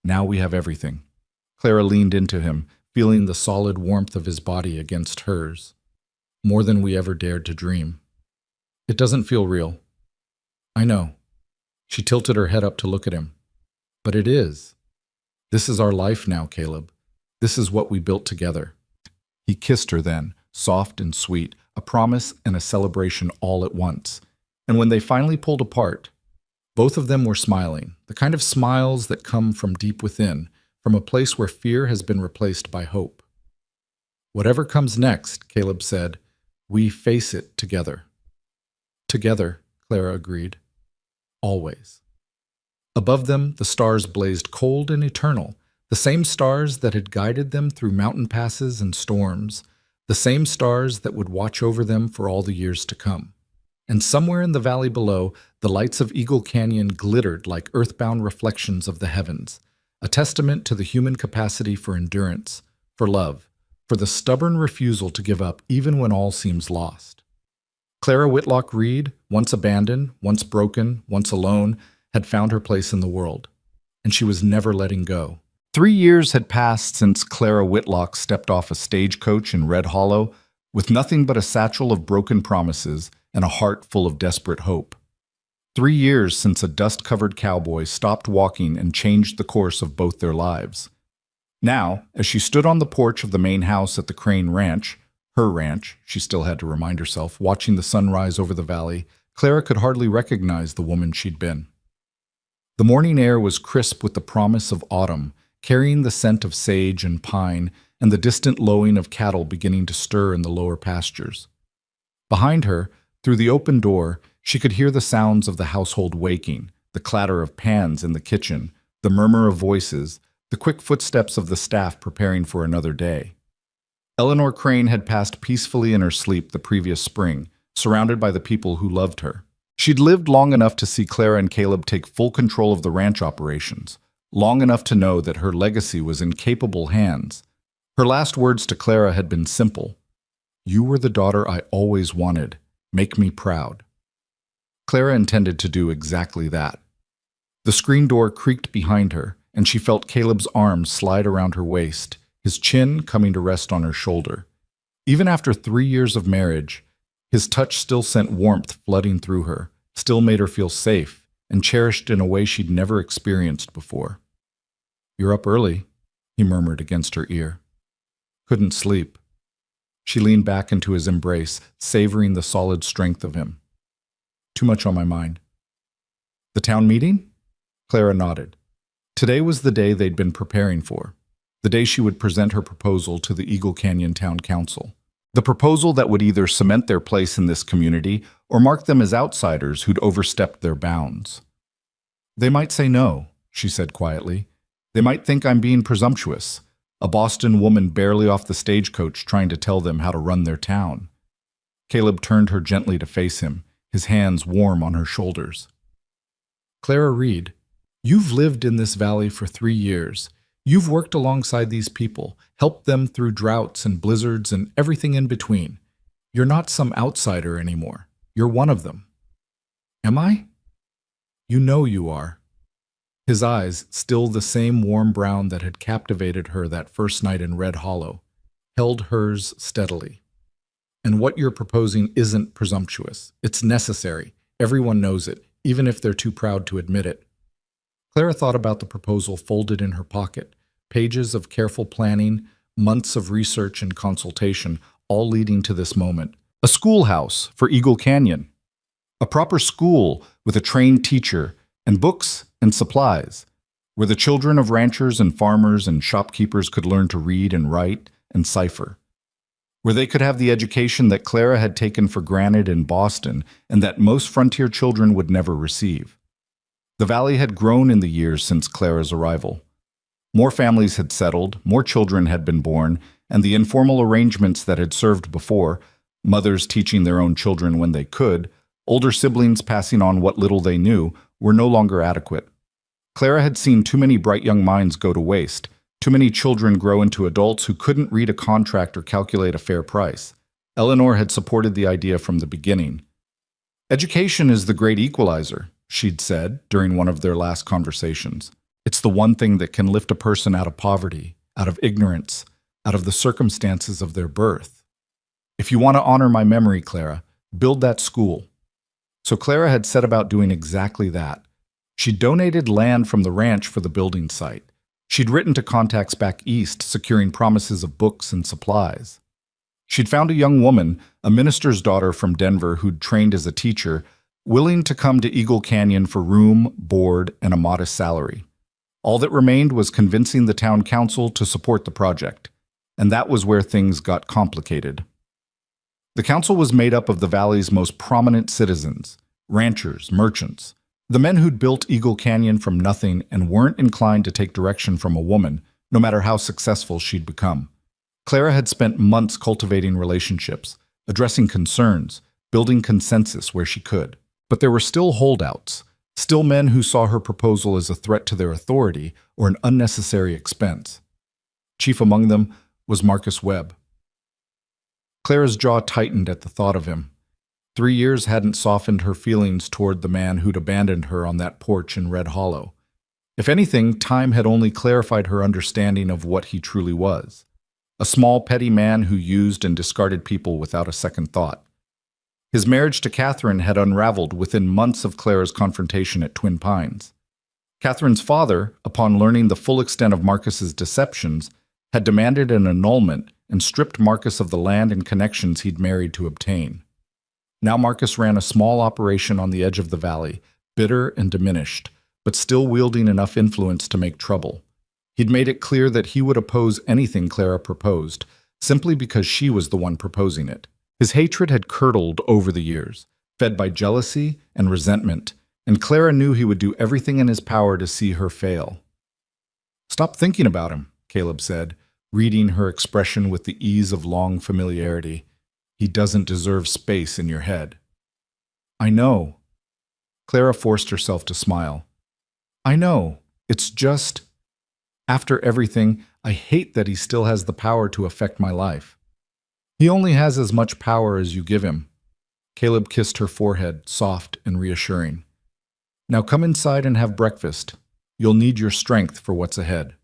Now we have everything. Clara leaned into him, feeling the solid warmth of his body against hers. More than we ever dared to dream. It doesn't feel real. I know. She tilted her head up to look at him. But it is. This is our life now, Caleb. This is what we built together. He kissed her then, soft and sweet, a promise and a celebration all at once. And when they finally pulled apart, both of them were smiling, the kind of smiles that come from deep within, from a place where fear has been replaced by hope. Whatever comes next, Caleb said, we face it together. Together, Clara agreed. Always. Above them, the stars blazed cold and eternal, the same stars that had guided them through mountain passes and storms, the same stars that would watch over them for all the years to come. And somewhere in the valley below, the lights of Eagle Canyon glittered like earthbound reflections of the heavens, a testament to the human capacity for endurance, for love, for the stubborn refusal to give up even when all seems lost. Clara Whitlock Reed, once abandoned, once broken, once alone, had found her place in the world, and she was never letting go. 3 years had passed since Clara Whitlock stepped off a stagecoach in Red Hollow with nothing but a satchel of broken promises and a heart full of desperate hope. 3 years since a dust-covered cowboy stopped walking and changed the course of both their lives. Now, as she stood on the porch of the main house at the Crane Ranch, her ranch, she still had to remind herself, watching the sun rise over the valley, Clara could hardly recognize the woman she'd been. The morning air was crisp with the promise of autumn, carrying the scent of sage and pine and the distant lowing of cattle beginning to stir in the lower pastures. Behind her, through the open door, she could hear the sounds of the household waking, the clatter of pans in the kitchen, the murmur of voices, the quick footsteps of the staff preparing for another day. Eleanor Crane had passed peacefully in her sleep the previous spring, surrounded by the people who loved her. She'd lived long enough to see Clara and Caleb take full control of the ranch operations, long enough to know that her legacy was in capable hands. Her last words to Clara had been simple. "You were the daughter I always wanted. Make me proud." Clara intended to do exactly that. The screen door creaked behind her, and she felt Caleb's arms slide around her waist, his chin coming to rest on her shoulder. Even after 3 years of marriage, his touch still sent warmth flooding through her, still made her feel safe and cherished in a way she'd never experienced before. "You're up early," he murmured against her ear. Couldn't sleep. She leaned back into his embrace, savoring the solid strength of him. "Too much on my mind." "The town meeting?" Clara nodded. Today was the day they'd been preparing for, the day she would present her proposal to the Eagle Canyon Town Council. The proposal that would either cement their place in this community or mark them as outsiders who'd overstepped their bounds. "They might say no," she said quietly. "They might think I'm being presumptuous, a Boston woman barely off the stagecoach trying to tell them how to run their town." Caleb turned her gently to face him, his hands warm on her shoulders. "Clara Reed, you've lived in this valley for 3 years. You've worked alongside these people, helped them through droughts and blizzards and everything in between. You're not some outsider anymore. You're one of them." "Am I?" "You know you are." His eyes, still the same warm brown that had captivated her that first night in Red Hollow, held hers steadily. "And what you're proposing isn't presumptuous. It's necessary. Everyone knows it, even if they're too proud to admit it." Clara thought about the proposal folded in her pocket, pages of careful planning, months of research and consultation, all leading to this moment. A schoolhouse for Eagle Canyon. A proper school with a trained teacher and books and supplies, where the children of ranchers and farmers and shopkeepers could learn to read and write and cipher. Where they could have the education that Clara had taken for granted in Boston and that most frontier children would never receive. The valley had grown in the years since Clara's arrival. More families had settled, more children had been born, and the informal arrangements that had served before, mothers teaching their own children when they could, older siblings passing on what little they knew, were no longer adequate. Clara had seen too many bright young minds go to waste, too many children grow into adults who couldn't read a contract or calculate a fair price. Eleanor had supported the idea from the beginning. "Education is the great equalizer," she'd said during one of their last conversations. It's the one thing that can lift a person out of poverty, out of ignorance, out of the circumstances of their birth. If you want to honor my memory, Clara, build that school. So Clara had set about doing exactly that. She'd donated land from the ranch for the building site. She'd written to contacts back east, securing promises of books and supplies. She'd found a young woman, a minister's daughter from Denver who'd trained as a teacher, willing to come to Eagle Canyon for room, board, and a modest salary. All that remained was convincing the town council to support the project, and that was where things got complicated. The council was made up of the valley's most prominent citizens, ranchers, merchants, the men who'd built Eagle Canyon from nothing and weren't inclined to take direction from a woman, no matter how successful she'd become. Clara had spent months cultivating relationships, addressing concerns, building consensus where she could. But there were still holdouts, still men who saw her proposal as a threat to their authority or an unnecessary expense. Chief among them was Marcus Webb. Clara's jaw tightened at the thought of him. 3 years hadn't softened her feelings toward the man who'd abandoned her on that porch in Red Hollow. If anything, time had only clarified her understanding of what he truly was. A small, petty man who used and discarded people without a second thought. His marriage to Catherine had unraveled within months of Clara's confrontation at Twin Pines. Catherine's father, upon learning the full extent of Marcus's deceptions, had demanded an annulment and stripped Marcus of the land and connections he'd married to obtain. Now Marcus ran a small operation on the edge of the valley, bitter and diminished, but still wielding enough influence to make trouble. He'd made it clear that he would oppose anything Clara proposed, simply because she was the one proposing it. His hatred had curdled over the years, fed by jealousy and resentment, and Clara knew he would do everything in his power to see her fail. "Stop thinking about him," Caleb said, reading her expression with the ease of long familiarity. "He doesn't deserve space in your head." "I know." Clara forced herself to smile. "I know. It's just, after everything, I hate that he still has the power to affect my life." "He only has as much power as you give him." Caleb kissed her forehead, soft and reassuring. "Now come inside and have breakfast. You'll need your strength for what's ahead."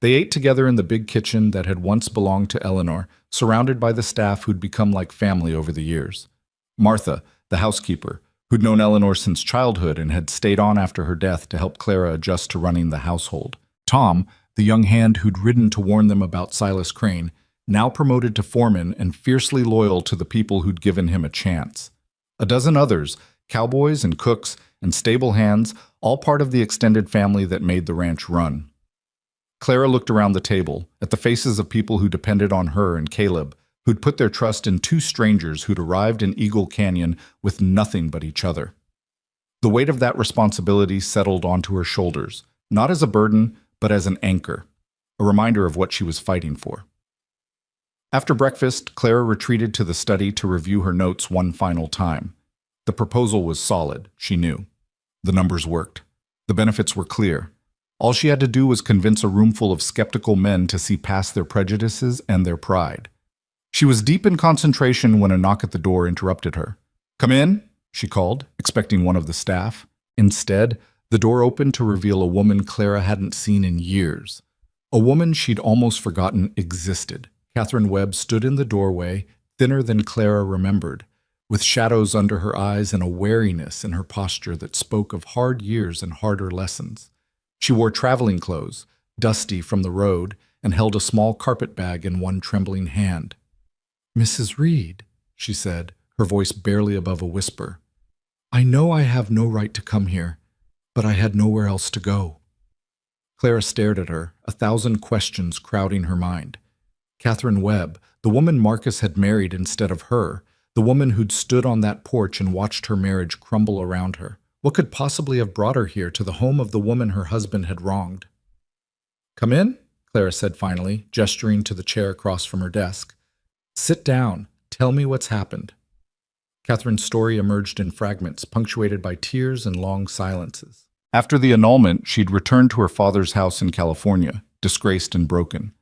They ate together in the big kitchen that had once belonged to Eleanor, surrounded by the staff who'd become like family over the years. Martha, the housekeeper, who'd known Eleanor since childhood and had stayed on after her death to help Clara adjust to running the household. Tom, the young hand who'd ridden to warn them about Silas Crane, now promoted to foreman and fiercely loyal to the people who'd given him a chance. A dozen others, cowboys and cooks and stable hands, all part of the extended family that made the ranch run. Clara looked around the table, at the faces of people who depended on her and Caleb, who'd put their trust in two strangers who'd arrived in Eagle Canyon with nothing but each other. The weight of that responsibility settled onto her shoulders, not as a burden, but as an anchor, a reminder of what she was fighting for. After breakfast, Clara retreated to the study to review her notes one final time. The proposal was solid, she knew. The numbers worked. The benefits were clear. All she had to do was convince a roomful of skeptical men to see past their prejudices and their pride. She was deep in concentration when a knock at the door interrupted her. "Come in," she called, expecting one of the staff. Instead, the door opened to reveal a woman Clara hadn't seen in years. A woman she'd almost forgotten existed. Catherine Webb stood in the doorway, thinner than Clara remembered, with shadows under her eyes and a wariness in her posture that spoke of hard years and harder lessons. She wore traveling clothes, dusty from the road, and held a small carpet bag in one trembling hand. "Mrs. Reed," she said, her voice barely above a whisper. "I know I have no right to come here, but I had nowhere else to go." Clara stared at her, 1,000 questions crowding her mind. Catherine Webb, the woman Marcus had married instead of her, the woman who'd stood on that porch and watched her marriage crumble around her. What could possibly have brought her here to the home of the woman her husband had wronged? "Come in," Clara said finally, gesturing to the chair across from her desk. "Sit down. Tell me what's happened." Catherine's story emerged in fragments, punctuated by tears and long silences. After the annulment, she'd returned to her father's house in California, disgraced and broken.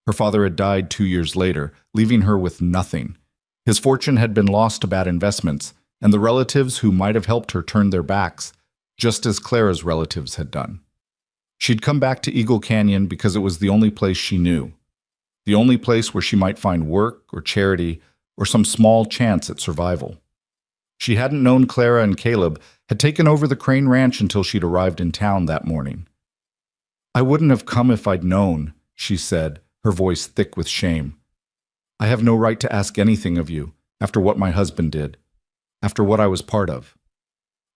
Her father had died 2 years later, leaving her with nothing. His fortune had been lost to bad investments, and the relatives who might have helped her turned their backs, just as Clara's relatives had done. She'd come back to Eagle Canyon because it was the only place she knew, the only place where she might find work or charity or some small chance at survival. She hadn't known Clara and Caleb had taken over the Crane Ranch until she'd arrived in town that morning. "I wouldn't have come if I'd known," she said, her voice thick with shame. "I have no right to ask anything of you, after what my husband did, after what I was part of."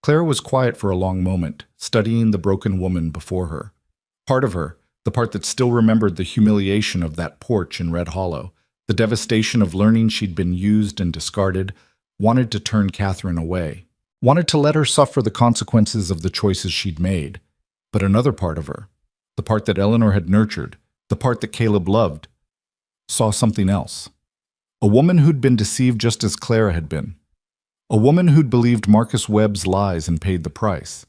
Clara was quiet for a long moment, studying the broken woman before her. Part of her, the part that still remembered the humiliation of that porch in Red Hollow, the devastation of learning she'd been used and discarded, wanted to turn Catherine away, wanted to let her suffer the consequences of the choices she'd made. But another part of her, the part that Eleanor had nurtured, the part that Caleb loved, saw something else. A woman who'd been deceived just as Clara had been. A woman who'd believed Marcus Webb's lies and paid the price.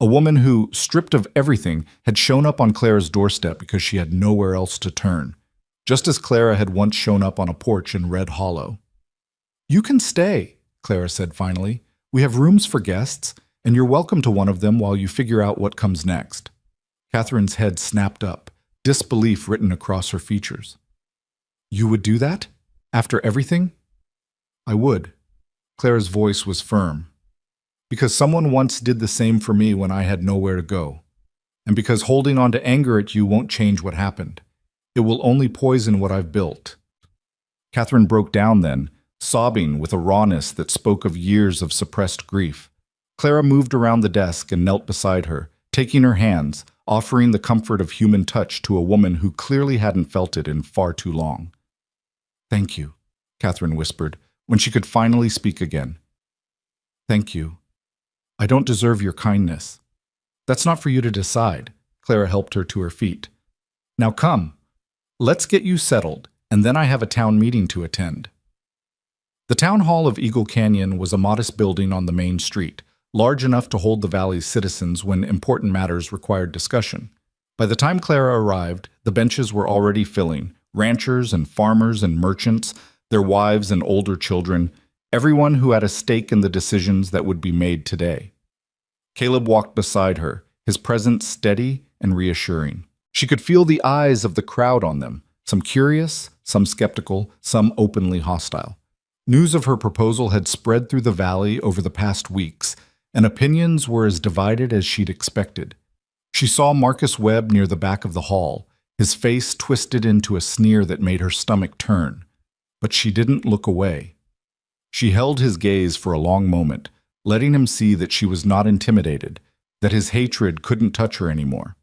A woman who, stripped of everything, had shown up on Clara's doorstep because she had nowhere else to turn, just as Clara had once shown up on a porch in Red Hollow. "You can stay," Clara said finally. "We have rooms for guests, and you're welcome to one of them while you figure out what comes next." Catherine's head snapped up, disbelief written across her features. "You would do that? After everything?" "I would." Clara's voice was firm. "Because someone once did the same for me when I had nowhere to go. And because holding on to anger at you won't change what happened. It will only poison what I've built." Catherine broke down then, sobbing with a rawness that spoke of years of suppressed grief. Clara moved around the desk and knelt beside her, taking her hands, offering the comfort of human touch to a woman who clearly hadn't felt it in far too long. "Thank you," Catherine whispered, when she could finally speak again. "Thank you. I don't deserve your kindness." "That's not for you to decide." Clara helped her to her feet. "Now come. Let's get you settled, and then I have a town meeting to attend." The town hall of Eagle Canyon was a modest building on the main street, large enough to hold the valley's citizens when important matters required discussion. By the time Clara arrived, the benches were already filling, ranchers and farmers and merchants, their wives and older children, everyone who had a stake in the decisions that would be made today. Caleb walked beside her, his presence steady and reassuring. She could feel the eyes of the crowd on them, some curious, some skeptical, some openly hostile. News of her proposal had spread through the valley over the past weeks, and opinions were as divided as she'd expected. She saw Marcus Webb near the back of the hall, his face twisted into a sneer that made her stomach turn. But she didn't look away. She held his gaze for a long moment, letting him see that she was not intimidated, that his hatred couldn't touch her anymore.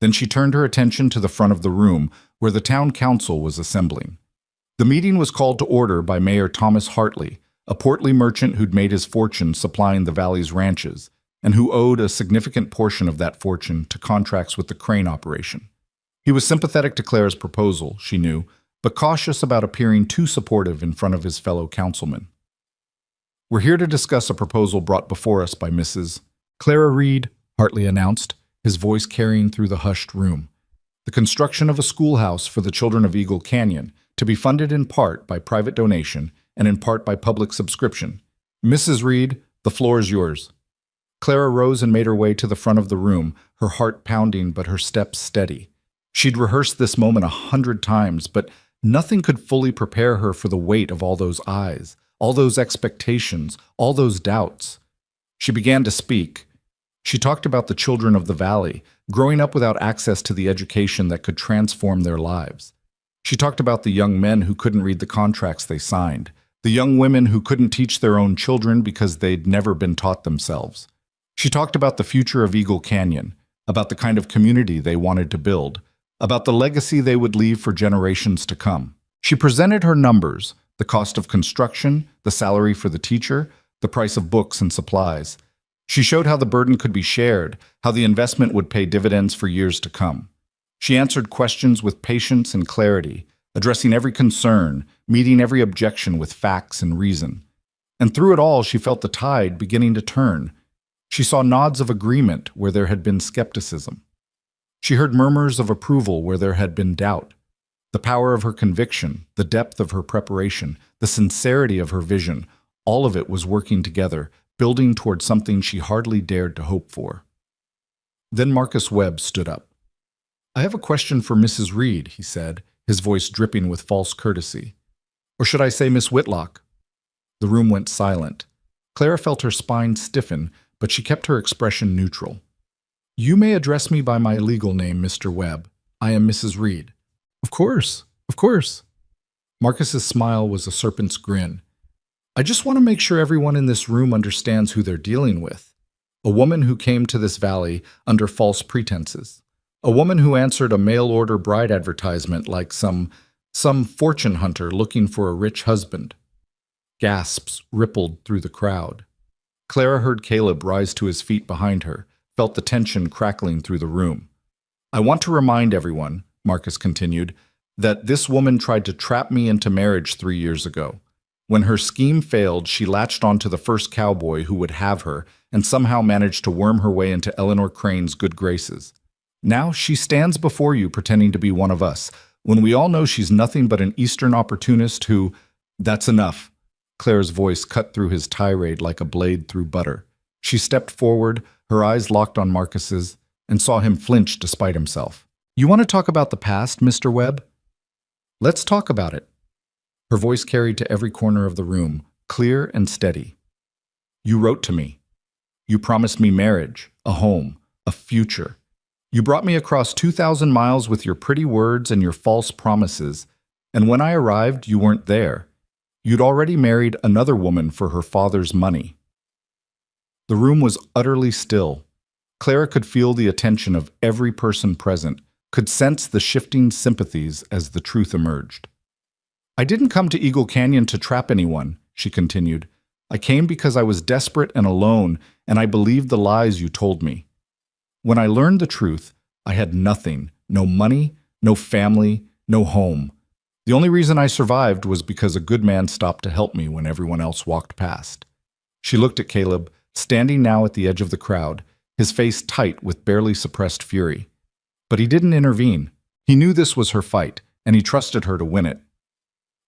Then she turned her attention to the front of the room, where the town council was assembling. The meeting was called to order by Mayor Thomas Hartley, a portly merchant who'd made his fortune supplying the valley's ranches, and who owed a significant portion of that fortune to contracts with the crane operation. He was sympathetic to Clara's proposal, she knew, but cautious about appearing too supportive in front of his fellow councilmen. "We're here to discuss a proposal brought before us by Mrs. Clara Reed," Hartley announced, his voice carrying through the hushed room. "The construction of a schoolhouse for the children of Eagle Canyon, to be funded in part by private donation and in part by public subscription. Mrs. Reed, the floor is yours." Clara rose and made her way to the front of the room, her heart pounding but her steps steady. She'd rehearsed this moment 100 times, but nothing could fully prepare her for the weight of all those eyes, all those expectations, all those doubts. She began to speak. She talked about the children of the valley, growing up without access to the education that could transform their lives. She talked about the young men who couldn't read the contracts they signed, the young women who couldn't teach their own children because they'd never been taught themselves. She talked about the future of Eagle Canyon, about the kind of community they wanted to build, about the legacy they would leave for generations to come. She presented her numbers, the cost of construction, the salary for the teacher, the price of books and supplies. She showed how the burden could be shared, how the investment would pay dividends for years to come. She answered questions with patience and clarity, addressing every concern, meeting every objection with facts and reason. And through it all, she felt the tide beginning to turn. She saw nods of agreement where there had been skepticism. She heard murmurs of approval where there had been doubt. The power of her conviction, the depth of her preparation, the sincerity of her vision, all of it was working together, building toward something she hardly dared to hope for. Then Marcus Webb stood up. "I have a question for Mrs. Reed," he said, his voice dripping with false courtesy. "Or should I say Miss Whitlock?" The room went silent. Clara felt her spine stiffen, but she kept her expression neutral. "You may address me by my legal name, Mr. Webb. I am Mrs. Reed." "Of course, of course." Marcus's smile was a serpent's grin. "I just want to make sure everyone in this room understands who they're dealing with. A woman who came to this valley under false pretenses. A woman who answered a mail-order bride advertisement like some fortune hunter looking for a rich husband." Gasps rippled through the crowd. Clara heard Caleb rise to his feet behind her, felt the tension crackling through the room. "I want to remind everyone," Marcus continued, "that this woman tried to trap me into marriage 3 years ago. When her scheme failed, she latched onto the first cowboy who would have her and somehow managed to worm her way into Eleanor Crane's good graces. Now she stands before you pretending to be one of us, when we all know she's nothing but an Eastern opportunist who—" "That's enough." Claire's voice cut through his tirade like a blade through butter. She stepped forward, her eyes locked on Marcus's, and saw him flinch despite himself. "You want to talk about the past, Mr. Webb? Let's talk about it." Her voice carried to every corner of the room, clear and steady. "You wrote to me. You promised me marriage, a home, a future. You brought me across 2,000 miles with your pretty words and your false promises, and when I arrived, you weren't there. You'd already married another woman for her father's money." The room was utterly still. Clara could feel the attention of every person present, could sense the shifting sympathies as the truth emerged. "I didn't come to Eagle Canyon to trap anyone," she continued. "I came because I was desperate and alone, and I believed the lies you told me. When I learned the truth, I had nothing, no money, no family, no home. The only reason I survived was because a good man stopped to help me when everyone else walked past." She looked at Caleb, standing now at the edge of the crowd, his face tight with barely suppressed fury. But he didn't intervene. He knew this was her fight, and he trusted her to win it.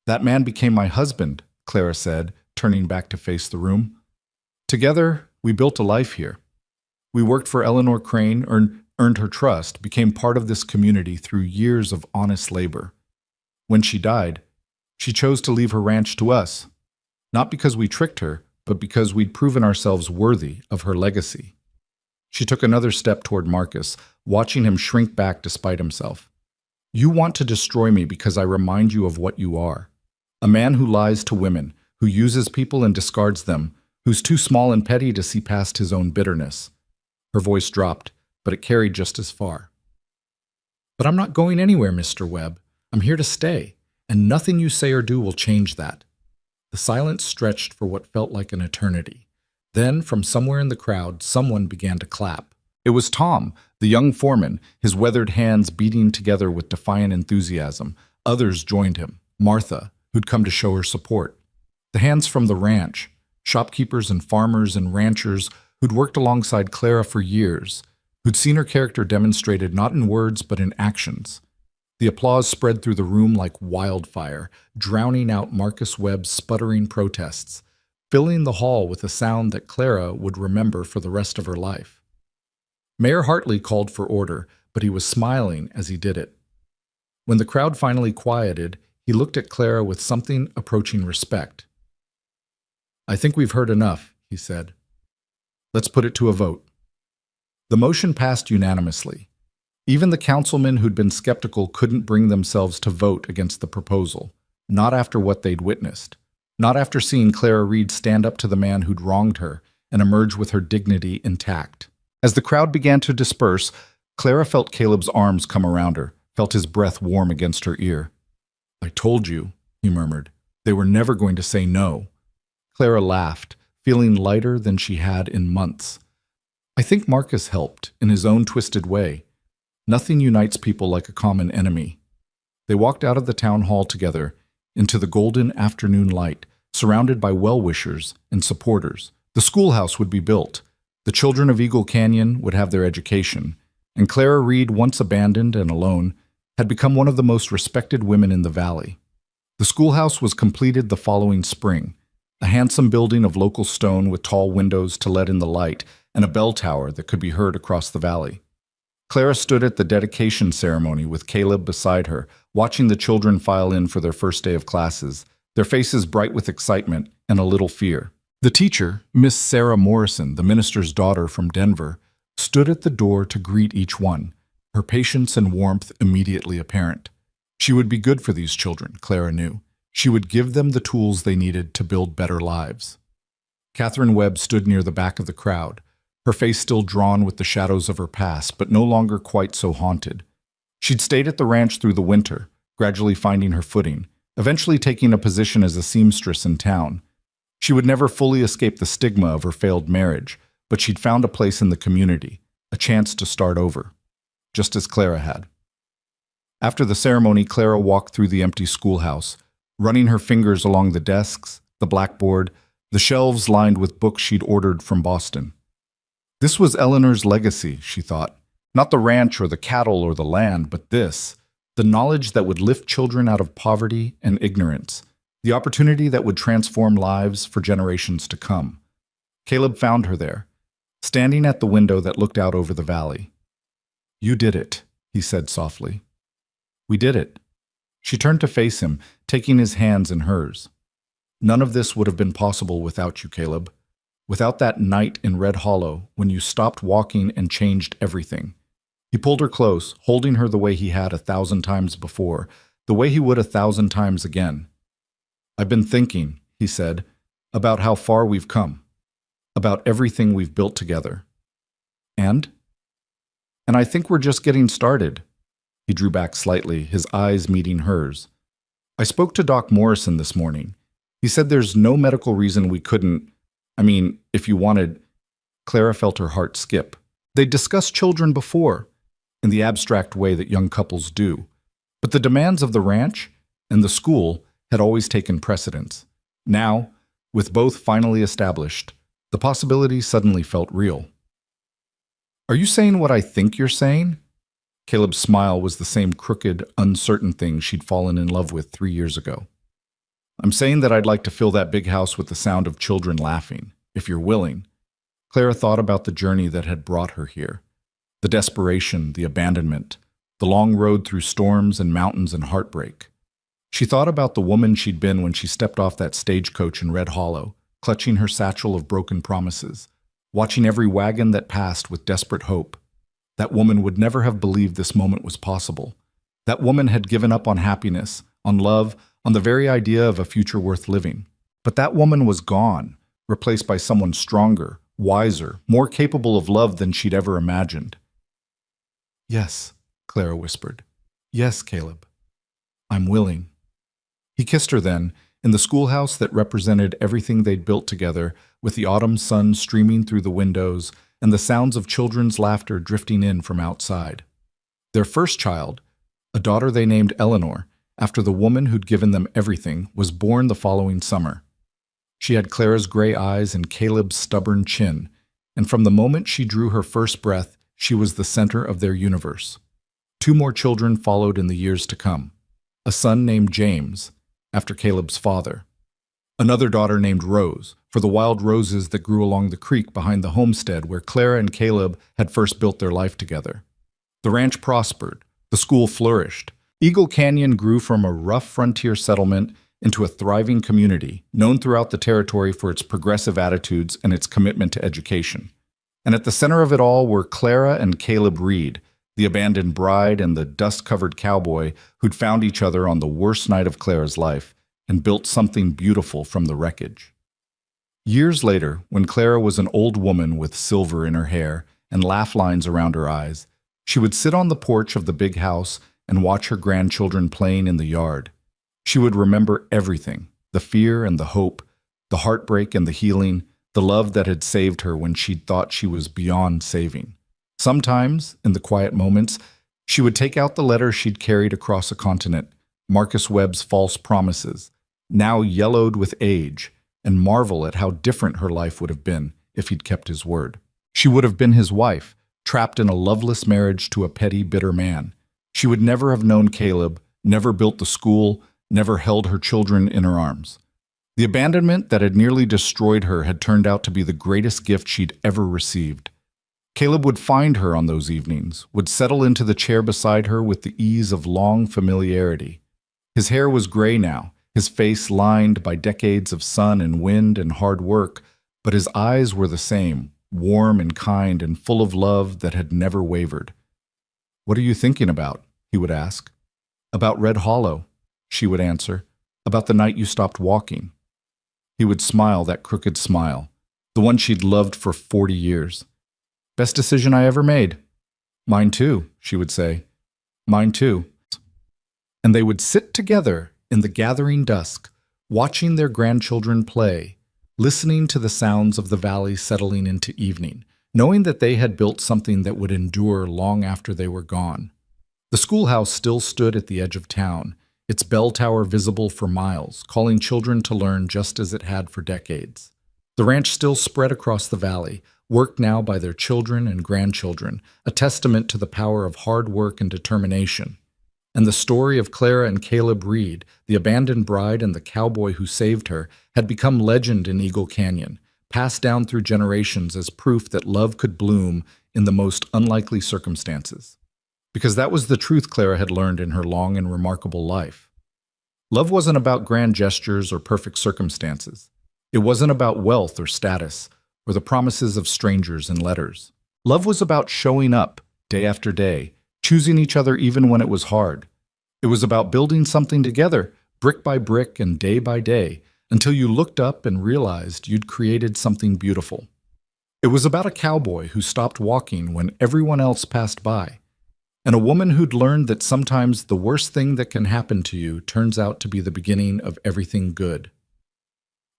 "That man became my husband," Clara said, turning back to face the room. "Together, we built a life here. We worked for Eleanor Crane, earned her trust, became part of this community through years of honest labor. When she died, she chose to leave her ranch to us, not because we tricked her, but because we'd proven ourselves worthy of her legacy." She took another step toward Marcus, watching him shrink back despite himself. "You want to destroy me because I remind you of what you are. A man who lies to women, who uses people and discards them, who's too small and petty to see past his own bitterness." Her voice dropped, but it carried just as far. "But I'm not going anywhere, Mr. Webb. I'm here to stay, and nothing you say or do will change that." The silence stretched for what felt like an eternity. Then, from somewhere in the crowd, someone began to clap. It was Tom, the young foreman, his weathered hands beating together with defiant enthusiasm. Others joined him. Martha, who'd come to show her support. The hands from the ranch, shopkeepers and farmers and ranchers who'd worked alongside Clara for years, who'd seen her character demonstrated not in words but in actions. The applause spread through the room like wildfire, drowning out Marcus Webb's sputtering protests, filling the hall with a sound that Clara would remember for the rest of her life. Mayor Hartley called for order, but he was smiling as he did it. When the crowd finally quieted, he looked at Clara with something approaching respect. "I think we've heard enough," he said. "Let's put it to a vote." The motion passed unanimously. Even the councilmen who'd been skeptical couldn't bring themselves to vote against the proposal, not after what they'd witnessed, not after seeing Clara Reed stand up to the man who'd wronged her and emerge with her dignity intact. As the crowd began to disperse, Clara felt Caleb's arms come around her, felt his breath warm against her ear. "I told you," he murmured. "They were never going to say no." Clara laughed, feeling lighter than she had in months. "I think Marcus helped, in his own twisted way. Nothing unites people like a common enemy." They walked out of the town hall together, into the golden afternoon light, surrounded by well-wishers and supporters. The schoolhouse would be built. The children of Eagle Canyon would have their education, and Clara Reed, once abandoned and alone, had become one of the most respected women in the valley. The schoolhouse was completed the following spring, a handsome building of local stone with tall windows to let in the light, and a bell tower that could be heard across the valley. Clara stood at the dedication ceremony with Caleb beside her, watching the children file in for their first day of classes, their faces bright with excitement and a little fear. The teacher, Miss Sarah Morrison, the minister's daughter from Denver, stood at the door to greet each one, her patience and warmth immediately apparent. She would be good for these children, Clara knew. She would give them the tools they needed to build better lives. Catherine Webb stood near the back of the crowd, her face still drawn with the shadows of her past, but no longer quite so haunted. She'd stayed at the ranch through the winter, gradually finding her footing, eventually taking a position as a seamstress in town. She would never fully escape the stigma of her failed marriage, but she'd found a place in the community, a chance to start over, just as Clara had. After the ceremony, Clara walked through the empty schoolhouse, running her fingers along the desks, the blackboard, the shelves lined with books she'd ordered from Boston. This was Eleanor's legacy, she thought. Not the ranch or the cattle or the land, but this, the knowledge that would lift children out of poverty and ignorance, the opportunity that would transform lives for generations to come. Caleb found her there, standing at the window that looked out over the valley. "You did it," he said softly. "We did it." She turned to face him, taking his hands in hers. "None of this would have been possible without you, Caleb. Without that night in Red Hollow when you stopped walking and changed everything." He pulled her close, holding her the way he had 1,000 times before, the way he would 1,000 times again. "I've been thinking," he said, "about how far we've come, about everything we've built together. And I think we're just getting started." He drew back slightly, his eyes meeting hers. "I spoke to Doc Morrison this morning. He said there's no medical reason we couldn't, if you wanted." Clara felt her heart skip. They'd discussed children before, in the abstract way that young couples do. But the demands of the ranch and the school had always taken precedence. Now, with both finally established, the possibility suddenly felt real. "Are you saying what I think you're saying?" Caleb's smile was the same crooked, uncertain thing she'd fallen in love with 3 years ago. "I'm saying that I'd like to fill that big house with the sound of children laughing, if you're willing." Clara thought about the journey that had brought her here. The desperation, the abandonment, the long road through storms and mountains and heartbreak. She thought about the woman she'd been when she stepped off that stagecoach in Red Hollow, clutching her satchel of broken promises, watching every wagon that passed with desperate hope. That woman would never have believed this moment was possible. That woman had given up on happiness, on love, on the very idea of a future worth living. But that woman was gone, replaced by someone stronger, wiser, more capable of love than she'd ever imagined. "Yes," Clara whispered. "Yes, Caleb. I'm willing." He kissed her then, in the schoolhouse that represented everything they'd built together, with the autumn sun streaming through the windows and the sounds of children's laughter drifting in from outside. Their first child, a daughter they named Eleanor, after the woman who'd given them everything, was born the following summer. She had Clara's gray eyes and Caleb's stubborn chin, and from the moment she drew her first breath, she was the center of their universe. 2 more children followed in the years to come. A son named James, after Caleb's father. Another daughter named Rose, for the wild roses that grew along the creek behind the homestead where Clara and Caleb had first built their life together. The ranch prospered. The school flourished. Eagle Canyon grew from a rough frontier settlement into a thriving community, known throughout the territory for its progressive attitudes and its commitment to education. And at the center of it all were Clara and Caleb Reed, the abandoned bride and the dust-covered cowboy who'd found each other on the worst night of Clara's life and built something beautiful from the wreckage. Years later, when Clara was an old woman with silver in her hair and laugh lines around her eyes, she would sit on the porch of the big house and watch her grandchildren playing in the yard. She would remember everything, the fear and the hope, the heartbreak and the healing, the love that had saved her when she'd thought she was beyond saving. Sometimes, in the quiet moments, she would take out the letter she'd carried across a continent, Marcus Webb's false promises, now yellowed with age, and marvel at how different her life would have been if he'd kept his word. She would have been his wife, trapped in a loveless marriage to a petty, bitter man. She would never have known Caleb, never built the school, never held her children in her arms. The abandonment that had nearly destroyed her had turned out to be the greatest gift she'd ever received. Caleb would find her on those evenings, would settle into the chair beside her with the ease of long familiarity. His hair was gray now, his face lined by decades of sun and wind and hard work, but his eyes were the same, warm and kind and full of love that had never wavered. "What are you thinking about?" he would ask. "About Red Hollow," she would answer. "About the night you stopped walking." He would smile that crooked smile, the one she'd loved for 40 years. "Best decision I ever made." "Mine too," she would say. "Mine too." And they would sit together in the gathering dusk, watching their grandchildren play, listening to the sounds of the valley settling into evening, knowing that they had built something that would endure long after they were gone. The schoolhouse still stood at the edge of town, its bell tower visible for miles, calling children to learn just as it had for decades. The ranch still spread across the valley, worked now by their children and grandchildren, a testament to the power of hard work and determination. And the story of Clara and Caleb Reed, the abandoned bride and the cowboy who saved her, had become legend in Eagle Canyon, passed down through generations as proof that love could bloom in the most unlikely circumstances. Because that was the truth Clara had learned in her long and remarkable life. Love wasn't about grand gestures or perfect circumstances. It wasn't about wealth or status, or the promises of strangers in letters. Love was about showing up, day after day, choosing each other even when it was hard. It was about building something together, brick by brick and day by day, until you looked up and realized you'd created something beautiful. It was about a cowboy who stopped walking when everyone else passed by, and a woman who'd learned that sometimes the worst thing that can happen to you turns out to be the beginning of everything good.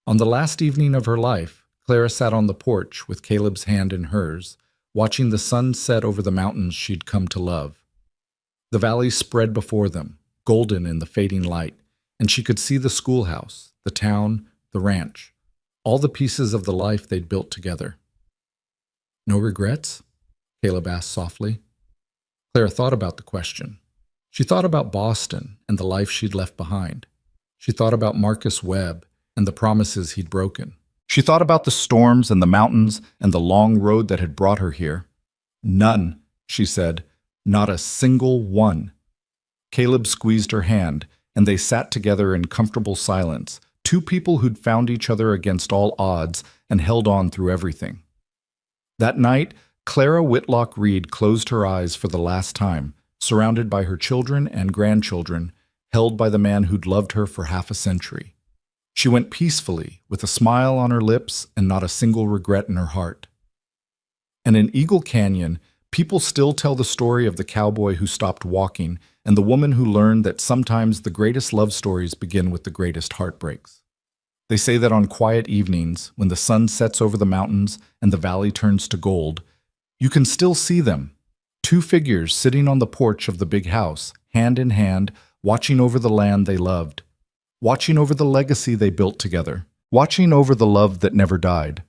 On the last evening of her life, Clara sat on the porch with Caleb's hand in hers, watching the sun set over the mountains she'd come to love. The valley spread before them, golden in the fading light, and she could see the schoolhouse, the town, the ranch, all the pieces of the life they'd built together. "No regrets?" Caleb asked softly. Clara thought about the question. She thought about Boston and the life she'd left behind. She thought about Marcus Webb and the promises he'd broken. She thought about the storms and the mountains and the long road that had brought her here. "None," she said. "Not a single one." Caleb squeezed her hand, and they sat together in comfortable silence, two people who'd found each other against all odds and held on through everything. That night, Clara Whitlock Reed closed her eyes for the last time, surrounded by her children and grandchildren, held by the man who'd loved her for half a century. She went peacefully, with a smile on her lips and not a single regret in her heart. And in Eagle Canyon, people still tell the story of the cowboy who stopped walking and the woman who learned that sometimes the greatest love stories begin with the greatest heartbreaks. They say that on quiet evenings, when the sun sets over the mountains and the valley turns to gold, you can still see them, two figures sitting on the porch of the big house, hand in hand, watching over the land they loved, watching over the legacy they built together, watching over the love that never died.